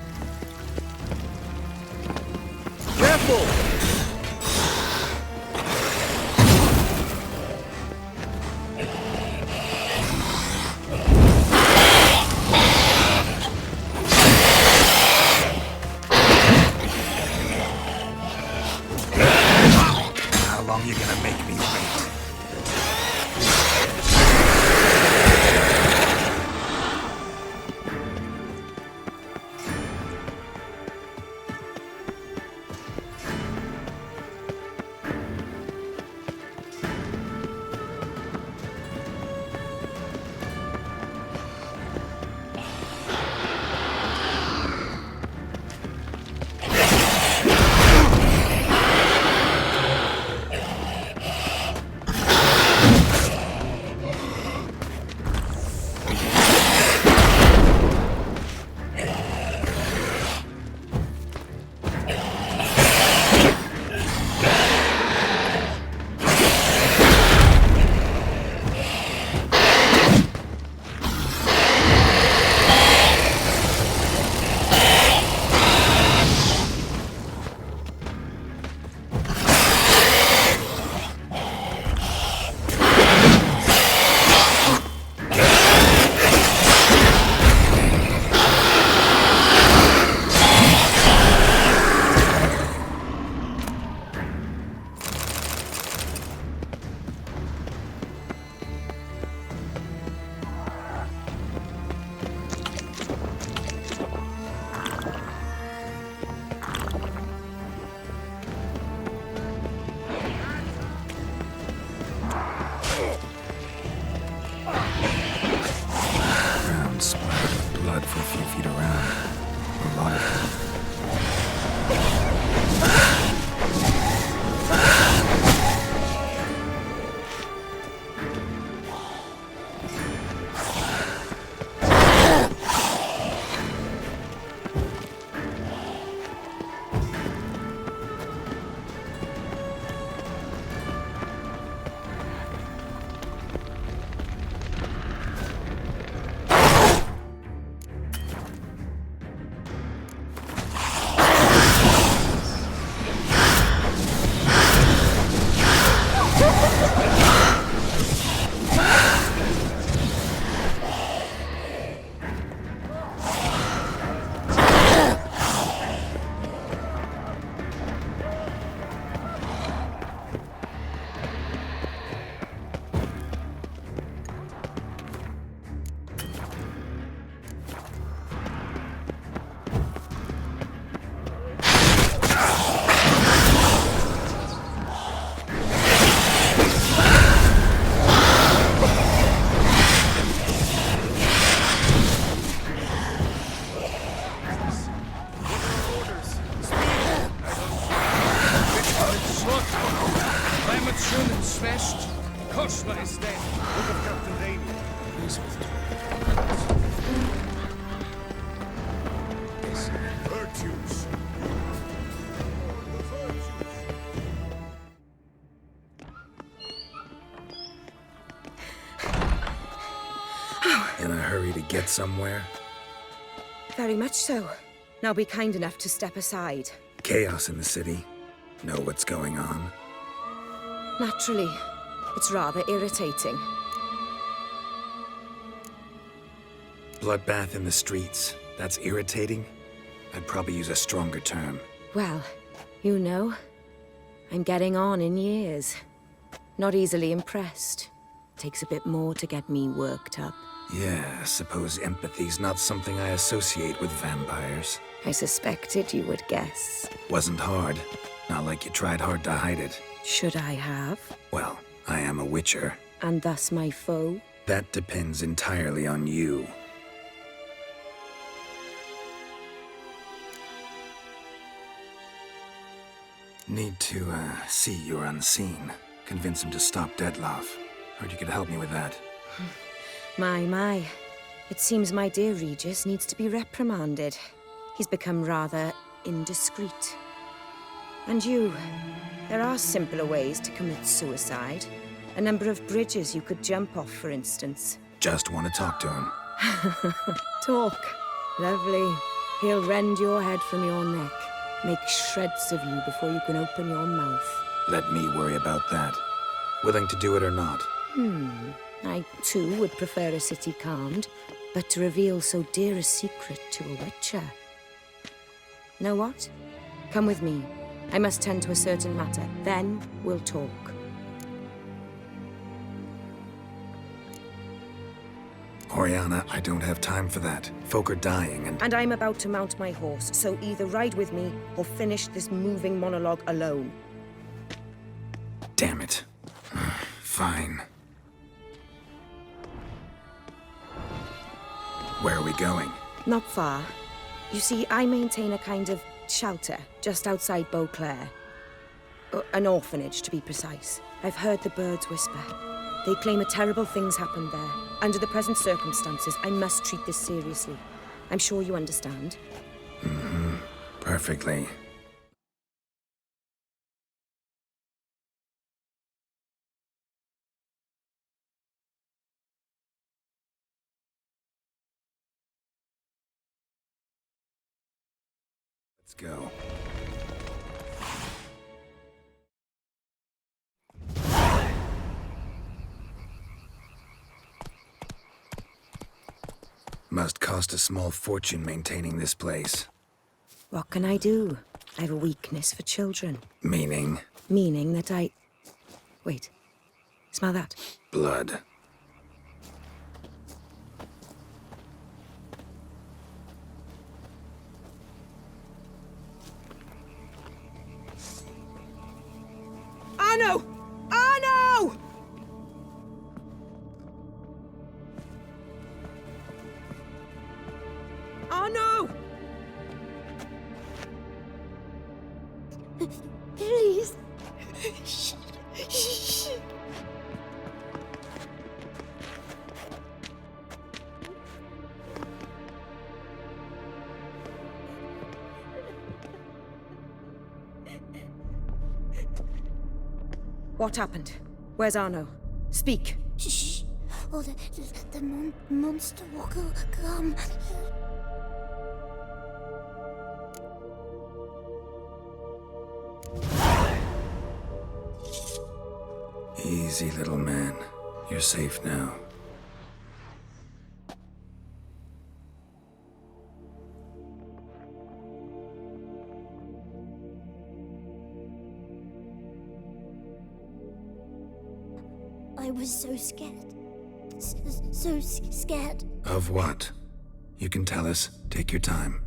Careful! How long you gonna make me wait? Climate schön schlecht. Koschler is dead. Look at Captain Damien. He's with Virtues. In a hurry to get somewhere? Very much so. Now be kind enough to step aside. Chaos in the city. Know what's going on? Naturally. It's rather irritating. Bloodbath in the streets. That's irritating? I'd probably use a stronger term. Well, you know, I'm getting on in years. Not easily impressed. Takes a bit more to get me worked up. Yeah, suppose empathy's not something I associate with vampires. I suspected you would guess. Wasn't hard. Not like you tried hard to hide it. Should I have? Well, I am a witcher. And thus my foe? That depends entirely on you. Need to, see you're unseen. Convince him to stop Dettlaff. Heard you could help me with that. My. It seems my dear Regis needs to be reprimanded. He's become rather indiscreet. And you, there are simpler ways to commit suicide. A number of bridges you could jump off, for instance. Just want to talk to him. Talk. Lovely. He'll rend your head from your neck. Make shreds of you before you can open your mouth. Let me worry about that. Willing to do it or not? I, too, would prefer a city calmed, but to reveal so dear a secret to a witcher. Know what? Come with me. I must tend to a certain matter. Then we'll talk. Oriana, I don't have time for that. Folk are dying And I'm about to mount my horse, so either ride with me or finish this moving monologue alone. Damn it. Fine. Where are we going? Not far. You see, I maintain a kind of shelter just outside Beauclair. An orphanage, to be precise. I've heard the birds whisper. They claim a terrible thing's happened there. Under the present circumstances, I must treat this seriously. I'm sure you understand. Perfectly. Let's go. Must cost a small fortune maintaining this place. What can I do? I have a weakness for children. Meaning? Meaning that I... Wait. Smell that? Blood. Arno! Arno! Arno! Please. What happened? Where's Arno? Speak. Shh. Oh, the monster will come. Easy, little man. You're safe now. I was so scared. So scared. Of what? You can tell us. Take your time.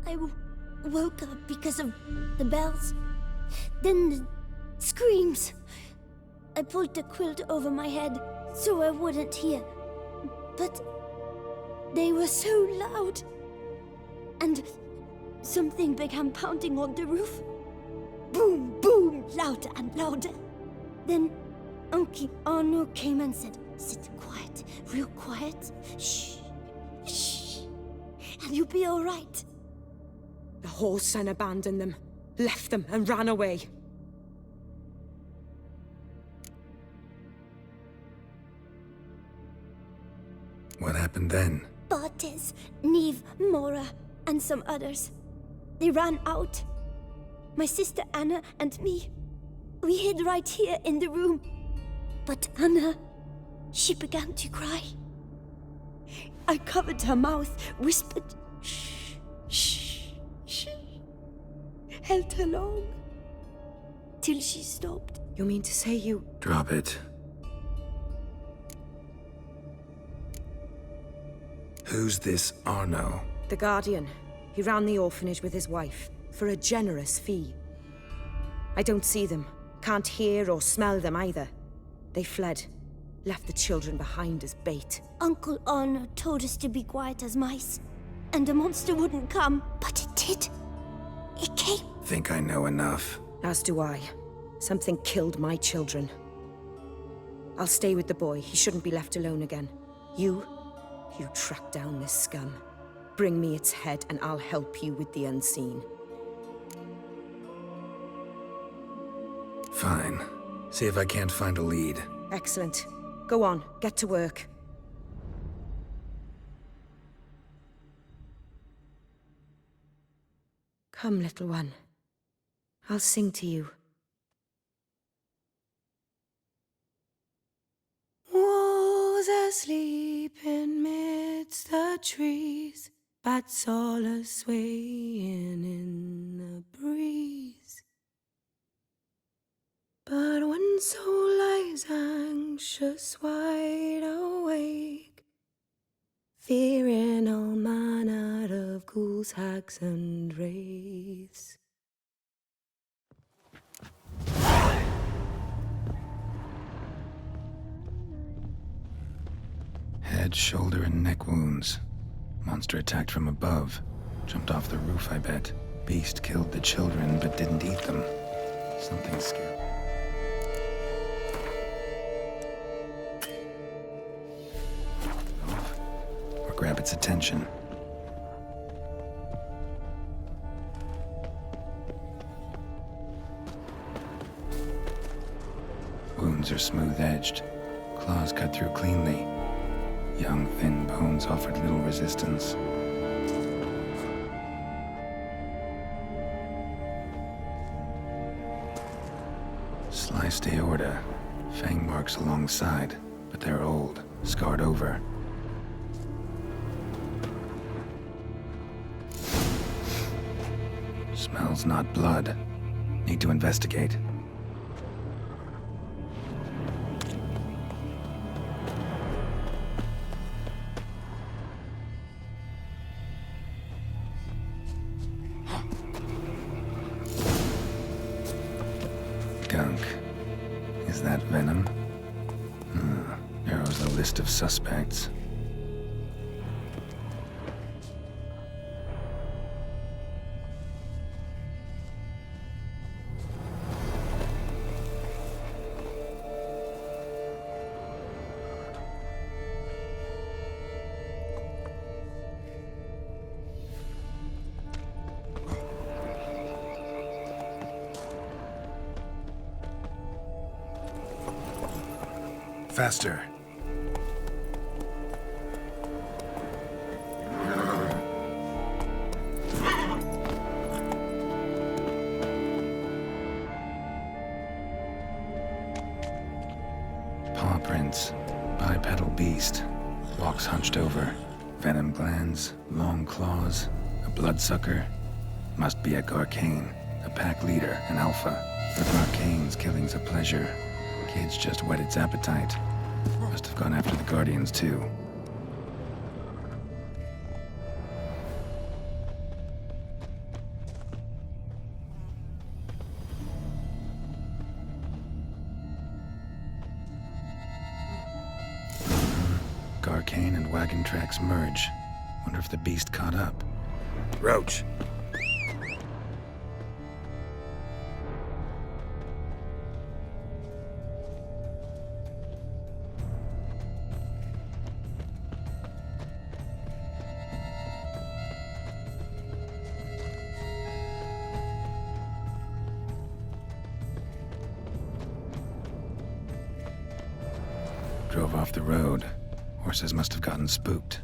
I woke up because of the bells. Then the screams. I pulled the quilt over my head so I wouldn't hear. But they were so loud. And something began pounding on the roof. boom, boom, louder and louder. Then Uncle Arno came and said, sit quiet, real quiet. Shh, shh, and you'll be all right. The whoreson abandoned them, left them and ran away. What happened then? Bartes, Neve, Mora, and some others. They ran out. My sister Anna and me, we hid right here in the room. But Anna, she began to cry. I covered her mouth, whispered, shh, shh, shh. Held her long, till she stopped. You mean to say you... Drop it. Who's this Arno? The Guardian. He ran the orphanage with his wife, for a generous fee. I don't see them, can't hear or smell them either. They fled, left the children behind as bait. Uncle Arno told us to be quiet as mice, and the monster wouldn't come, but it did. It came. Think I know enough. As do I. Something killed my children. I'll stay with the boy. He shouldn't be left alone again. You track down this scum. Bring me its head and I'll help you with the unseen. Fine. See if I can't find a lead. Excellent. Go on, get to work. Come, little one. I'll sing to you. Wolves asleep in midst the trees, bats all a-swaying in the breeze. But one soul lies anxious, wide awake, fearing all manner of ghouls, hags, and wraiths. Head, shoulder, and neck wounds. Monster attacked from above. Jumped off the roof, I bet. Beast killed the children, but didn't eat them. Something scary. Or grab its attention. Wounds are smooth-edged. Claws cut through cleanly. Young, thin bones offered little resistance. Sliced aorta. Fang marks alongside, but they're old, scarred over. Smells not blood. Need to investigate. Gunk. Is that venom? Narrows the list of suspects. Faster. Paw prints. Bipedal beast. Walks hunched over. Venom glands. Long claws. A bloodsucker. Must be a Garcane. A pack leader. An alpha. For Garcane's killing's a pleasure. Kids just whet its appetite. Must have gone after the Guardians, too. Garcane and wagon tracks merge. Wonder if the beast caught up. Roach. Drove off the road. Horses must have gotten spooked.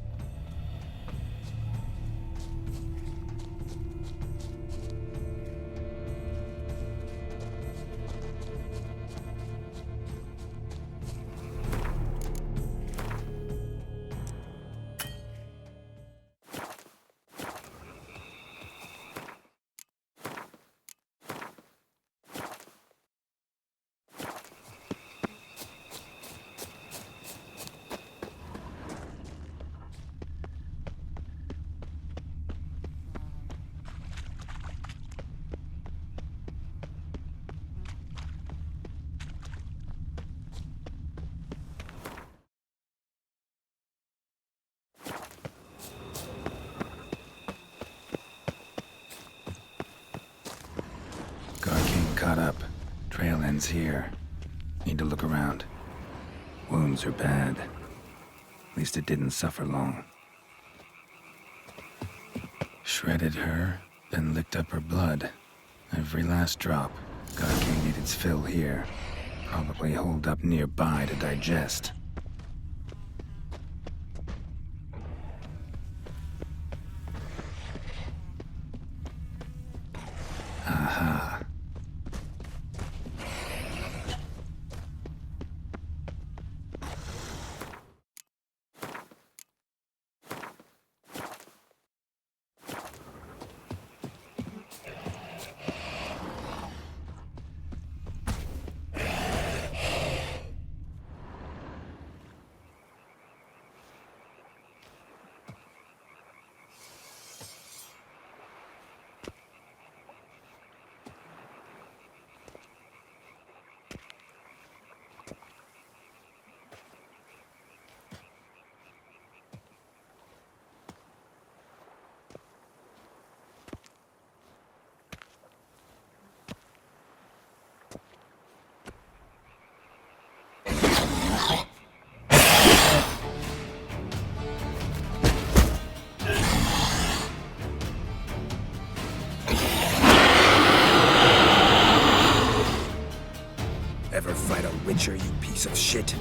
Caught up. Trail ends here. Need to look around. Wounds are bad. At least it didn't suffer long. Shredded her, then licked up her blood. Every last drop. God King needed its fill here. Probably holed up nearby to digest. Aha. Ever fight a witcher, you piece of shit?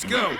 go!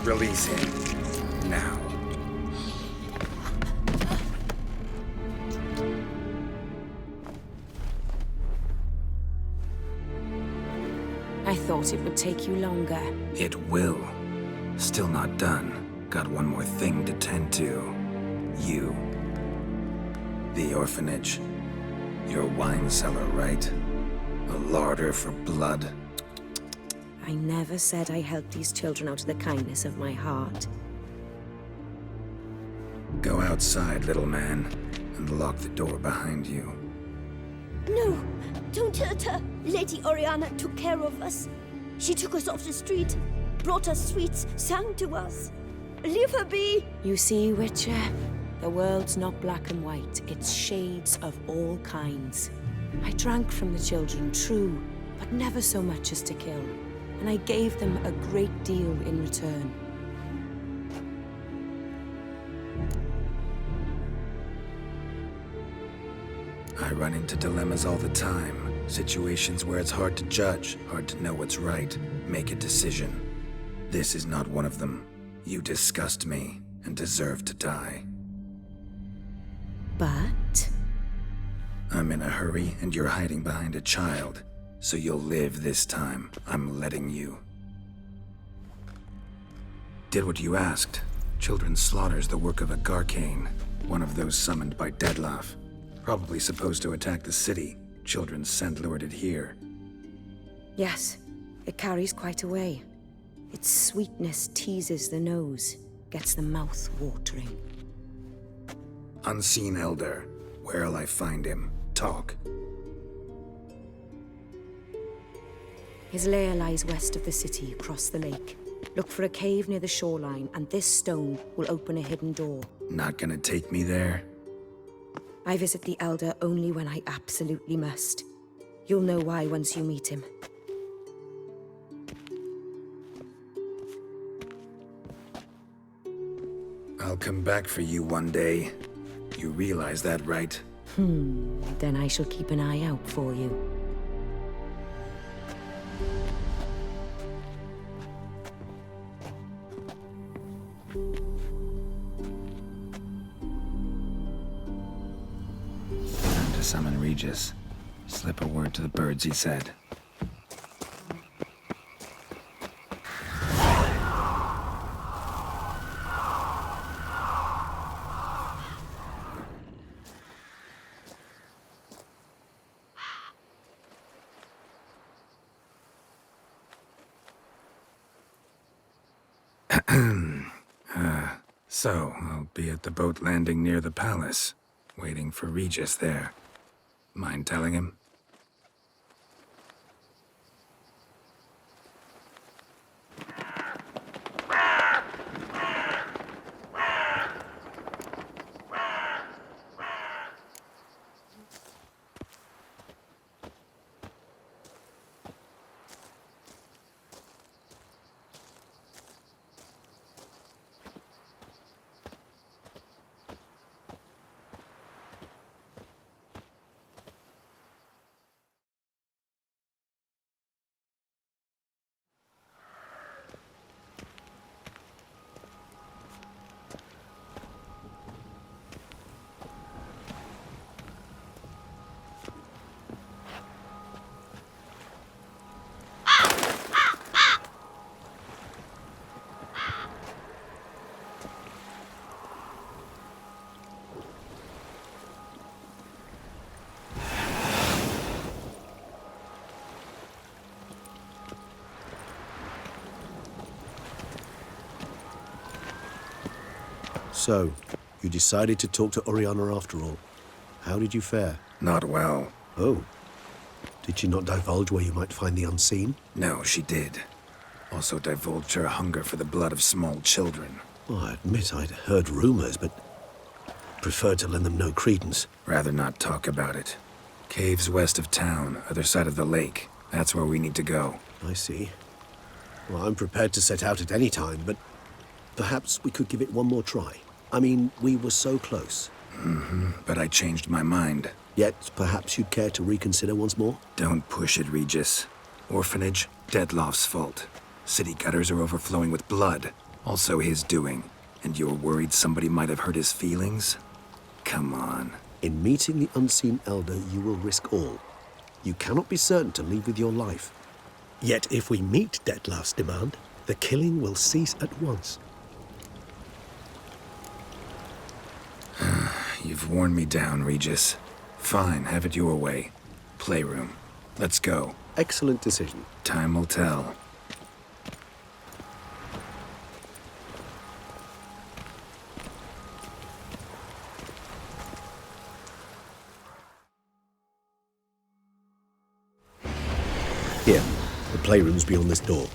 Release him. Now. I thought it would take you longer. It will. Still not done. Got one more thing to tend to. You. The orphanage. Your wine cellar, right? A larder for blood. I never said I helped these children out of the kindness of my heart. Go outside, little man, and lock the door behind you. No, don't hurt her. Lady Oriana took care of us. She took us off the street, brought us sweets, sang to us. Leave her be. You see, Witcher, the world's not black and white. It's shades of all kinds. I drank from the children, true, but never so much as to kill. And I gave them a great deal in return. I run into dilemmas all the time. Situations where it's hard to judge, hard to know what's right, make a decision. This is not one of them. You disgust me and deserve to die. But? I'm in a hurry and you're hiding behind a child. So you'll live this time. I'm letting you. Did what you asked. Children's slaughter's the work of a Garcane, one of those summoned by Dettlaff. Probably supposed to attack the city. Children sent lured it here. Yes, it carries quite a way. Its sweetness teases the nose, gets the mouth watering. Unseen Elder. Where'll I find him? Talk. His lair lies west of the city, across the lake. Look for a cave near the shoreline, and this stone will open a hidden door. Not gonna take me there? I visit the Elder only when I absolutely must. You'll know why once you meet him. I'll come back for you one day. You realize that, right? Then I shall keep an eye out for you. Time to summon Regis. Slip a word to the birds, he said. So, I'll be at the boat landing near the palace, waiting for Regis there. Mind telling him? So, you decided to talk to Oriana after all. How did you fare? Not well. Oh. Did she not divulge where you might find the unseen? No, she did. Also divulged her hunger for the blood of small children. Well, I admit I'd heard rumors, but preferred to lend them no credence. Rather not talk about it. Caves west of town, other side of the lake. That's where we need to go. I see. Well, I'm prepared to set out at any time, but perhaps we could give it one more try. I mean, we were so close. But I changed my mind. Yet, perhaps you'd care to reconsider once more? Don't push it, Regis. Orphanage, Dettloff's fault. City gutters are overflowing with blood. Also his doing. And you're worried somebody might have hurt his feelings? Come on. In meeting the unseen elder, you will risk all. You cannot be certain to leave with your life. Yet if we meet Dettloff's demand, the killing will cease at once. You've worn me down, Regis. Fine, have it your way. Playroom. Let's go. Excellent decision. Time will tell. Here, the playroom's beyond this door.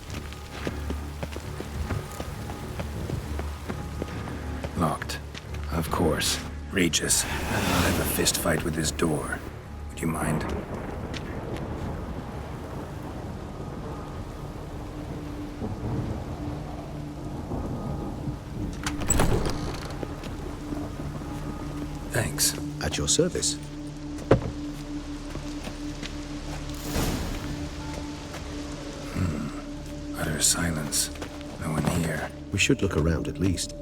Locked. Of course. Regis, I'd not have a fist fight with this door. Would you mind? Thanks. At your service. Utter silence. No one here. We should look around at least.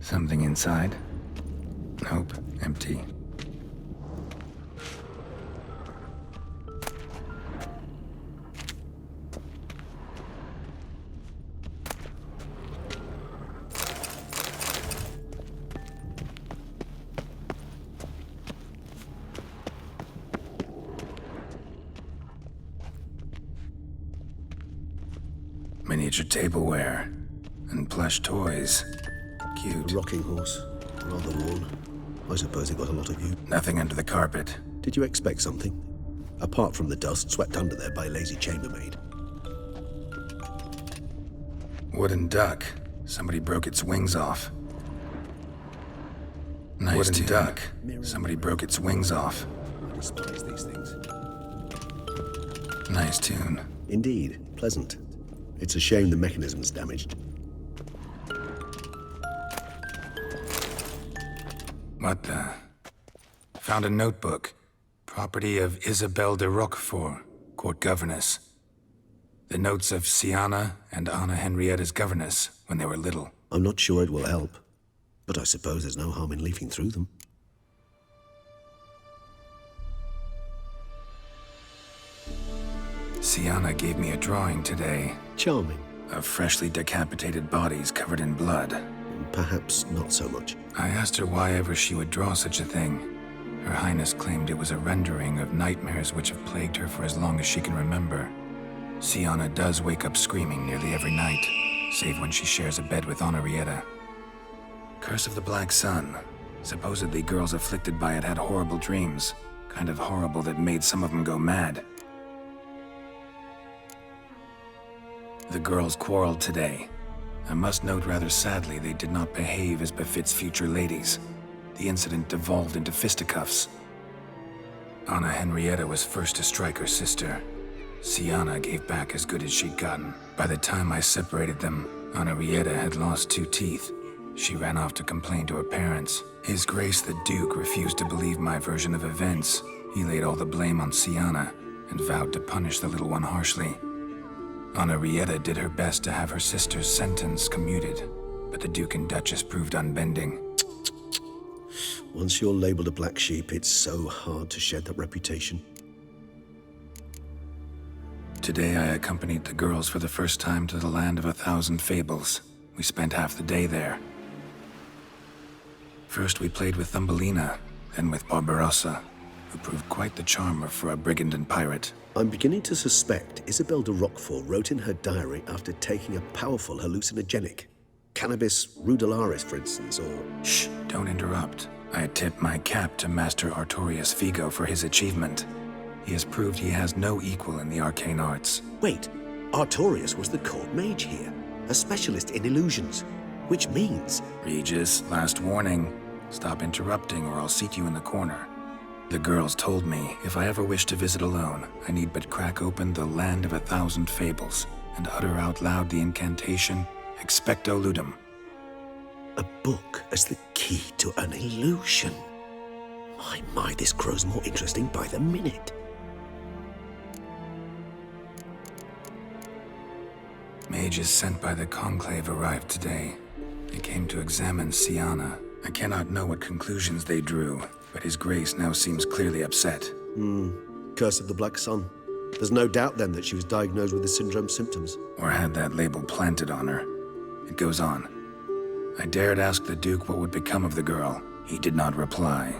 Something inside? Nope, empty. Miniature tableware and plush toys. Cute. A rocking horse. Rather worn. I suppose it got a lot of you. Nothing under the carpet. Did you expect something? Apart from the dust swept under there by a lazy chambermaid. Wooden duck. Somebody broke its wings off. Nice Wooden tune. Duck. Somebody broke its wings off. I despise these things. Nice tune. Indeed. Pleasant. It's a shame the mechanism's damaged. What the? Found a notebook. Property of Isabelle de Roquefort, court governess. The notes of Siana and Anna Henrietta's governess when they were little. I'm not sure it will help, but I suppose there's no harm in leafing through them. Siana gave me a drawing today. Charming. Of freshly decapitated bodies covered in blood. Perhaps not so much. I asked her why ever she would draw such a thing. Her Highness claimed it was a rendering of nightmares which have plagued her for as long as she can remember. Siana does wake up screaming nearly every night, save when she shares a bed with Henrietta. Curse of the Black Sun. Supposedly girls afflicted by it had horrible dreams. Kind of horrible that made some of them go mad. The girls quarreled today. I must note rather sadly they did not behave as befits future ladies. The incident devolved into fisticuffs. Anna Henrietta was first to strike her sister. Siana gave back as good as she'd gotten. By the time I separated them, Henrietta had lost 2 teeth. She ran off to complain to her parents. His Grace the Duke refused to believe my version of events. He laid all the blame on Siana and vowed to punish the little one harshly. Henrietta did her best to have her sister's sentence commuted, but the Duke and Duchess proved unbending. Once you're labeled a black sheep, it's so hard to shed that reputation. Today I accompanied the girls for the first time to the land of 1,000 fables. We spent half the day there. First we played with Thumbelina, then with Barbarossa. who proved quite the charmer for a brigand and pirate. I'm beginning to suspect Isabel de Roquefort wrote in her diary after taking a powerful hallucinogenic. Cannabis rudularis, for instance, or... Shh, don't interrupt. I tip my cap to Master Artorius Figo for his achievement. He has proved he has no equal in the arcane arts. Wait, Artorius was the court mage here, a specialist in illusions, which means... Regis, last warning. Stop interrupting or I'll seat you in the corner. The girls told me if I ever wish to visit alone, I need but crack open the Land of 1,000 Fables and utter out loud the incantation, Expecto Ludum. A book as the key to an illusion. My, this grows more interesting by the minute. Mages sent by the Conclave arrived today. They came to examine Siana. I cannot know what conclusions they drew, but His Grace now seems clearly upset. Curse of the Black Sun. There's no doubt then that she was diagnosed with the syndrome symptoms. Or had that label planted on her. It goes on. I dared ask the Duke what would become of the girl. He did not reply.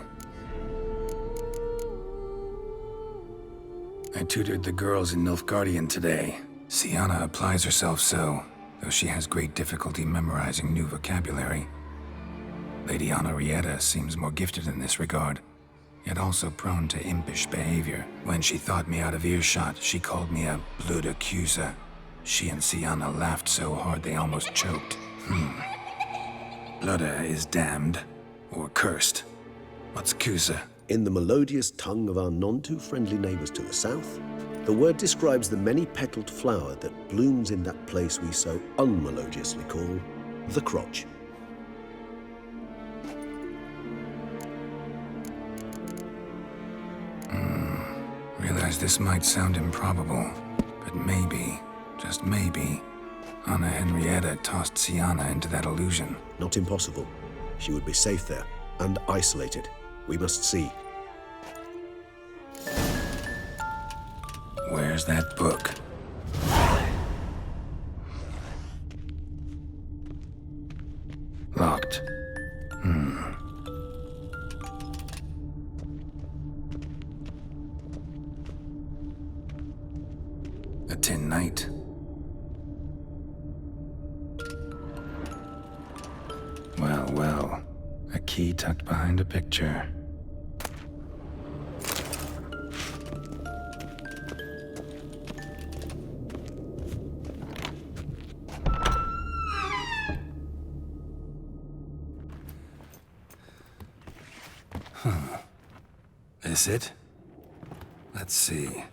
I tutored the girls in Nilfgaardian today. Siana applies herself so, though she has great difficulty memorizing new vocabulary. Lady Henrietta seems more gifted in this regard, yet also prone to impish behavior. When she thought me out of earshot, she called me a blood accuser. She and Siana laughed so hard they almost choked. Blooda is damned, or cursed. What's Cusa? In the melodious tongue of our none-too-friendly neighbors to the south, the word describes the many-petaled flower that blooms in that place we so unmelodiously call the crotch. Realize this might sound improbable, but maybe, just maybe, Anna Henrietta tossed Siana into that illusion. Not impossible. She would be safe there, and isolated. We must see. Where's that book? Locked. A tin knight. Well, well. A key tucked behind a picture. This it? Let's see.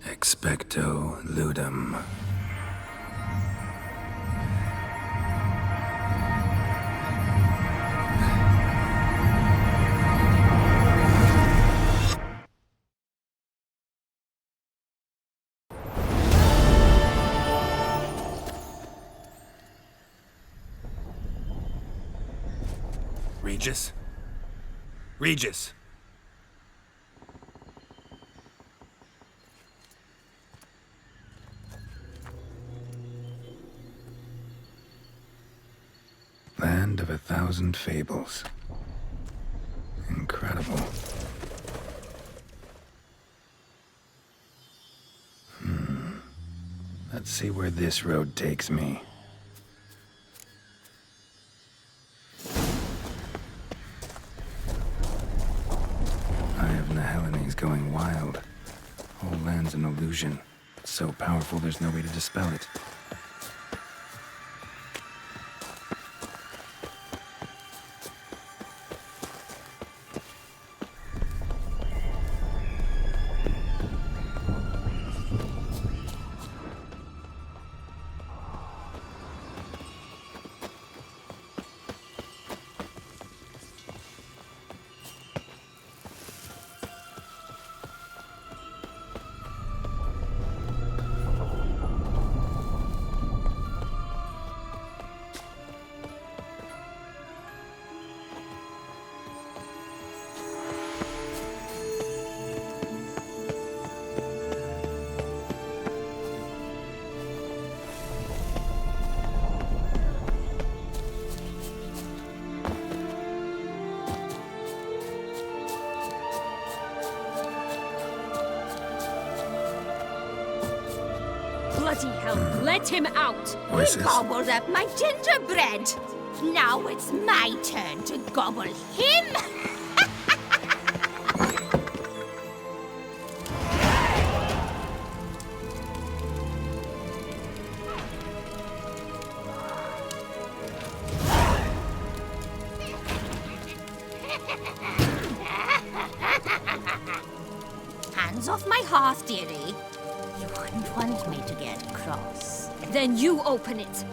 Expecto Ludum. Regis? Regis! Land of 1,000 Fables. Incredible. Let's see where this road takes me. Eye of Nehelene is going wild. Whole land's an illusion. It's so powerful there's no way to dispel it. Bloody hell, let him out! Voices. He gobbled up my gingerbread. Now it's my turn to gobble him. Hands off my hearth, dearie. You wouldn't want me to get cross. Then you open it.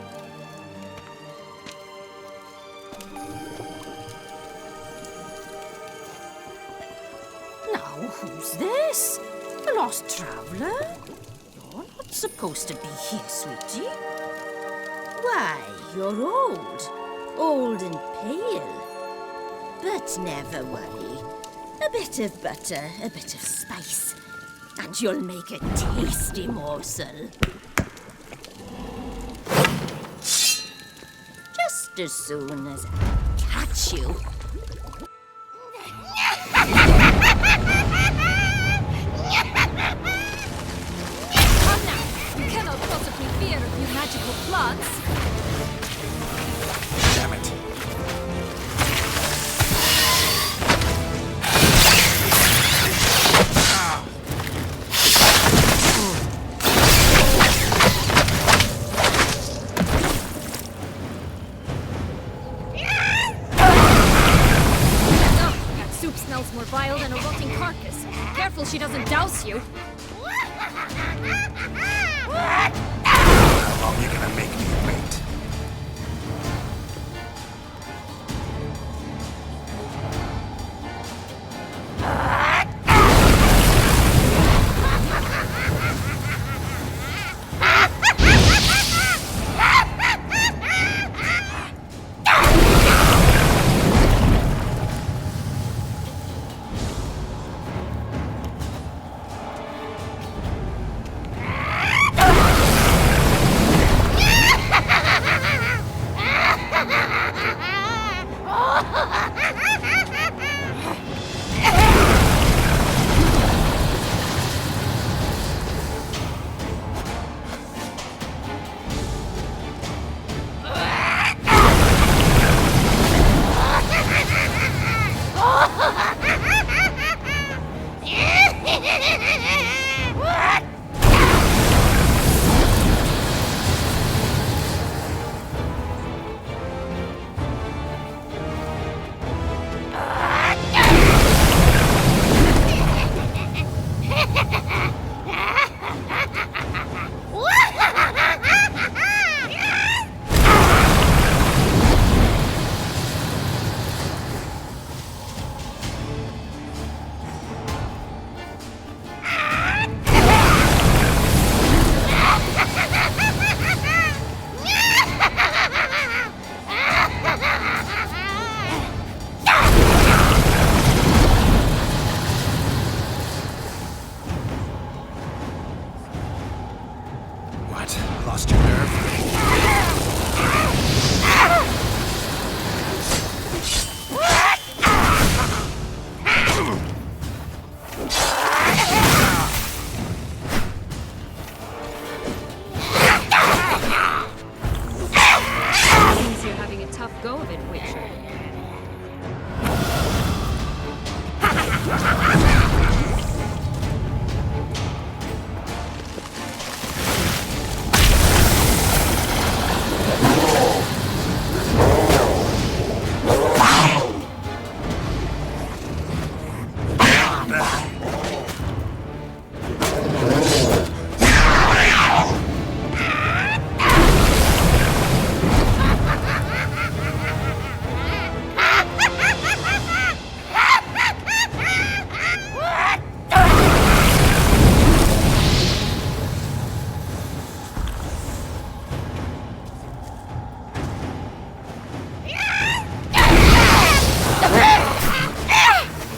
Now, who's this? A lost traveler? You're not supposed to be here, sweetie. Why, you're old. Old and pale. But never worry. A bit of butter, a bit of spice, and you'll make a tasty morsel. Just as soon as I catch you. Come now! You cannot possibly fear a few magical floods. Damn it. That soup smells more vile than a rotting carcass. Careful she doesn't douse you. How long you gonna make me wait? Lost your nerve? Seems you're having a tough go of it, Witcher.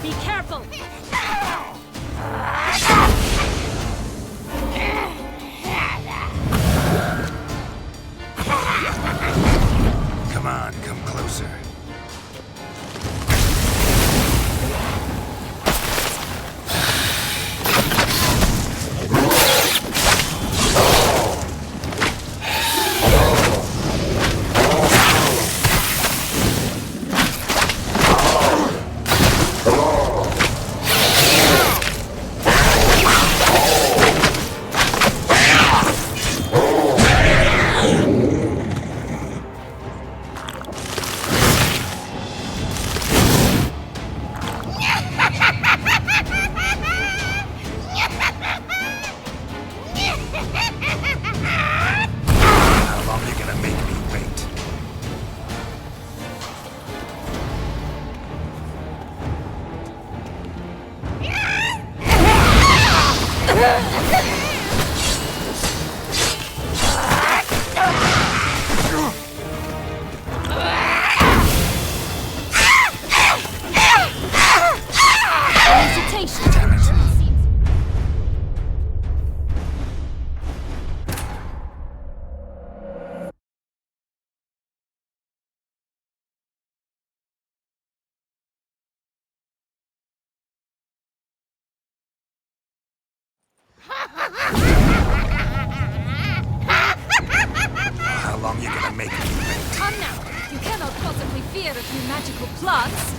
Be careful! How long you gonna make me wait? Come now! You cannot possibly fear a few magical plots.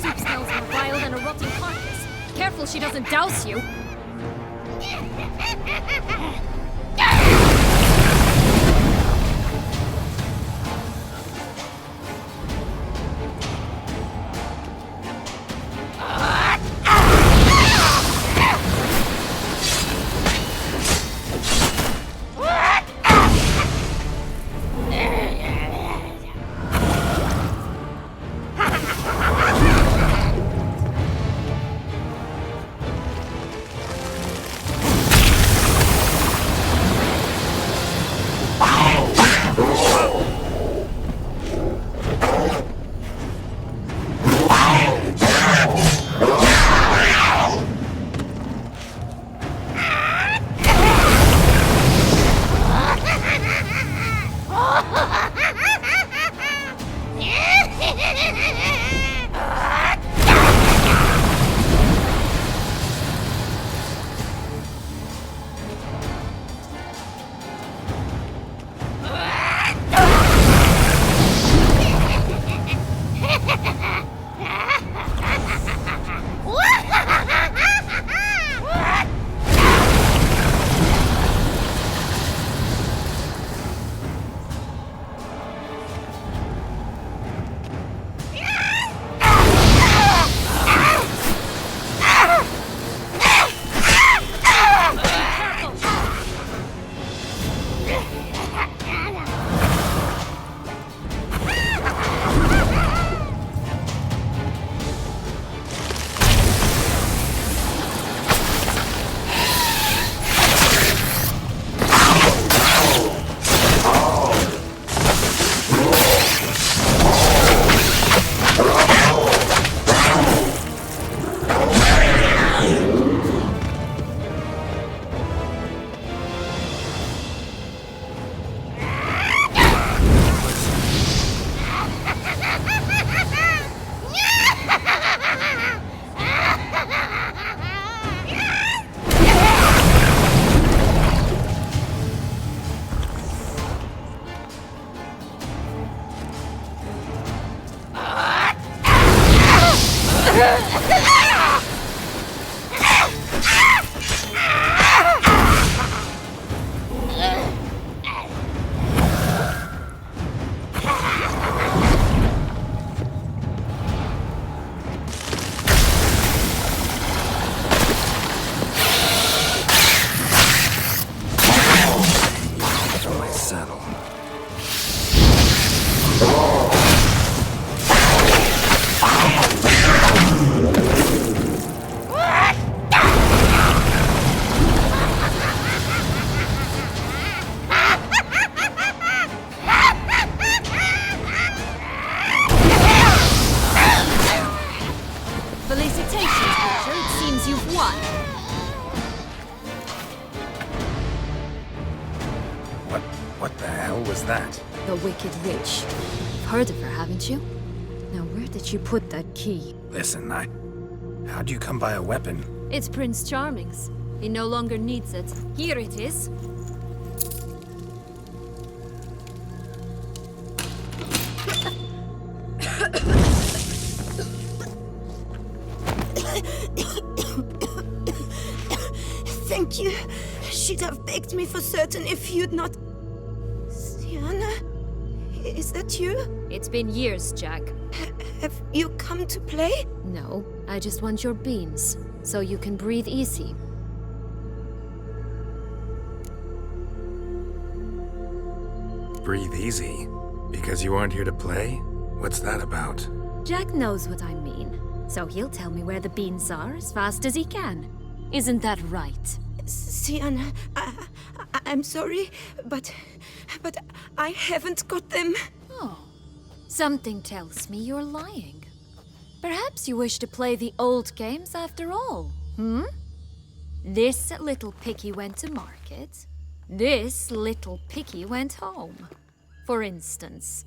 Soup smells more vile than a rotting carcass. Careful she doesn't douse you. What the hell was that? The Wicked Witch. You've heard of her, haven't you? Now, where did you put that key? Listen, how'd you come by a weapon? It's Prince Charming's. He no longer needs it. Here it is. Thank you. She'd have begged me for certain if you'd not... Sienna? Is that you? It's been years, Jack. Have you come to play? No, I just want your beans, so you can breathe easy. Breathe easy. Because you aren't here to play? What's that about? Jack knows what I mean, so he'll tell me where the beans are as fast as he can. Isn't that right? Sienna, I'm sorry, but I haven't got them. Oh, something tells me you're lying. Perhaps you wish to play the old games after all, hmm? This little piggy went to market. This little piggy went home, for instance.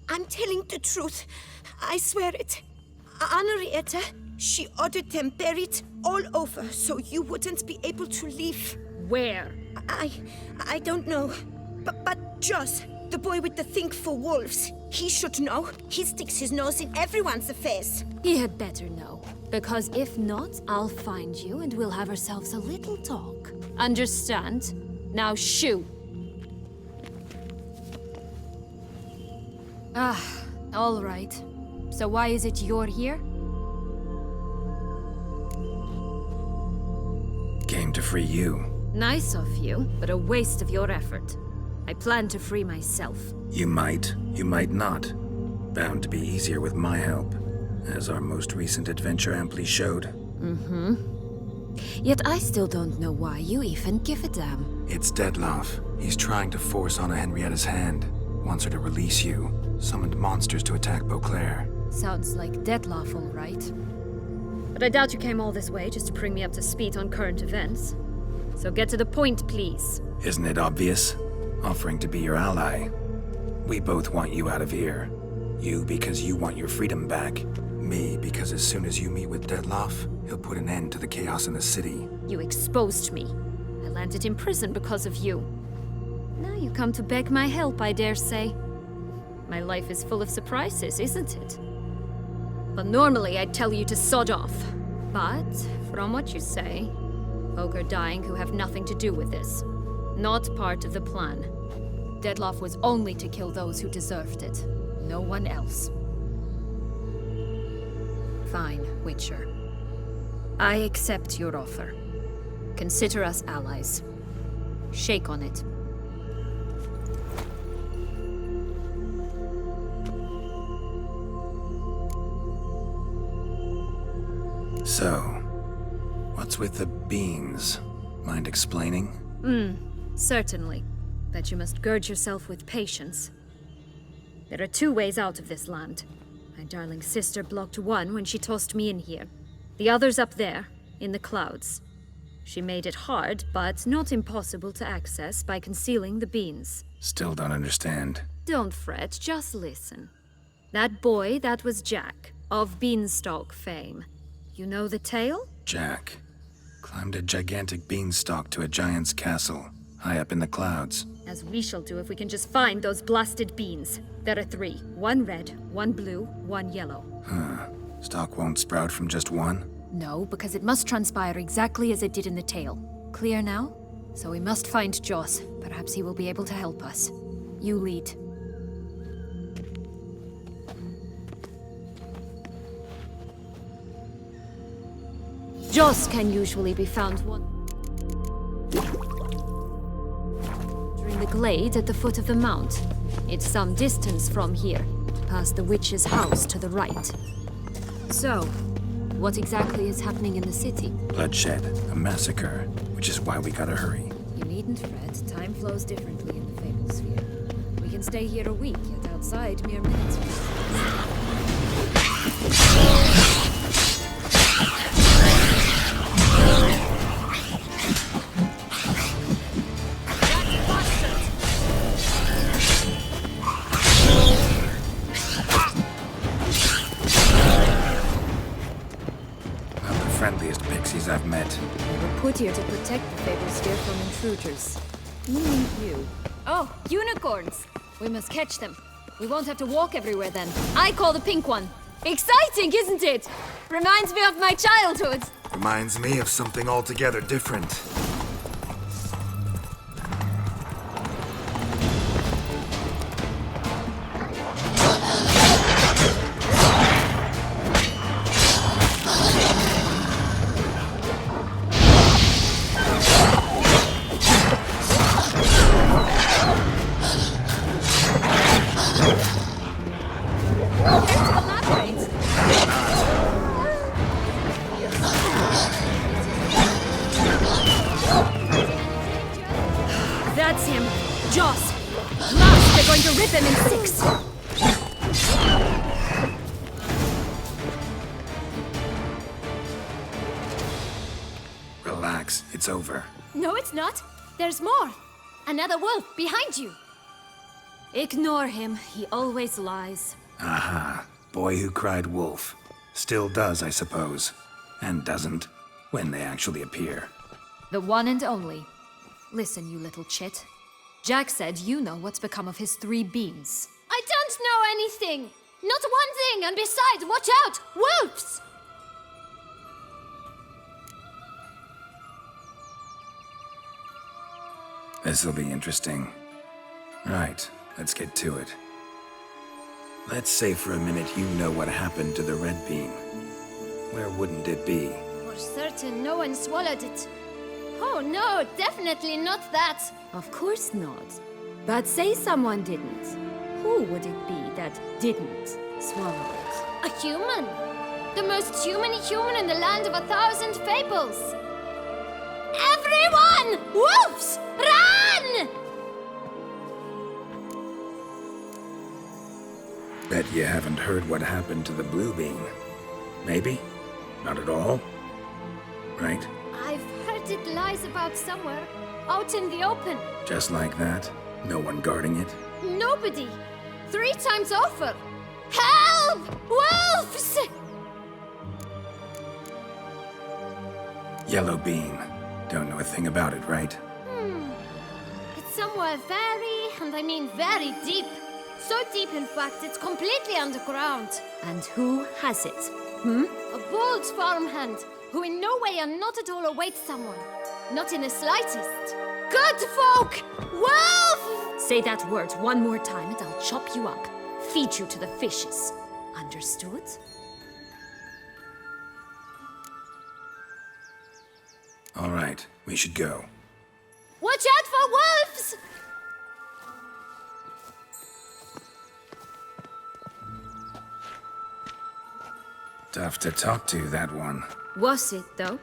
I'm telling the truth. I swear it. Henrietta, she ordered them buried all over so you wouldn't be able to leave. Where? I don't know. But Joss, the boy with the thing for wolves, he should know. He sticks his nose in everyone's affairs. He had better know. Because if not, I'll find you and we'll have ourselves a little talk. Understand? Now shoo! Ah, all right. So why is it you're here? Came to free you. Nice of you, but a waste of your effort. I plan to free myself. You might not. Bound to be easier with my help, as our most recent adventure amply showed. Mm-hmm. Yet I still don't know why you even give a damn. It's Dettlaff. He's trying to force Anna Henrietta's hand. Wants her to release you. Summoned monsters to attack Beauclair. Sounds like Dettlaff, all right. But I doubt you came all this way just to bring me up to speed on current events. So get to the point, please. Isn't it obvious? Offering to be your ally. We both want you out of here. You because you want your freedom back. Me because as soon as you meet with Dettlaff, he'll put an end to the chaos in the city. You exposed me. I landed in prison because of you. Now you come to beg my help, I dare say. My life is full of surprises, isn't it? But normally I'd tell you to sod off. But, from what you say, folk are dying who have nothing to do with this. Not part of the plan. Dettlaff was only to kill those who deserved it. No one else. Fine, Witcher. I accept your offer. Consider us allies. Shake on it. So, what's with the beans? Mind explaining? Certainly. But you must gird yourself with patience. There are two ways out of this land. My darling sister blocked one when she tossed me in here. The other's up there, in the clouds. She made it hard, but not impossible to access by concealing the beans. Still don't understand. Don't fret, just listen. That boy, that was Jack, of Beanstalk fame. You know the tale? Jack climbed a gigantic beanstalk to a giant's castle, high up in the clouds. As we shall do if we can just find those blasted beans. There are 3. 1 red, 1 blue, 1 yellow. Huh. Stalk won't sprout from just one? No, because it must transpire exactly as it did in the tale. Clear now? So we must find Joss. Perhaps he will be able to help us. You lead. Joss can usually be found during the glade at the foot of the mount. It's some distance from here, past the witch's house to the right. So, what exactly is happening in the city? Bloodshed, a massacre, which is why we gotta hurry. You needn't fret. Time flows differently in the Fable Sphere. We can stay here a week, yet outside mere minutes. Friendliest pixies I've met. We were put here to protect the Fable Sphere from intruders. Meaning you. Oh, unicorns! We must catch them. We won't have to walk everywhere then. I call the pink one. Exciting, isn't it? Reminds me of my childhood. Reminds me of something altogether different. Joss! Last, they're going to rip him in 6! Relax, it's over. No, it's not. There's more. Another wolf behind you. Ignore him. He always lies. Aha. Boy who cried wolf. Still does, I suppose. And doesn't, when they actually appear. The one and only. Listen, you little chit. Jack said you know what's become of his 3 beans. I don't know anything. Not one thing, and besides, watch out! Wolves! This'll be interesting. Right, let's get to it. Let's say for a minute you know what happened to the red bean. Where wouldn't it be? For certain, no one swallowed it. Oh no, definitely not that. Of course not. But say someone didn't. Who would it be that didn't swallow it? A human. The most human-y human in the land of 1,000 fables. Everyone! Wolves! Run! Bet you haven't heard what happened to the blue bean. Maybe? Not at all? Right? I've heard it lies about somewhere, out in the open. Just like that? No one guarding it? Nobody. 3 times over. Help! Wolves! Yellow bean. Don't know a thing about it, right? It's somewhere very, and I mean very deep. So deep, in fact, it's completely underground. And who has it? A bold farmhand, who in no way and not at all awaits someone. Not in the slightest. Good folk! Wolf! Say that word one more time and I'll chop you up. Feed you to the fishes. Understood? All right, we should go. Watch out for wolves! Tough to talk to, that one. Was it, though?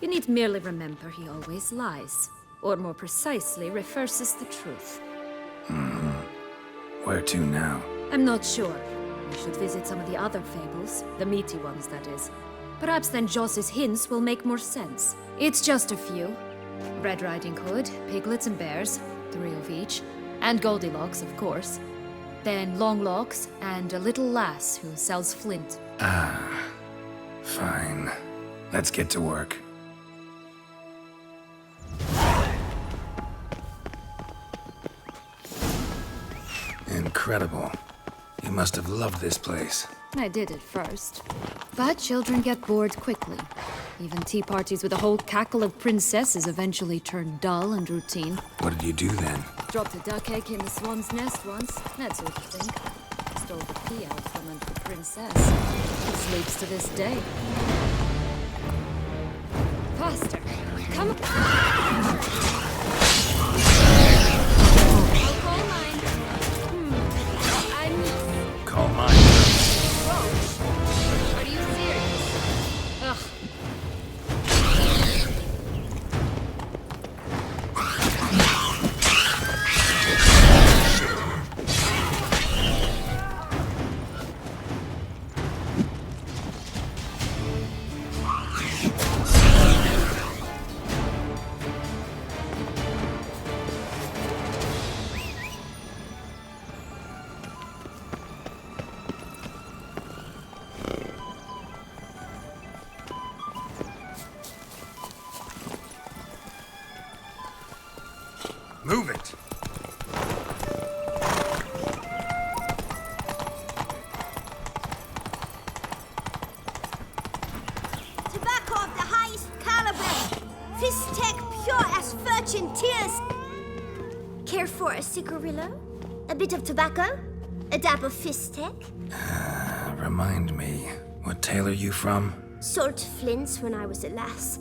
You need merely remember he always lies. Or more precisely, reverses the truth. Where to now? I'm not sure. We should visit some of the other fables. The meaty ones, that is. Perhaps then Joss's hints will make more sense. It's just a few. Red Riding Hood, piglets and bears, 3 of each. And Goldilocks, of course. Then Longlocks, and a little lass who sells flint. Ah, fine. Let's get to work. Incredible. You must have loved this place. I did at first. But children get bored quickly. Even tea parties with a whole cackle of princesses eventually turn dull and routine. What did you do then? Dropped a duck egg in the swan's nest once, that sort of thing. Stole the pea out from under the princess. She sleeps to this day. Faster! Come on! I'll call mine. I'm... Call mine. Roach? Are you serious? Ugh. Move it! Tobacco of the highest caliber. Fistech pure as virgin tears. Care for a cigarillo? A bit of tobacco? A dab of Fistech? Remind me, what tale are you from? Sold flints when I was a lass.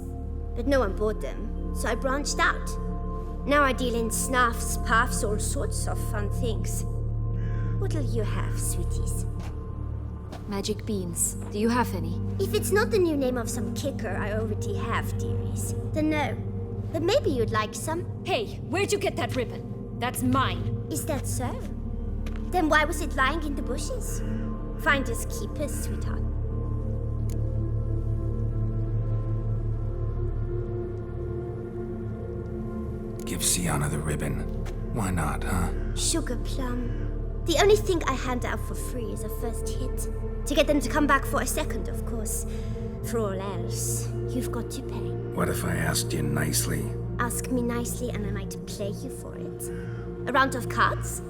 But no one bought them, so I branched out. Now I deal in snuffs, puffs, all sorts of fun things. What'll you have, sweeties? Magic beans. Do you have any? If it's not the new name of some kicker I already have, dearies, then no. But maybe you'd like some. Hey, where'd you get that ribbon? That's mine. Is that so? Then why was it lying in the bushes? Finders keepers, sweetheart. Give Sienna the ribbon. Why not, huh? Sugar plum. The only thing I hand out for free is a first hit. To get them to come back for a second, of course. For all else, you've got to pay. What if I asked you nicely? Ask me nicely and I might play you for it. A round of cards?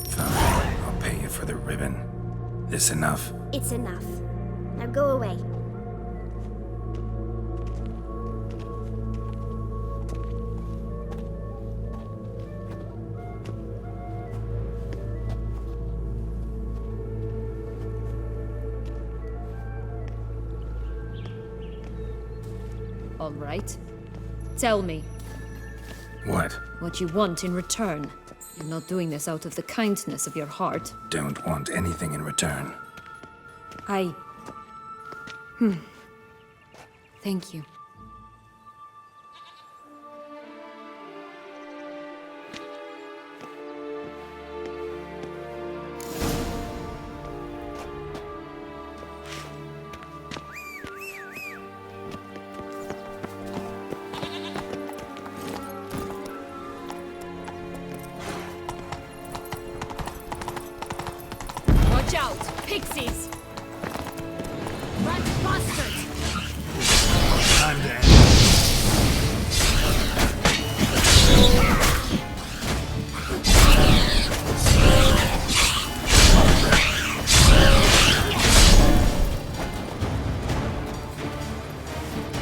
Fine, I'll pay you for the ribbon. This enough? It's enough. Now go away. All right. Tell me. What? What you want in return. You're not doing this out of the kindness of your heart. Don't want anything in return. Thank you. Watch out! Pixies! Rat bastards! Time to end.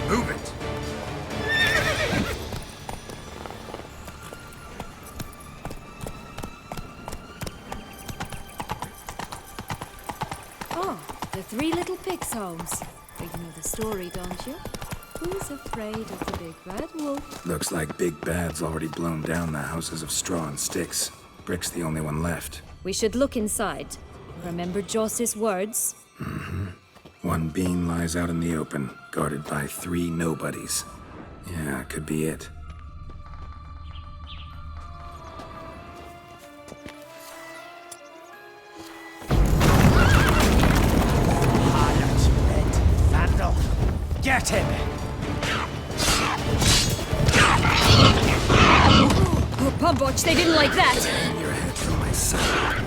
Move it! Oh, the three little pigs' homes. You know the story, don't you? Who's afraid of the big red wolf? Looks like Big Bad's already blown down the houses of straw and sticks. Brick's the only one left. We should look inside. Remember Joss's words? One bean lies out in the open, guarded by 3 nobodies. Yeah, could be it. Harlot, red vandal. Get him! Oh, Pumbotch, they didn't like that! Turn your head from my side.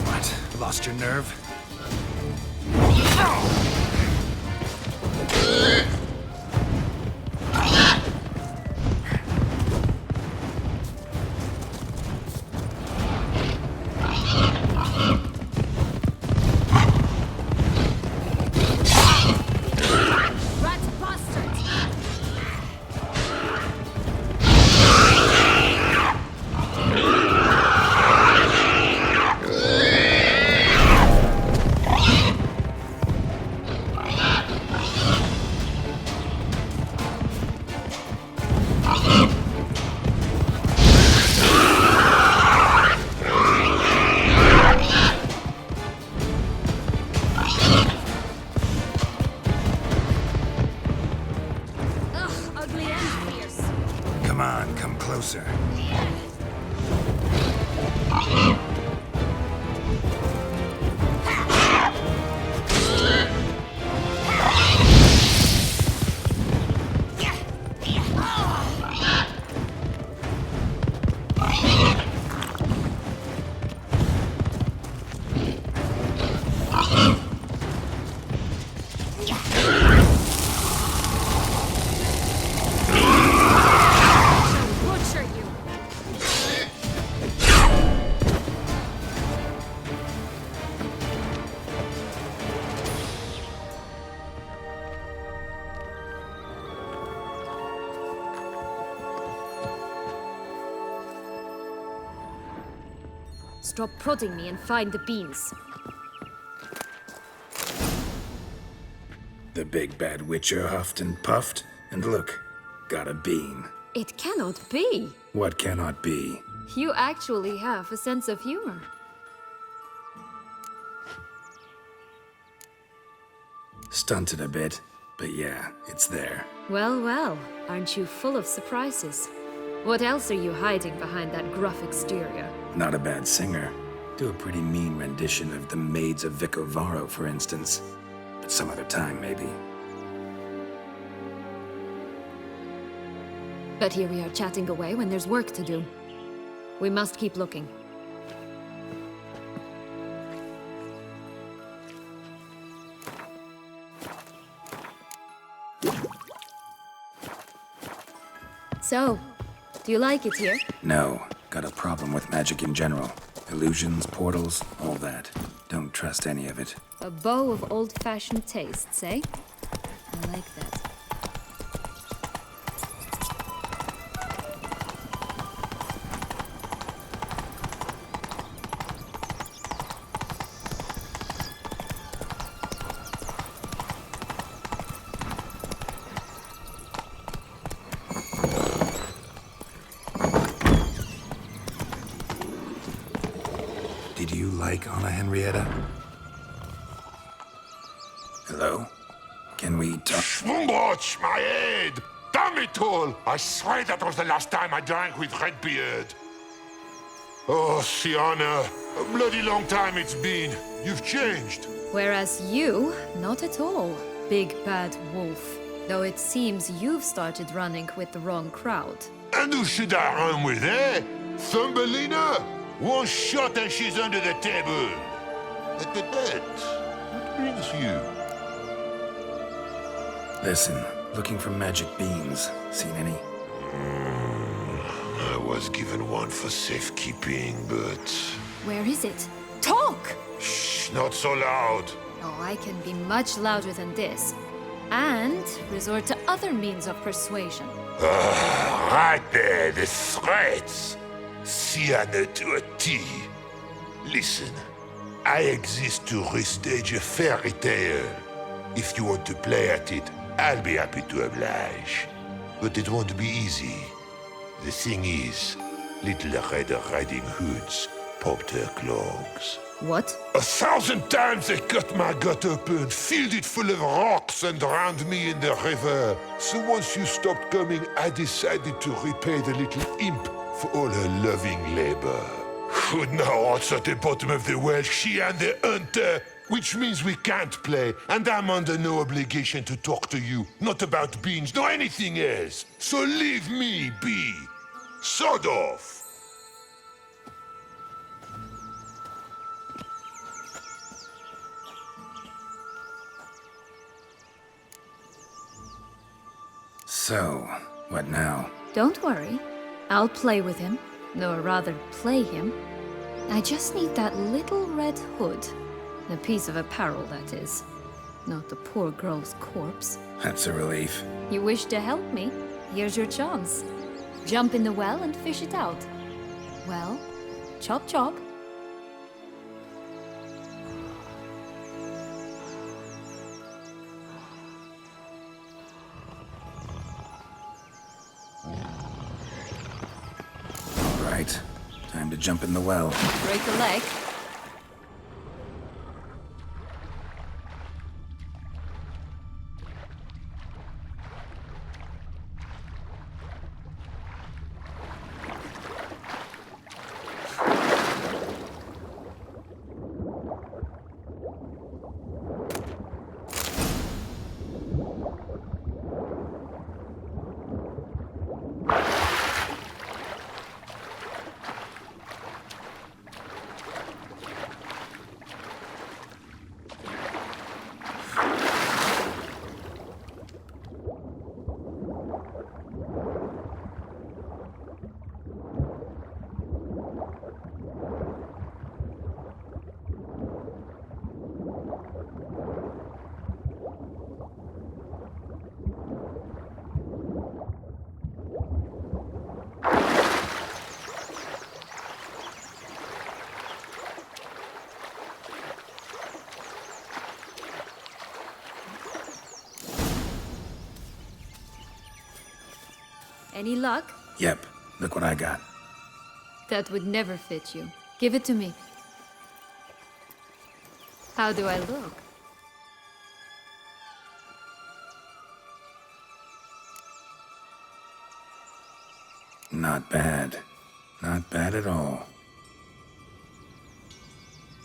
What? Lost your nerve? Rat bastards! Stop prodding me and find the beans. The big bad witcher huffed and puffed, and look, got a bean. It cannot be. What cannot be? You actually have a sense of humor. Stunted a bit, but yeah, it's there. Well, well, aren't you full of surprises? What else are you hiding behind that gruff exterior? Not a bad singer. Do a pretty mean rendition of The Maids of Vicovaro, for instance. But some other time, maybe. But here we are chatting away when there's work to do. We must keep looking. So, do you like it here? No, got a problem with magic in general. Illusions, portals, all that. Don't trust any of it. A bow of old-fashioned tastes, eh? I like that. Did you like Anna Henrietta? Hello? Can we talk? Schwumbroch, my head! Damn it all! I swear that was the last time I drank with Redbeard. Oh, Sienna, a bloody long time it's been. You've changed. Whereas you, not at all, big bad wolf. Though it seems you've started running with the wrong crowd. And who should I run with, eh? Thumbelina? One shot and she's under the table. What brings you? Listen, looking for magic beans. Seen any? I was given one for safekeeping, but... Where is it? Talk! Shh, not so loud. Oh, I can be much louder than this. And resort to other means of persuasion. Right there, the threats. Sienna to a T. Listen, I exist to restage a fairy tale. If you want to play at it, I'll be happy to oblige. But it won't be easy. The thing is, Little Red Riding Hoods popped her clogs. What? 1,000 times they cut my gut open, filled it full of rocks and drowned me in the river. So once you stopped coming, I decided to repay the little imp for all her loving labor. Now it's at the bottom of the well, she and the hunter, which means we can't play, and I'm under no obligation to talk to you, not about beans, nor anything else. So leave me be. Sod off. So, what now? Don't worry. I'll play with him. Or rather, play him. I just need that little red hood. A piece of apparel, that is. Not the poor girl's corpse. That's a relief. You wish to help me? Here's your chance. Jump in the well and fish it out. Well, chop chop. All right, time to jump in the well. Break a leg. Any luck? Yep, look what I got. That would never fit you. Give it to me. How do I look? Not bad. Not bad at all.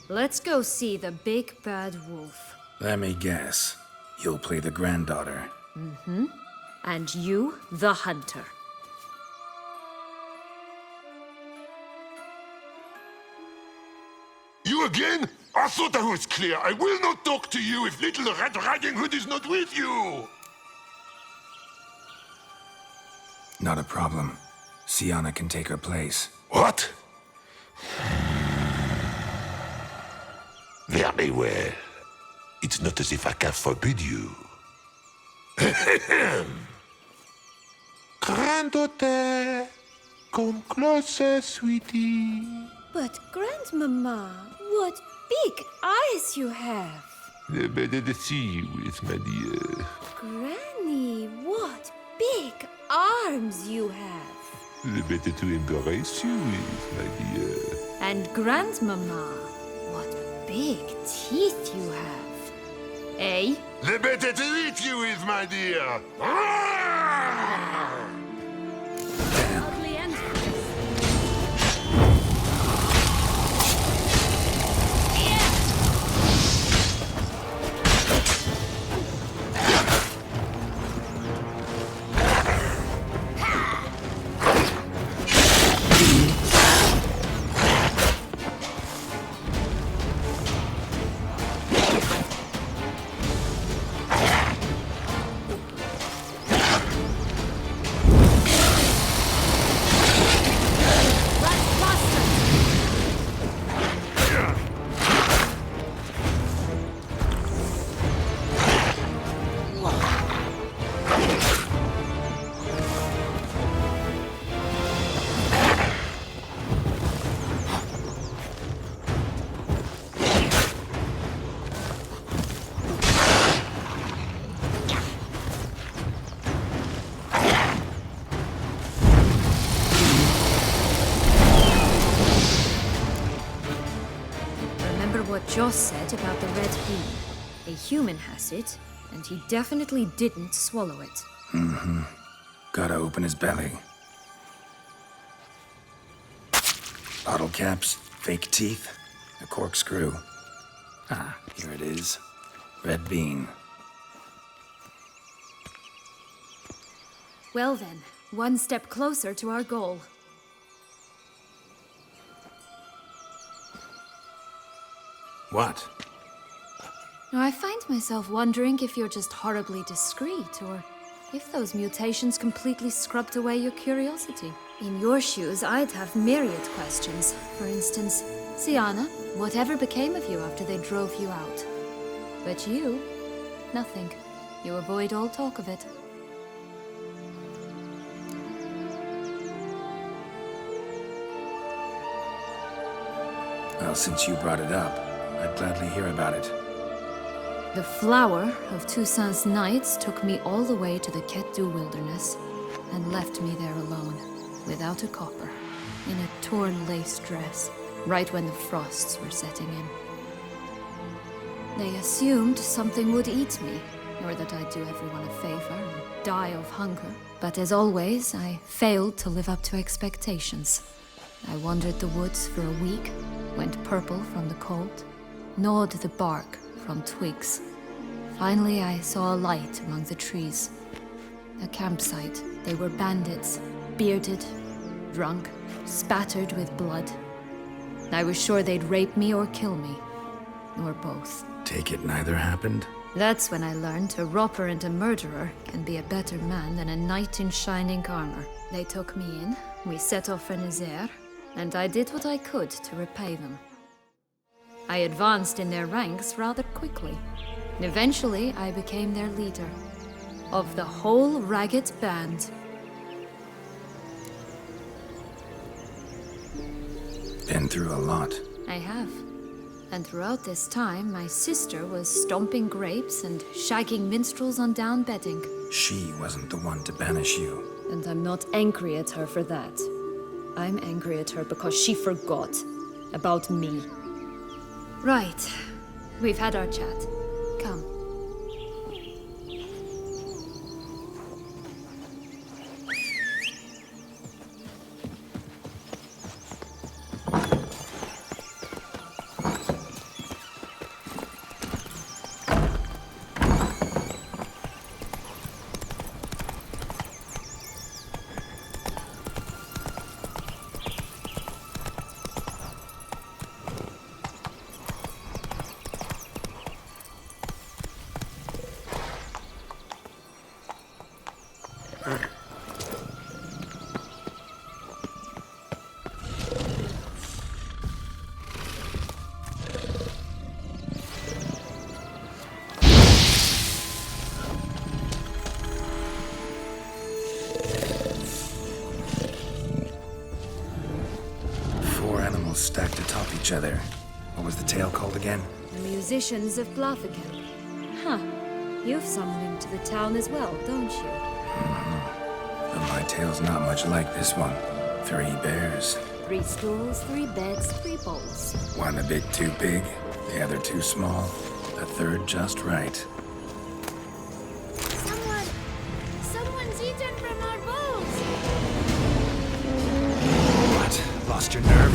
Let's go see the big bad wolf. Let me guess. You'll play the granddaughter. Mm-hmm. And you, the hunter. You again? I thought I was clear. I will not talk to you if little Red Riding Hood is not with you. Not a problem. Sienna can take her place. What? Very well. It's not as if I can forbid you. Granddaughter, come closer, sweetie. But, Grandmama, what big eyes you have! The better to see you with, my dear. Granny, what big arms you have! The better to embrace you with, my dear. And Grandmama, what big teeth you have. Eh? The better to eat you with, my dear. Ugly end. Joss said about the red bean. A human has it, and he definitely didn't swallow it. Mm-hmm. Gotta open his belly. Bottle caps, fake teeth, a corkscrew. Ah, here it is. Red bean. Well then, one step closer to our goal. What? Now, I find myself wondering if you're just horribly discreet, or if those mutations completely scrubbed away your curiosity. In your shoes, I'd have myriad questions. For instance, Sienna, whatever became of you after they drove you out? But you, nothing. You avoid all talk of it. Well, since you brought it up, I'd gladly hear about it. The flower of Toussaint's Knights took me all the way to the Ketdu wilderness and left me there alone, without a copper, in a torn lace dress, right when the frosts were setting in. They assumed something would eat me, or that I'd do everyone a favor and die of hunger. But as always, I failed to live up to expectations. I wandered the woods for a week, went purple from the cold, gnawed the bark from twigs. Finally, I saw a light among the trees. A campsite. They were bandits, bearded, drunk, spattered with blood. I was sure they'd rape me or kill me, or both. Take it neither happened? That's when I learned a robber and a murderer can be a better man than a knight in shining armor. They took me in, we set off for Nazaire, and I did what I could to repay them. I advanced in their ranks rather quickly. And eventually, I became their leader. Of the whole ragged band. Been through a lot. I have. And throughout this time, my sister was stomping grapes and shagging minstrels on down bedding. She wasn't the one to banish you. And I'm not angry at her for that. I'm angry at her because she forgot about me. Right. We've had our chat. Come. Stacked atop each other. What was the tale called again? The Musicians of Blaviken. Huh. You've some link to the town as well, don't you? But my tale's not much like this one. 3 bears. 3 stools, 3 beds, 3 bowls. One a bit too big, the other too small, the third just right. Someone's eaten from our bowls! What? Lost your nerve?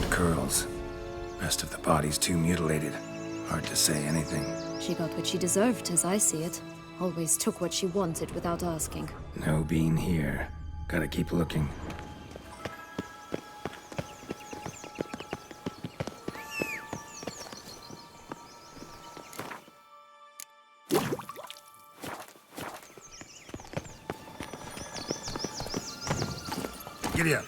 Curls. Rest of the body's too mutilated. Hard to say anything. She got what she deserved, as I see it. Always took what she wanted without asking. No bean here. Gotta keep looking. Giddy up.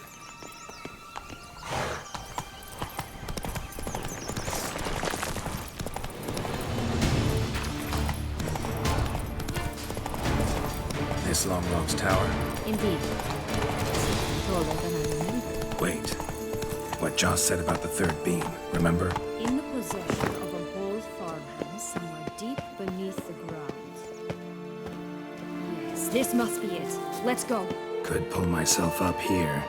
This Longlog's tower? Indeed. Taller than I remember. Wait. What Joss said about the 3rd beam, remember? In the possession of a bold farmhand somewhere deep beneath the ground. Yes, this must be it. Let's go. Could pull myself up here,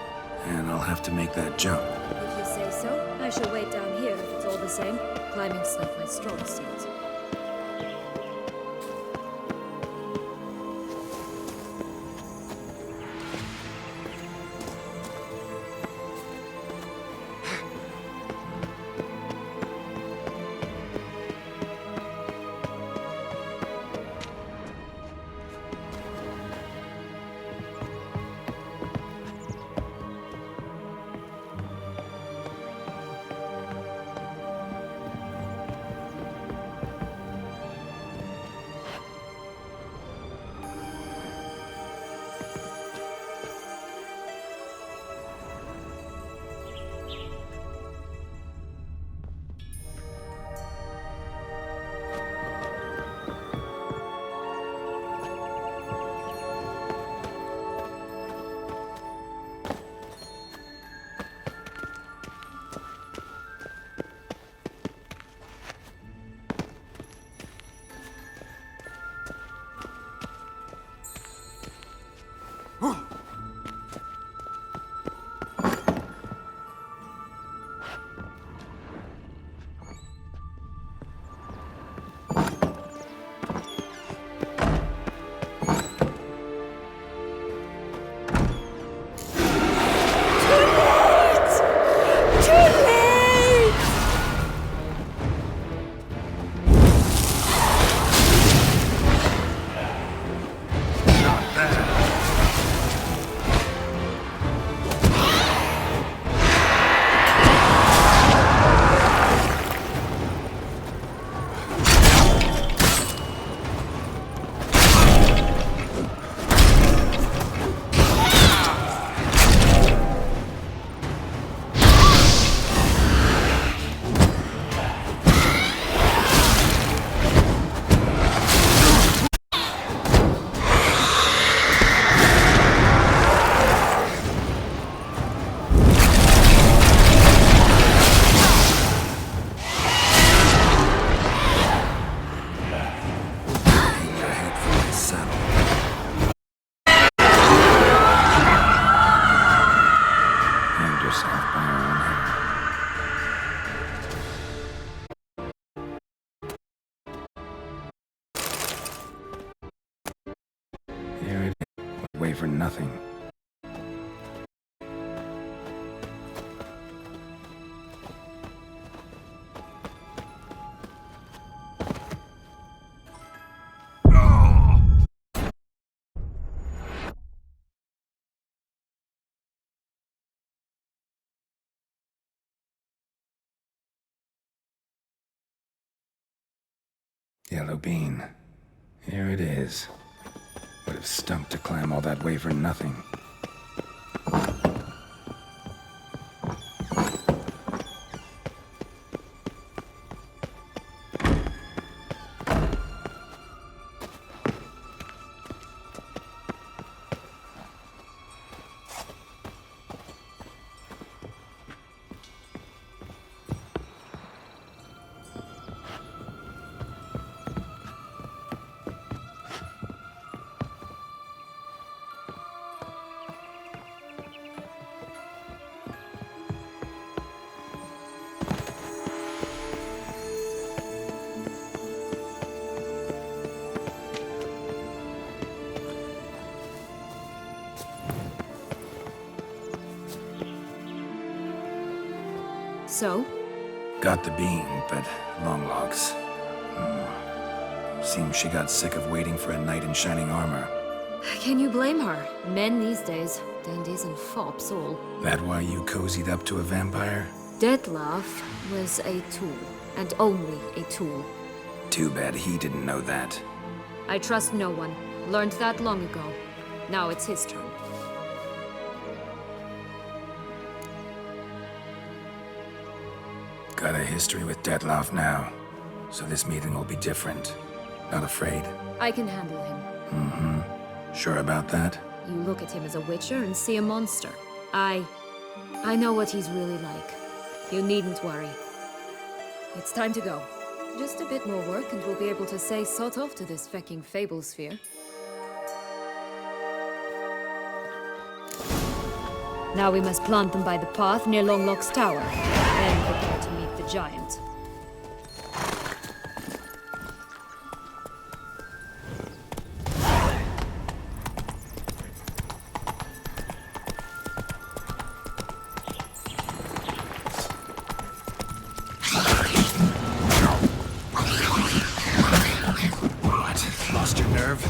and I'll have to make that jump. If you say so, I shall wait down here if it's all the same. Climbing's not my strong suit. for nothing. Yellow bean. Here it is. Would have stunk to climb all that way for nothing. So? Got the bean, but long logs. Seems she got sick of waiting for a knight in shining armor. Can you blame her? Men these days, dandies and fops all. That why you cozied up to a vampire? Detlef was a tool, and only a tool. Too bad he didn't know that. I trust no one. Learned that long ago. Now it's his turn. Got a history with Detlef now, so this meeting will be different. Not afraid? I can handle him. Mm-hmm. Sure about that? You look at him as a witcher and see a monster. I know what he's really like. You needn't worry. It's time to go. Just a bit more work and we'll be able to say sod off to this fecking fable sphere. Now we must plant them by the path near Longlock's tower. Then prepare to meet the giant. What? Lost your nerve?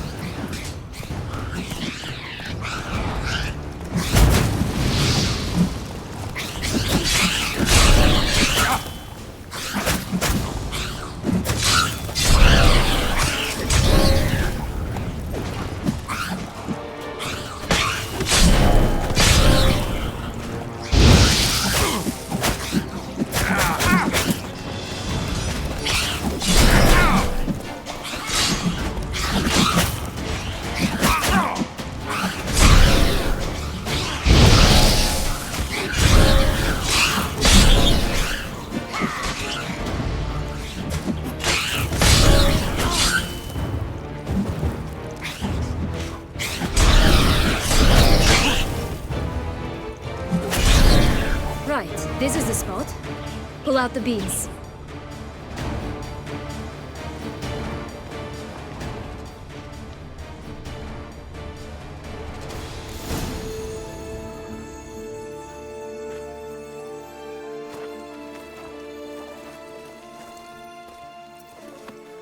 Right, this is the spot. Pull out the beans.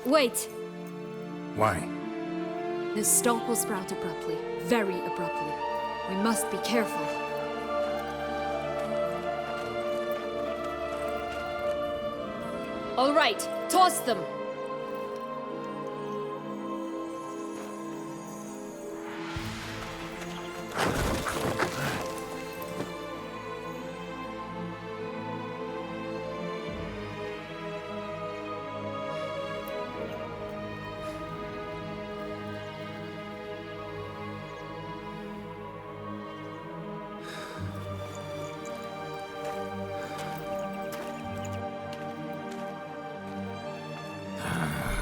Wait! Why? The stalk will sprout abruptly. Very abruptly. We must be careful. All right, toss them!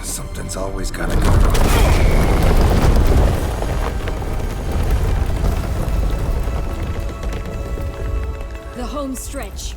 Something's always gotta go wrong. The home stretch.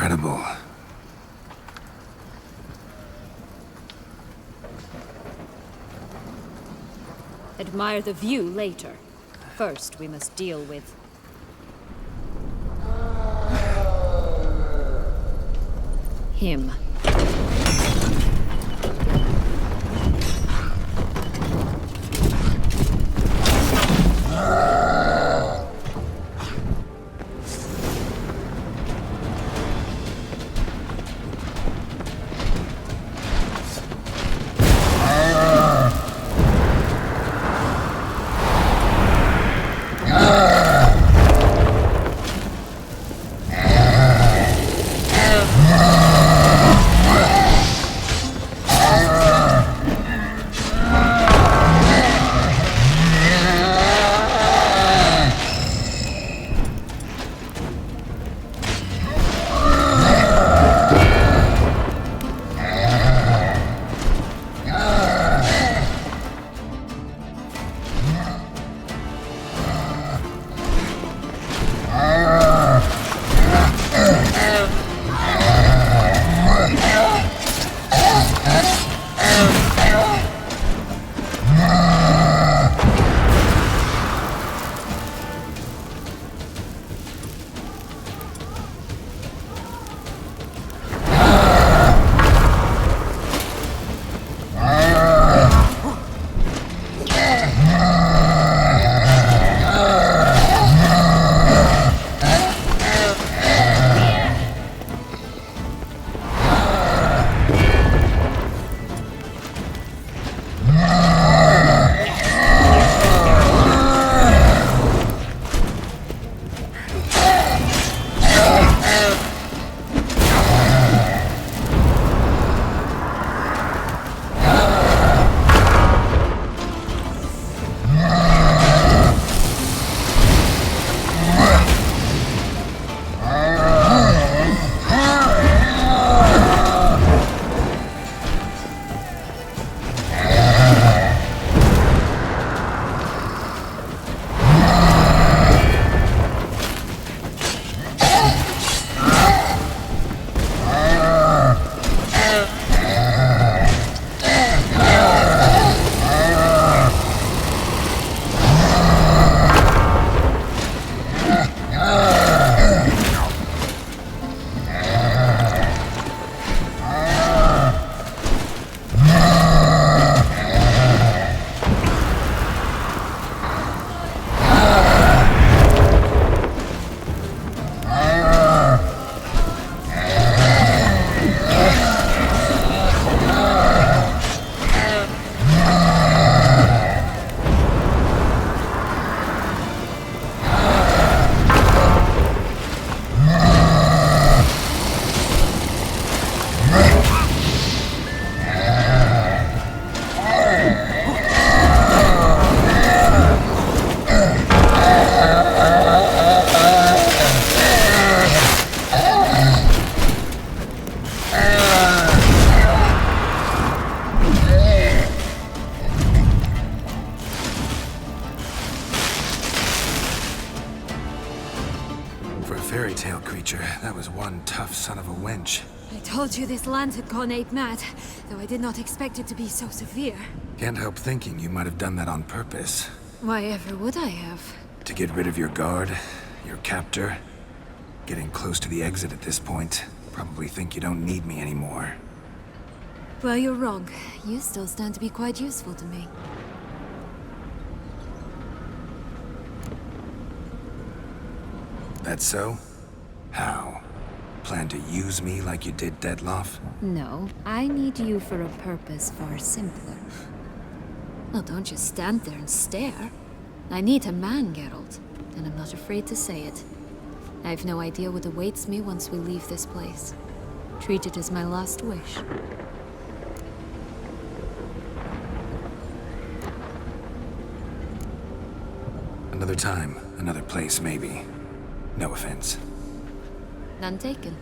Incredible. Admire the view later. First, we must deal with... him. Fairy tale creature. That was one tough son of a wench. I told you this land had gone ape mad, though I did not expect it to be so severe. Can't help thinking you might have done that on purpose. Why ever would I have? To get rid of your guard, your captor. Getting close to the exit at this point. Probably think you don't need me anymore. Well, you're wrong. You still stand to be quite useful to me. That so? How? Plan to use me like you did Detloff? No, I need you for a purpose far simpler. Well, don't just stand there and stare. I need a man, Geralt, and I'm not afraid to say it. I have no idea what awaits me once we leave this place. Treat it as my last wish. Another time, another place, maybe. No offense. None taken.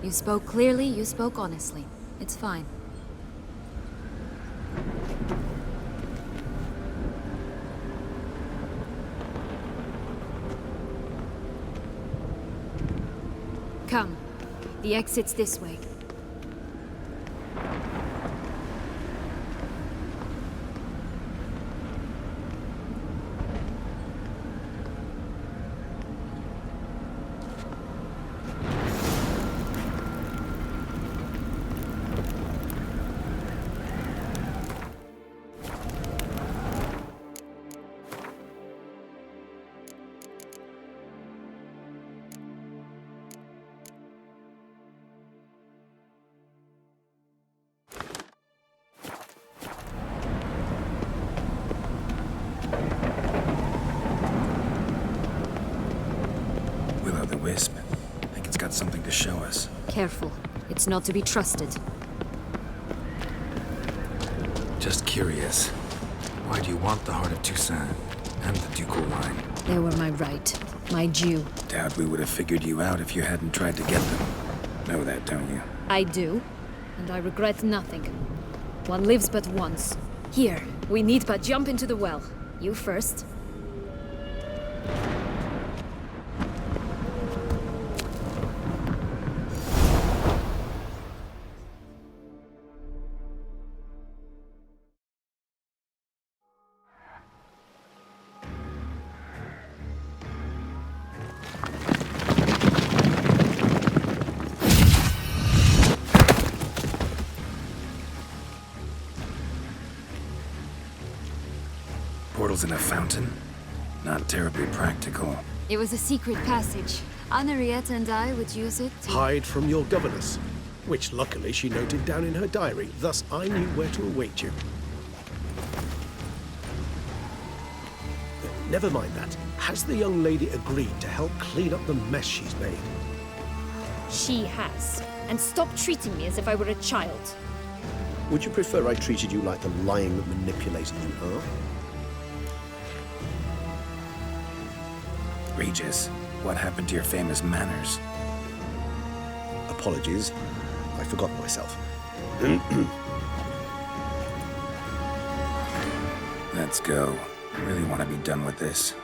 You spoke clearly, you spoke honestly. It's fine. Come. The exit's this way. Will-o'-the-wisp. I think it's got something to show us. Careful. It's not to be trusted. Just curious. Why do you want the Heart of Toussaint and the ducal wine? They were my right. My due. Doubt we would have figured you out if you hadn't tried to get them. Know that, don't you? I do. And I regret nothing. One lives but once. Here, we need but jump into the well. You first. Portals in a fountain? Not terribly practical. It was a secret passage. Henriette and I would use it to... Hide from your governess, which luckily she noted down in her diary, thus I knew where to await you. Never mind that. Has the young lady agreed to help clean up the mess she's made? She has. And stop treating me as if I were a child. Would you prefer I treated you like the lying manipulator you are? Regis, what happened to your famous manners? Apologies. I forgot myself. Let's go. Really want to be done with this.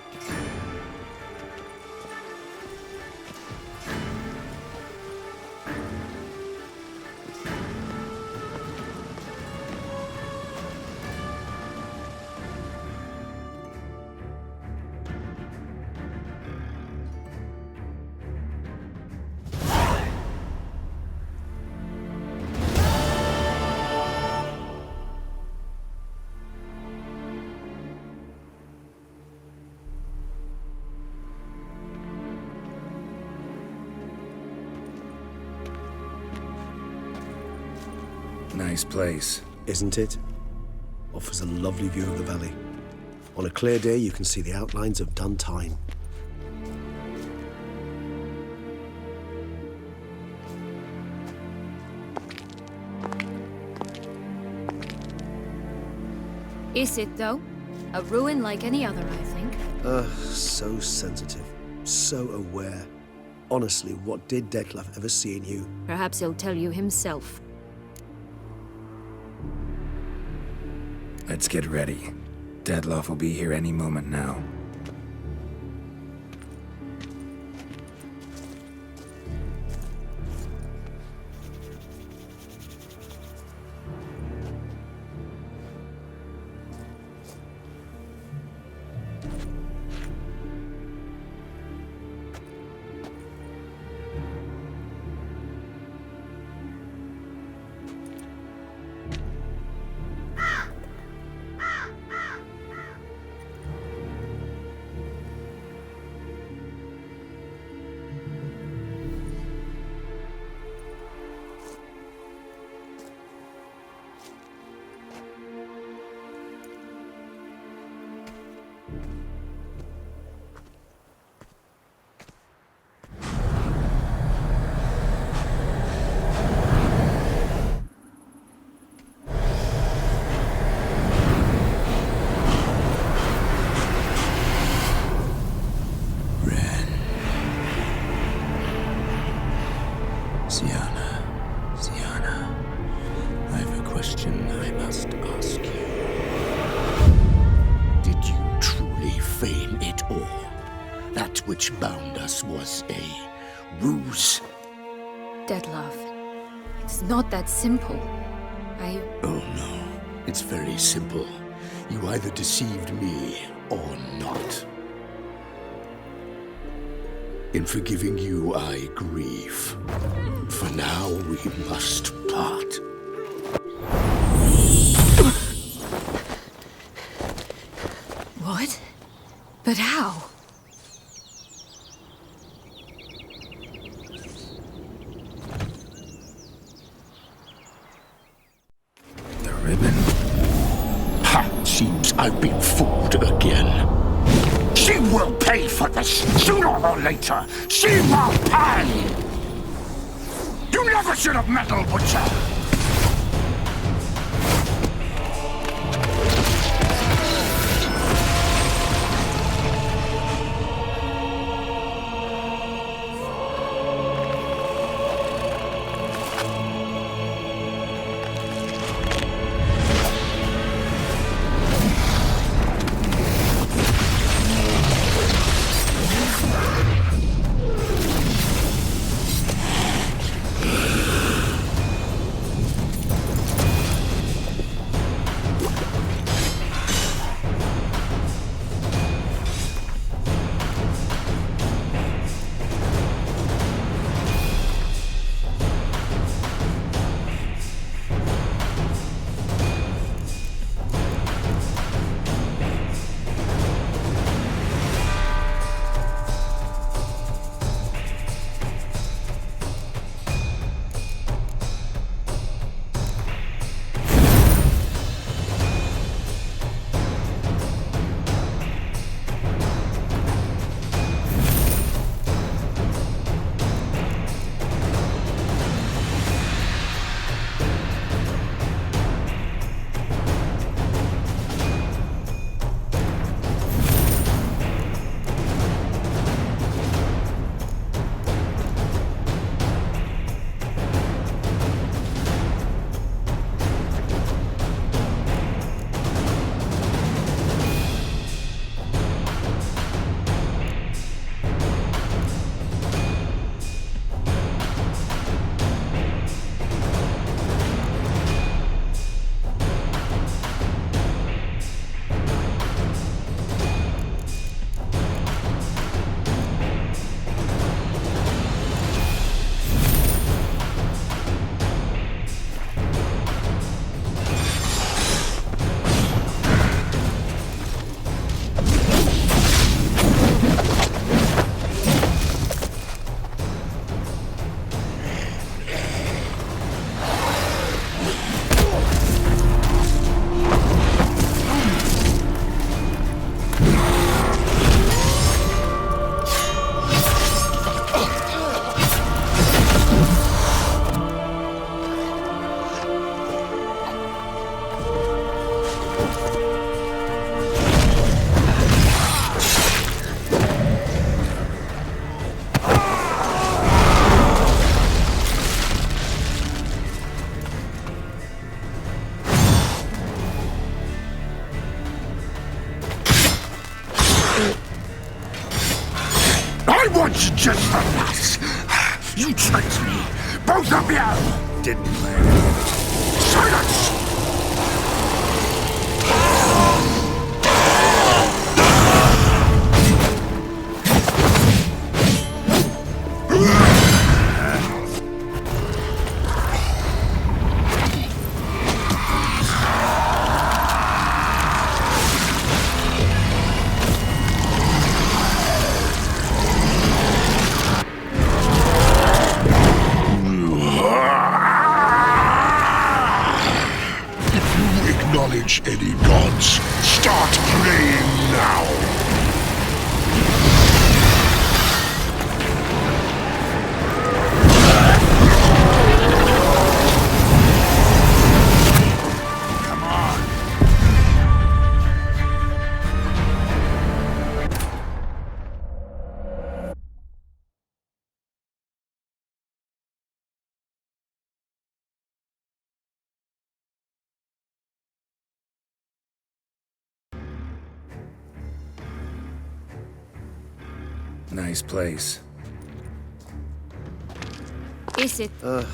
Nice place. Isn't it? Offers a lovely view of the valley. On a clear day, you can see the outlines of Duntine. Is it, though? A ruin like any other, I think. So sensitive. So aware. Honestly, what did Detlef ever see in you? Perhaps he'll tell you himself. Let's get ready. Detlef will be here any moment now. Sienna, I've a question I must ask you. Did you truly feign it all? That which bound us was a ruse? Detlef, it's not that simple. Oh no, it's very simple. You either deceived me or not. In forgiving you, I grieve. For now, we must part. What? But how? The ribbon? Ha! Seems I've been fooled again. She will pay for this, sooner or later. She will pay! You never should have meddled with her! I want you just for this. You tricked me. Both of you. Didn't plan. Silence! Acknowledge any gods. Start praying now. Nice place. Is it?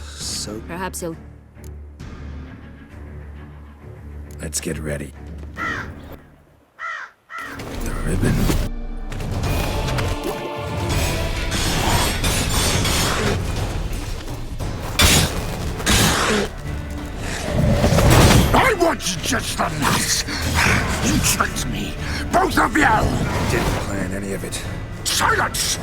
So... Perhaps he'll... Let's get ready. The ribbon. I want just the lass. You tricked me, both of you. Didn't plan any of it. Silence!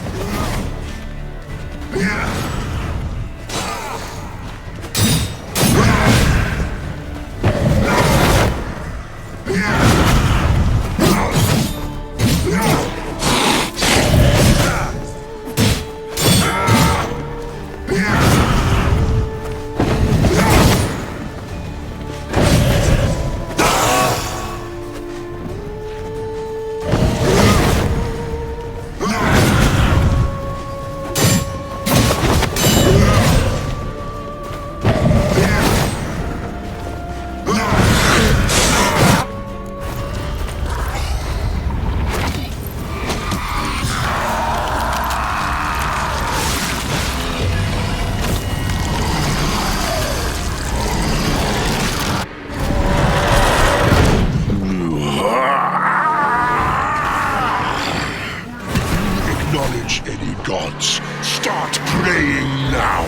Acknowledge any gods. Start praying now.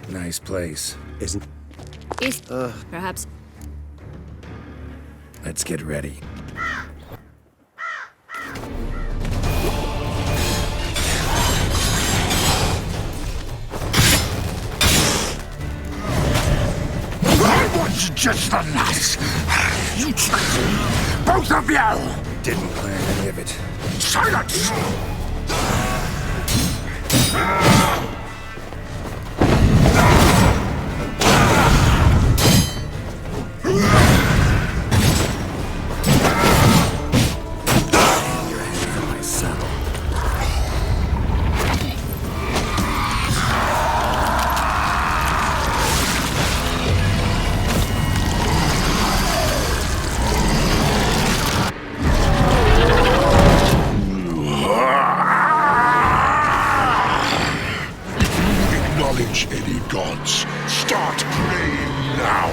Nice place. Isn't... Is... Perhaps... Let's get ready. I want just the lass. You tricked me, both of you. Didn't plan any of it. Silence! Acknowledge any gods. Start praying now.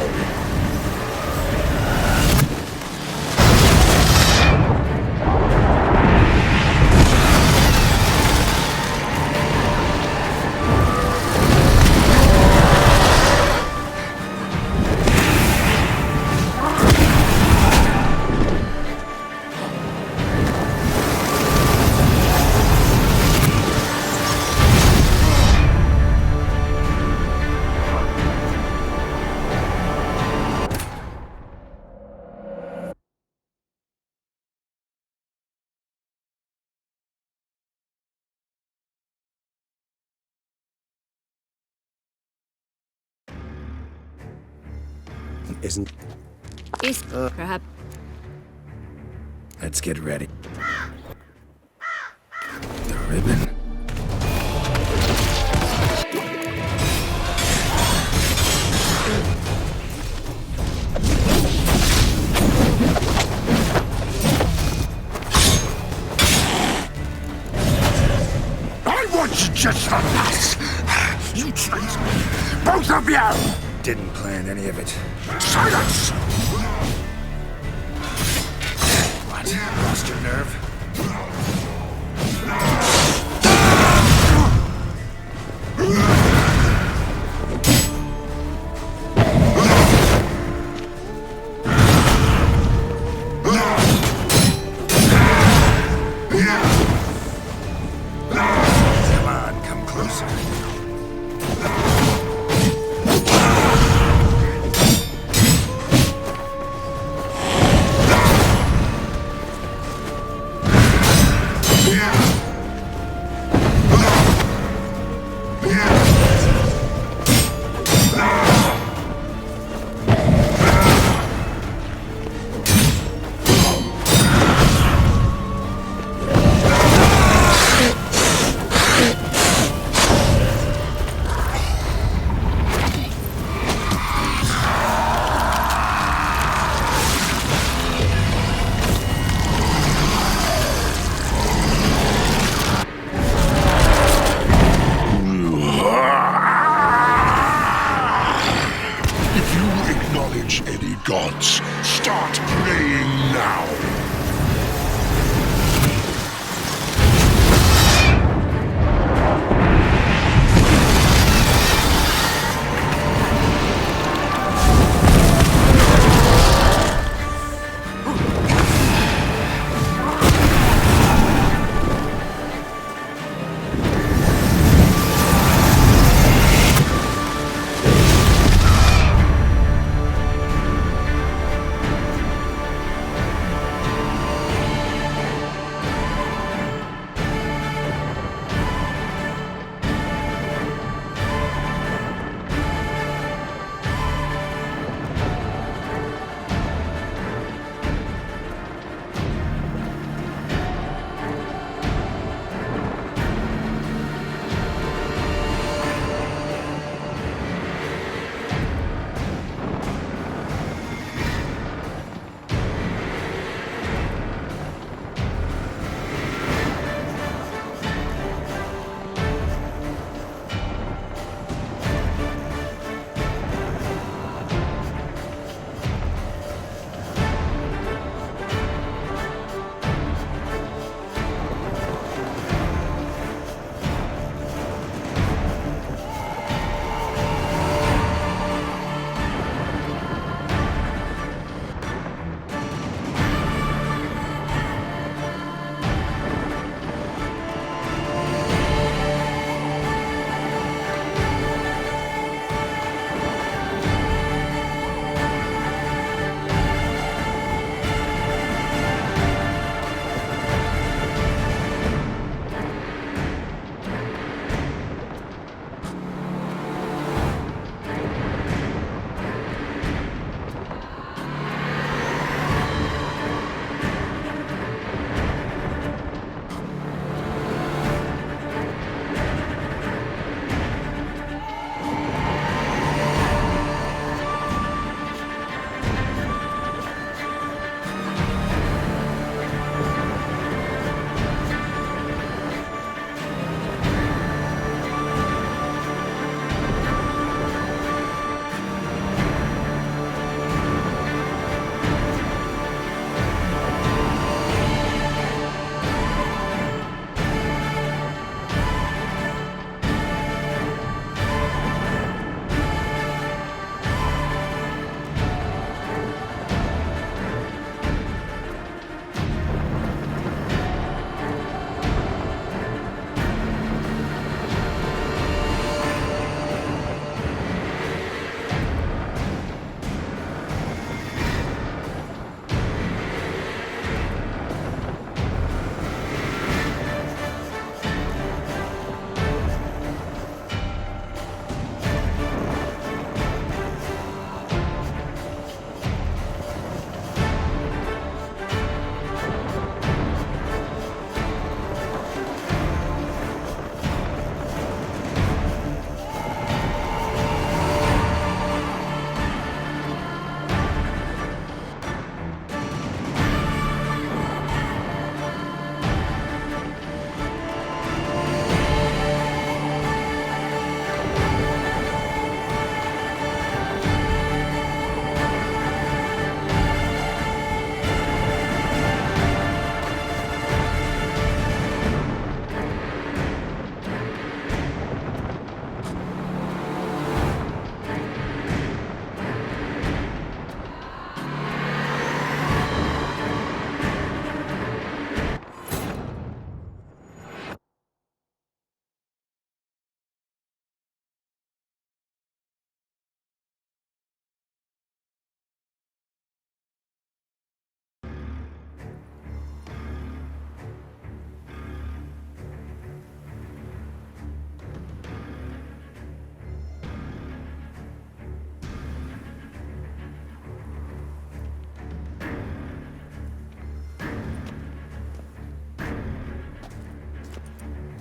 Isn't... Is... Perhaps... Let's get ready. The ribbon. I want just the lass. You tricked me, both of you. Didn't plan any of it. Silence! What? Lost your nerve? Come on, come closer. acknowledge any gods. Start praying now!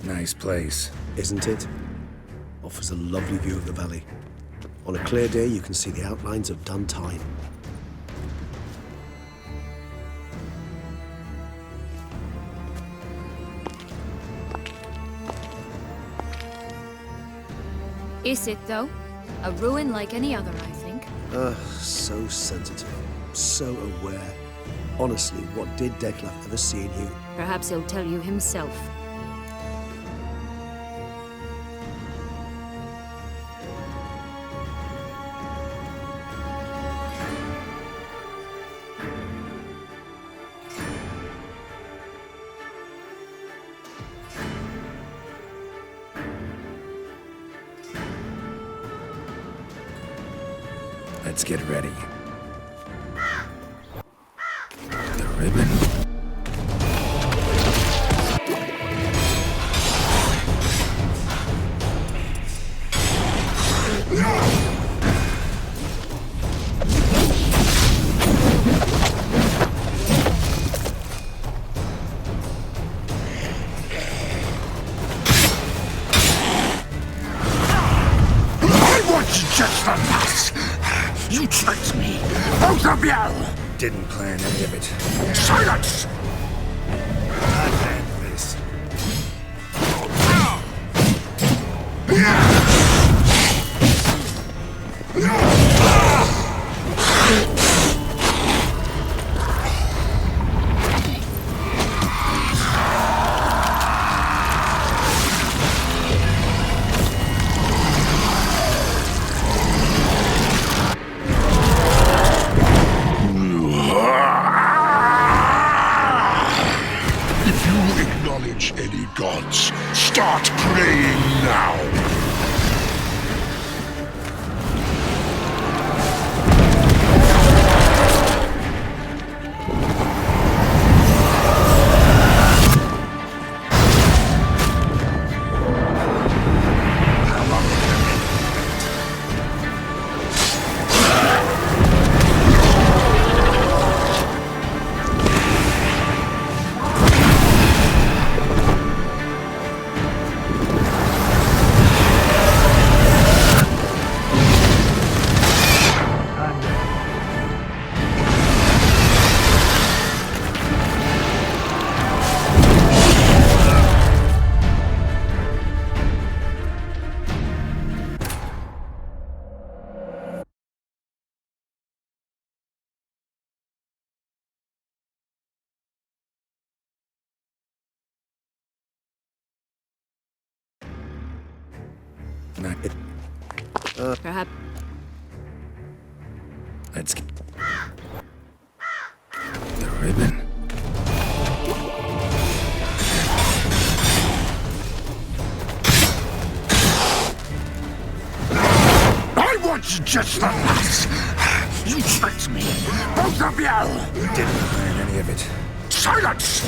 Nice place. Isn't it? Offers a lovely view of the valley. On a clear day, you can see the outlines of Dun Time. Is it, though? A ruin like any other, I think. So sensitive, so aware. Honestly, what did Detlef ever see in you? Perhaps he'll tell you himself. Let's get ready. The ribbon. I want just the last. You tricked me, both of you! Didn't plan any of it. Silence! I'll end this. Any gods, start praying now! Perhaps. Let's get the ribbon. I want you just the last. You tricked me, both of you! Didn't plan any of it. Silence!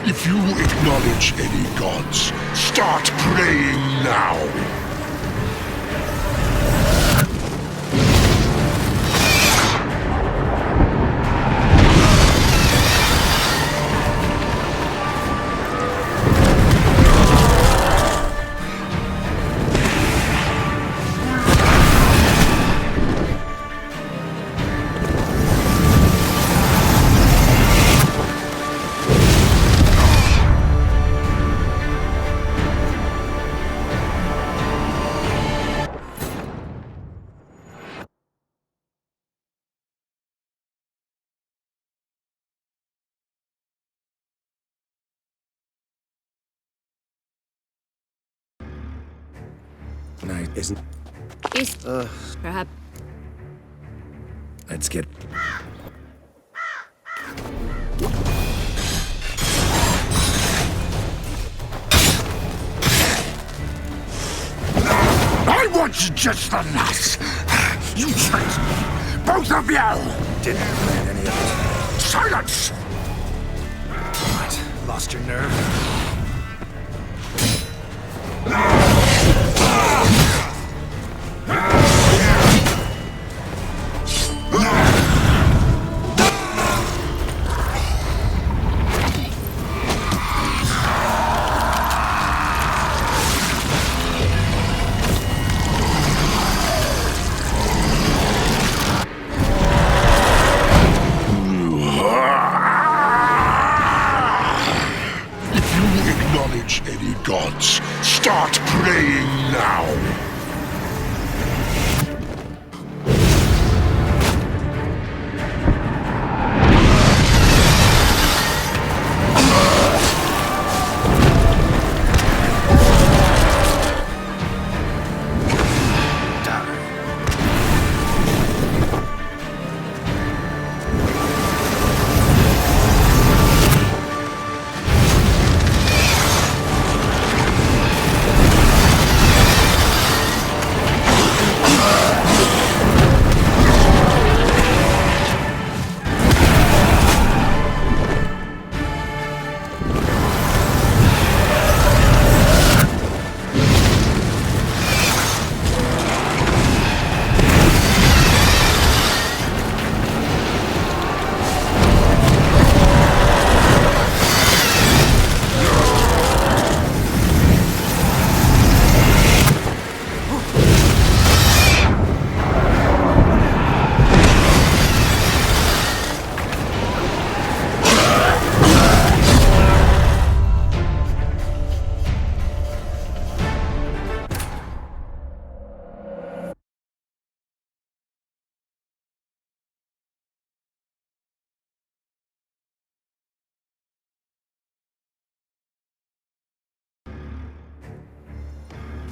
If you acknowledge any gods, start praying now! Night isn't. Perhaps. Let's get. I want you just the nuts. You tricked me, both of you. Didn't plan any of it. Silence! What? Lost your nerve? If you acknowledge any gods, start praying now.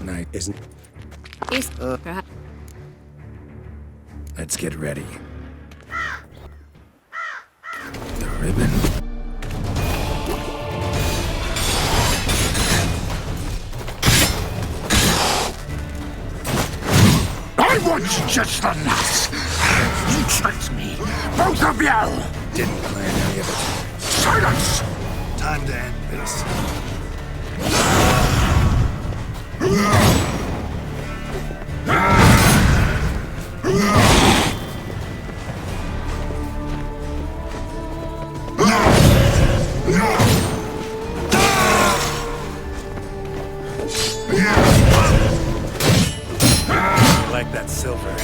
Night isn't. Perhaps. Let's get ready. The ribbon. I want you just the nuts. You tricked me, both of you. Didn't plan any of it. Silence! Time to end this. I like that silver.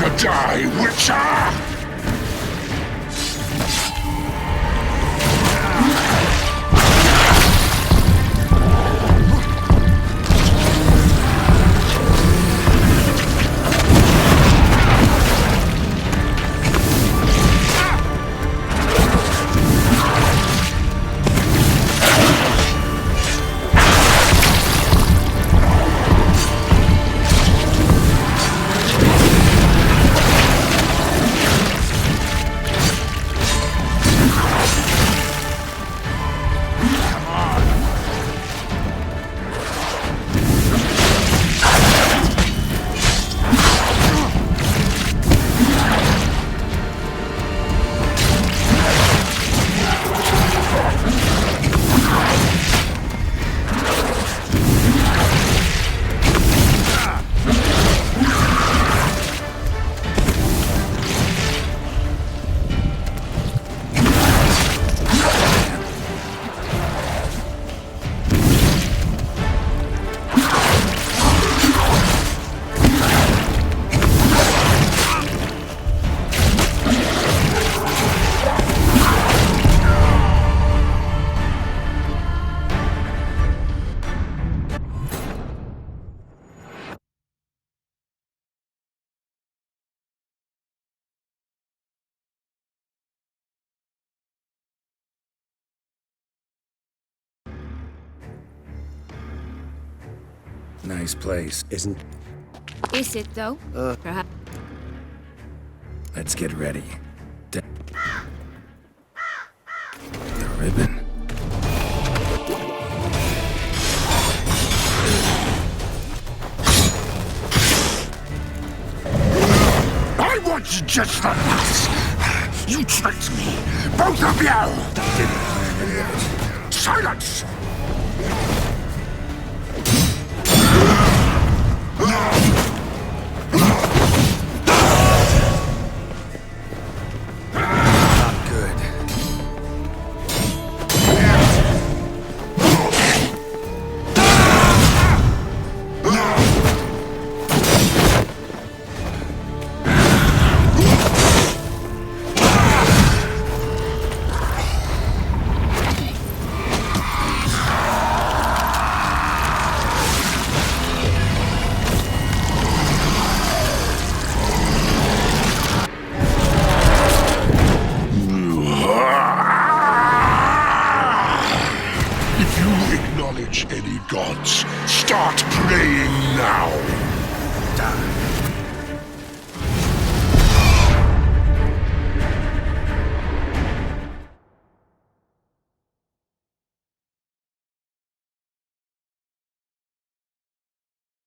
to die, Witcher! Nice place. Isn't? Is it, though? Perhaps. Let's get ready. The ribbon. I want you just for that! You tricked me! Both of you! Didn't plan any of it. Silence! Not good. If you acknowledge any gods, start praying now.